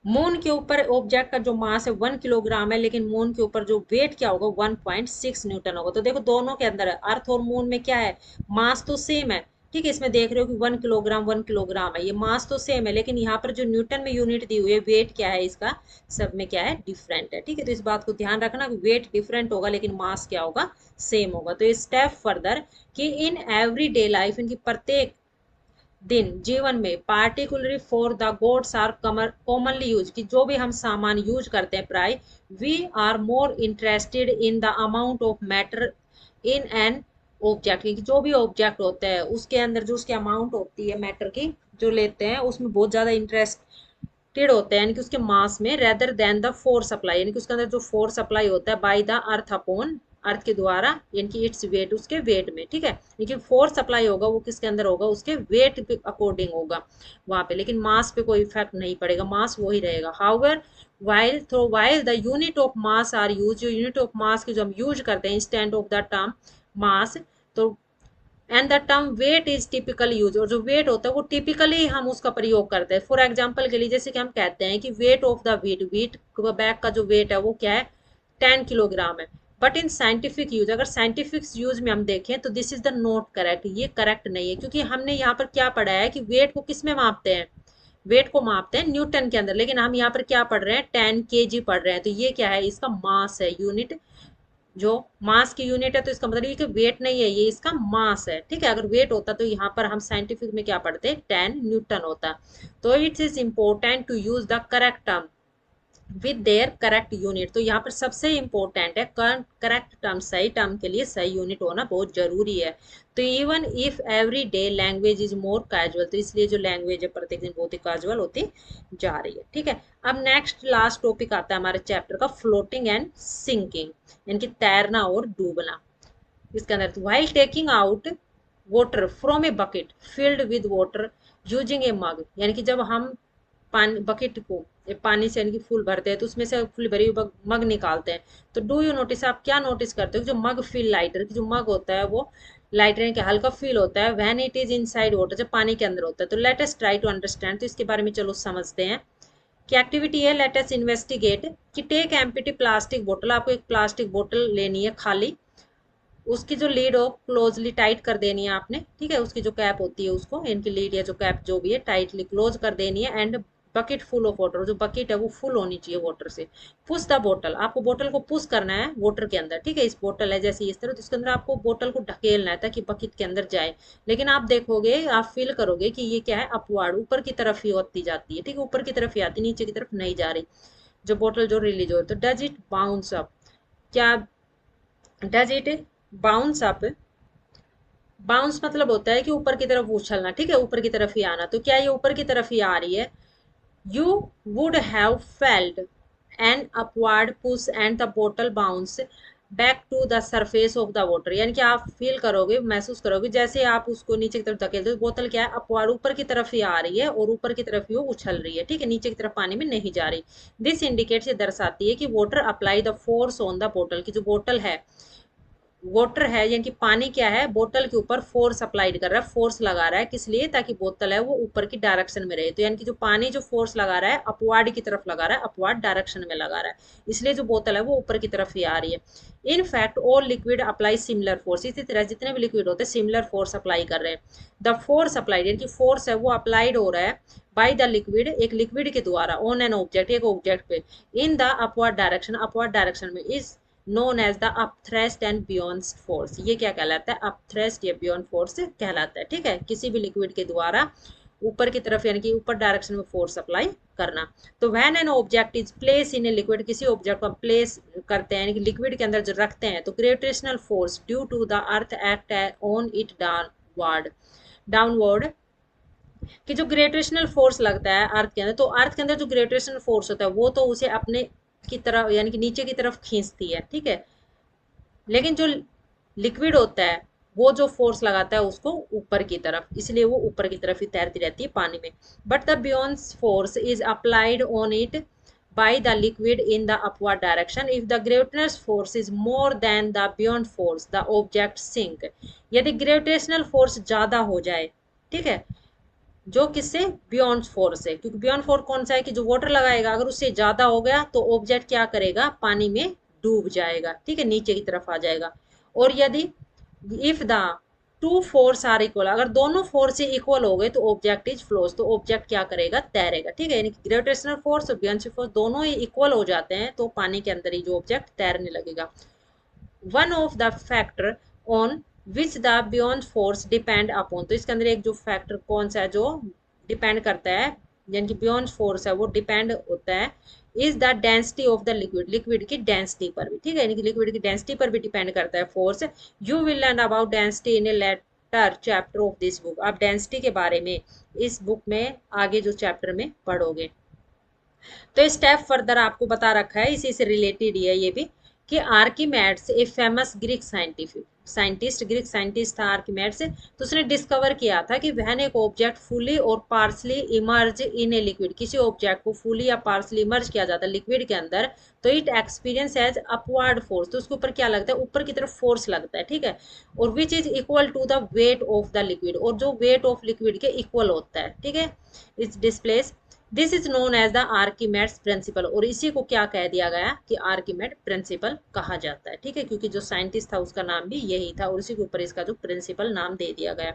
मून के ऊपर ऑब्जेक्ट का जो मास है 1 किलोग्राम है, लेकिन मून के ऊपर जो वेट क्या होगा 1.6 न्यूटन होगा। तो देखो दोनों के अंदर है, अर्थ और मून में क्या है, मास तो सेम है, ठीक है, इसमें देख रहे हो कि 1 किलोग्राम है, ये मास तो सेम है, लेकिन यहाँ पर जो न्यूटन में यूनिट दी हुई है वेट क्या है इसका, सब में क्या है, डिफरेंट है, ठीक है। तो इस बात को ध्यान रखना कि वेट डिफरेंट होगा लेकिन मास क्या होगा, सेम होगा। तो स्टेप फर्दर कि इन एवरी डे लाइफ, इनकी प्रत्येक दिन जीवन में, particularly for the goods are commonly use, कि जो भी हम सामान यूज करते हैं प्राय, we are more interested in the amount of matter in an object, कि जो भी ऑब्जेक्ट होता है उसके अंदर जो उसकी अमाउंट होती है मैटर की जो लेते हैं उसमें बहुत ज्यादा इंटरेस्टेड होते हैं, यानी कि उसके मास में, rather than the force supply, यानी कि उसके अंदर जो फोर्स सप्लाई होता है बाय द अर्थ अपॉन, अर्थ के द्वारा, यानी कि इट्स वेट, उसके वेट में, ठीक है, लेकिन फोर्स सप्लाई होगा वो किसके अंदर होगा, उसके वेट के अकॉर्डिंग होगा वहां पे, लेकिन मास पे कोई इफेक्ट नहीं पड़ेगा, मास वही रहेगा। However while the unit of mass are used, जो यूनिट ऑफ मास की जो हम यूज करते हैं instead of the term mass, तो and the term weight is typical use, और जो वेट होता है वो टिपिकली हम उसका प्रयोग करते हैं। फॉर एग्जाम्पल के लिए जैसे कि हम कहते हैं कि wait of the wheat bag का जो वेट है वो क्या है, 10 किलोग्राम है। बट इन साइंटिफिक यूज, अगर साइंटिफिक यूज में हम देखें तो this is the not correct, ये करेक्ट नहीं है, क्योंकि हमने यहाँ पर क्या पढ़ा है कि वेट को किस में मापते हैं, वेट को मापते हैं न्यूटन के अंदर, लेकिन हम यहाँ पर क्या पढ़ रहे हैं, 10 kg पढ़ रहे हैं, तो ये क्या है, इसका मास है, यूनिट, जो मास की यूनिट है, तो इसका मतलब ये कि वेट नहीं है, ये इसका मास है, ठीक है। अगर वेट होता तो यहाँ पर हम साइंटिफिक में क्या पढ़ते, 10 न्यूटन होता। तो it is important to use the correct term with their correct unit, तो यहाँ पर सबसे इंपॉर्टेंट है करेक्ट टर्म, सही टर्म के लिए सही यूनिट होना बहुत जरूरी है। तो even if every day language is more casual, तो इसलिए जो लैंग्वेज है प्रत्येक दिन बहुत ही कैजुअल होती जा रही है, ठीक है। अब नेक्स्ट लास्ट टॉपिक आता है हमारे चैप्टर का, फ्लोटिंग एंड सिंकिंग, यानी कि तैरना और डूबना। इसके अंदर while taking out water from a bucket filled with water using a mug, यानी कि जब हम पानी बकेट को पानी से यानी कि फुल भरते हैं तो उसमें से फुल भरी हुई मग निकालते हैं, तो डू यू नोटिस, आप क्या नोटिस करते हो, जो मग फील लाइटर, जो मग होता है वो लाइटर यानी कि हल्का फील होता है when it is inside water, जब पानी के अंदर होता है। तो let us try to understand, तो इसके बारे में चलो समझते हैं। कि एक्टिविटी है, लेट अस इन्वेस्टिगेट, कि टेक एम्प्टी प्लास्टिक बोतल, आपको एक प्लास्टिक बोतल लेनी है खाली, उसकी जो लीड हो क्लोजली टाइट कर देनी है आपने, ठीक है, उसकी जो कैप होती है उसको, इनकी लीड या जो कैप जो भी है टाइटली क्लोज कर देनी है, and bucket full of water, जो बकेट है वो फुल होनी चाहिए वाटर से। पुश द बोतल, आपको बोतल को पुश करना है वाटर के अंदर, ठीक है। इस बोतल है जैसे इस तरह, तो इसके अंदर आपको बोतल को ढकेलना है ताकि बकेट के अंदर जाए। लेकिन आप देखोगे, आप फील करोगे कि ये क्या है, अपवार्ड, ऊपर की तरफ ही होती जाती है, ठीक है, ऊपर की तरफ ही आती, नीचे की तरफ नहीं जा रही जो बोतल जो रिलीज हो। तो डज इट बाउंस अप, क्या does it bounce up, bounce मतलब होता है कि ऊपर की तरफ उछलना, ठीक है, ऊपर की तरफ ही आना। तो क्या ये ऊपर की तरफ ही आ रही है? You would have felt an upward push and the bottle bounce back to the surface of the water, यानी कि आप फील करोगे, महसूस करोगे जैसे आप उसको नीचे की तरफ धकेलते हो, बोतल क्या है, अपवर्ड, ऊपर की तरफ ही आ रही है और ऊपर की तरफ ही वो उछल रही है, ठीक है, नीचे की तरफ पानी में नहीं जा रही। दिस इंडिकेट्स, ये दर्शाती है कि water apply the force on the बोतल, की जो बोतल है, वाटर है यानी कि पानी क्या है, बोतल के ऊपर फोर्स अप्लाइड कर रहा है, फोर्स लगा रहा है, किस लिए, ताकि बोतल है वो ऊपर की डायरेक्शन में रहे। तो यानी कि जो पानी जो फोर्स लगा रहा है अपवार्ड की तरफ लगा रहा है, अपवार्ड डायरेक्शन में लगा रहा है, इसलिए जो बोतल है वो ऊपर की तरफ ही आ रही है। In fact all liquid apply similar force, इसी तरह जितने भी लिक्विड होते हैं सिमिलर फोर्स अप्लाई कर रहे हैं। द फोर्स अप्लाइड, यानी कि फोर्स है वो अप्लाइड हो रहा है बाई द लिक्विड, एक लिक्विड के द्वारा, ऑन एन ऑब्जेक्ट, एक ऑब्जेक्ट पे, in the upward direction, upward direction में, is known as the upthrust and buoyant force. ये क्या कहलाता है, अपथ्रस्ट या बियॉन्ड फोर्स कहलाता है, ठीक है, किसी भी लिक्विड के द्वारा ऊपर की तरफ यानी कि ऊपर डायरेक्शन में फोर्स अप्लाई करना। तो when an object is place in a liquid, किसी ऑब्जेक्ट को प्लेस करते हैं यानी कि लिक्विड के अंदर जो रखते हैं, तो gravitational force due to the earth act on it downward, downward, कि जो ग्रेविटेशनल फोर्स लगता है अर्थ के अंदर, तो अर्थ के अंदर जो ग्रेविटेशनल फोर्स होता है वो तो उसे अपने की तरफ यानी कि नीचे की तरफ खींचती है, ठीक है, लेकिन जो लिक्विड होता है वो जो फोर्स लगाता है उसको ऊपर की तरफ, इसलिए वो ऊपर की तरफ ही तैरती रहती है पानी में। But the beyond force is applied on it by the liquid in the upward direction. If the gravitational force is more than the beyond force, the object sink. यदि gravitational force ज्यादा हो जाए, ठीक है, जो किससे, बियॉन्ड फोर्स है, क्योंकि बियॉन्ड फोर्स कौन सा है कि जो वाटर लगाएगा, अगर उससे ज्यादा हो गया तो ऑब्जेक्ट क्या करेगा, पानी में डूब जाएगा, ठीक है, नीचे की तरफ आ जाएगा। और यदि if the two force are equal, अगर दोनों फोर्स से इक्वल हो गए तो ऑब्जेक्ट इज फ्लोज, तो ऑब्जेक्ट क्या करेगा, तैरेगा, ठीक है, यानी कि ग्रेविटेशनल फोर्स और बियॉन्ड फोर्स दोनों ही इक्वल हो जाते हैं तो पानी के अंदर ही जो ऑब्जेक्ट तैरने लगेगा। One of the factor on which the beyond force depend upon, तो इसके अंदर एक जो फैक्टर कौन सा है जो डिपेंड करता है, यानी कि बियॉन्ड फोर्स है वो डिपेंड होता है, is the density of the liquid, liquid की डेंसिटी पर भी, ठीक है, यानी कि लिक्विड की डेंसिटी पर भी डिपेंड करता है force. You will learn about density in a later chapter of this book, आप डेंसिटी के बारे में इस बुक में आगे जो चैप्टर में पढ़ोगे। तो स्टेप फर्दर आपको बता रखा है, इसी से रिलेटेड ही है ये भी, कि Archimedes a famous Greek scientist, Greek scientist था आर्किमेड्स, तो उसने डिस्कवर किया था कि वहन एक ऑब्जेक्ट फुली और partially immerse in a liquid, किसी ऑब्जेक्ट को फुली या पार्सली इमर्ज किया जाता है लिक्विड के अंदर, तो it experience as upward force, तो उसके ऊपर क्या लगता है, ऊपर की तरफ फोर्स लगता है, ठीक है, और which is equal to the weight of the liquid, और जो वेट ऑफ लिक्विड के इक्वल होता है, ठीक है, is displace, this is known as the Archimedes principle, और इसी को क्या कह दिया गया कि आर्किमेड प्रिंसिपल कहा जाता है, ठीक है, क्योंकि जो साइंटिस्ट था उसका नाम भी यही था और उसी के ऊपर इसका जो प्रिंसिपल नाम दे दिया गया।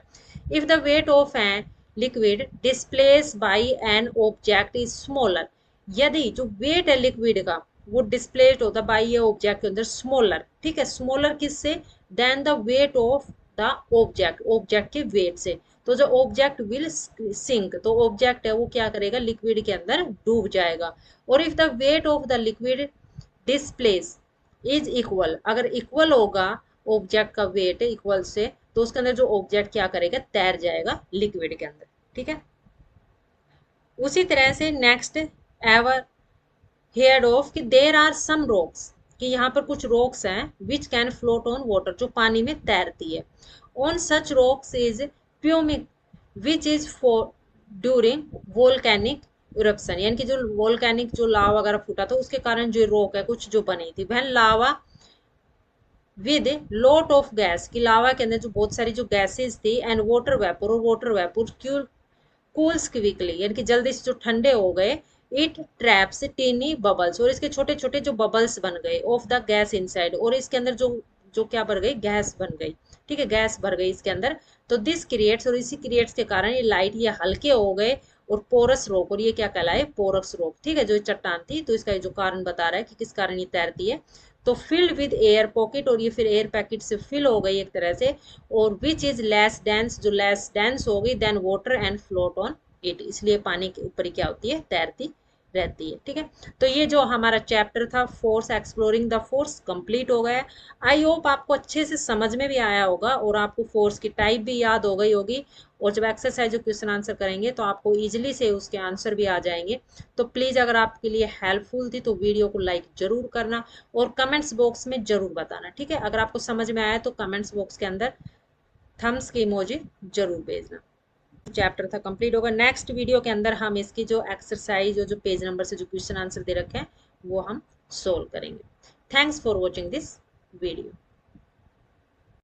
If the weight of an liquid displace by an object is smaller, यदि जो वेट है लिक्विड का वो डिस्प्लेस्ड होता बाई ये ऑब्जेक्ट के अंदर स्मॉलर, ठीक है, स्मॉलर किससे, then the weight of the object, object के वेट से, तो जो ऑब्जेक्ट विल सिंक, तो ऑब्जेक्ट है वो क्या करेगा, लिक्विड के अंदर डूब जाएगा। और if the weight of the liquid displace is equal, अगर इक्वल होगा ऑब्जेक्ट का वेट इक्वल से, तो उसके अंदर जो ऑब्जेक्ट क्या करेगा, तैर जाएगा लिक्विड के अंदर, ठीक है। उसी तरह से नेक्स्ट एवर हेयर ऑफ, कि देर आर सम रॉक्स, कि यहाँ पर कुछ रॉक्स हैं which can float on water, जो पानी में तैरती है। On such rocks is pumice which is for during volcanic eruption, यानी कि जो वोल्केनिक जो लावा वगैरह फूटा था उसके कारण जो रॉक है कुछ जो बनी थी, वह लावा विद लॉट ऑफ गैस, की लावा के अंदर जो बहुत सारी जो गैसेज थी, एंड वाटर वेपर, और वाटर वेपर कूल्स क्विकली, यानी कि जल्दी से जो ठंडे हो गए, इट ट्रैप्स टीनी बबल्स, और इसके छोटे छोटे जो बबल्स बन गए, ऑफ द गैस इनसाइड, और इसके अंदर जो जो क्या भर गई, गैस बन गई, ठीक है, गैस भर गई इसके अंदर। तो दिस क्रिएट्स, और इसी क्रिएट्स के कारण ये लाइट ये हल्के हो गए और पोरस रॉक, और ये क्या कहलाए, पोरस रॉक, ठीक है, जो चट्टान थी। तो इसका जो कारण बता रहा है कि किस कारण ये तैरती है। तो फिल्ड विद एयर पॉकेट, और ये फिर एयर पैकेट से फिल हो गई एक तरह से, और विच इज लेस डेंस, जो लेस डेंस हो गई than water and float on it, इसलिए पानी के ऊपर ही क्या होती है, तैरती रहती है, ठीक है। तो ये जो हमारा चैप्टर था force, exploring the force, complete हो गया। आई होप आपको अच्छे से समझ में भी आया होगा और आपको फोर्स की टाइप भी याद हो गई होगी। और जब एक्सरसाइज क्वेश्चन आंसर करेंगे तो आपको इजीली से उसके आंसर भी आ जाएंगे। तो प्लीज़ अगर आपके लिए हेल्पफुल थी तो वीडियो को लाइक जरूर करना और कमेंट्स बॉक्स में जरूर बताना, ठीक है। अगर आपको समझ में आया तो कमेंट्स बॉक्स के अंदर थम्स के इमोजी जरूर भेजना। चैप्टर था कंप्लीट होगा। नेक्स्ट वीडियो के अंदर हम इसकी जो एक्सरसाइज और जो पेज नंबर से जो क्वेश्चन आंसर दे रखे हैं वो हम सोल्व करेंगे। Thanks for watching this video.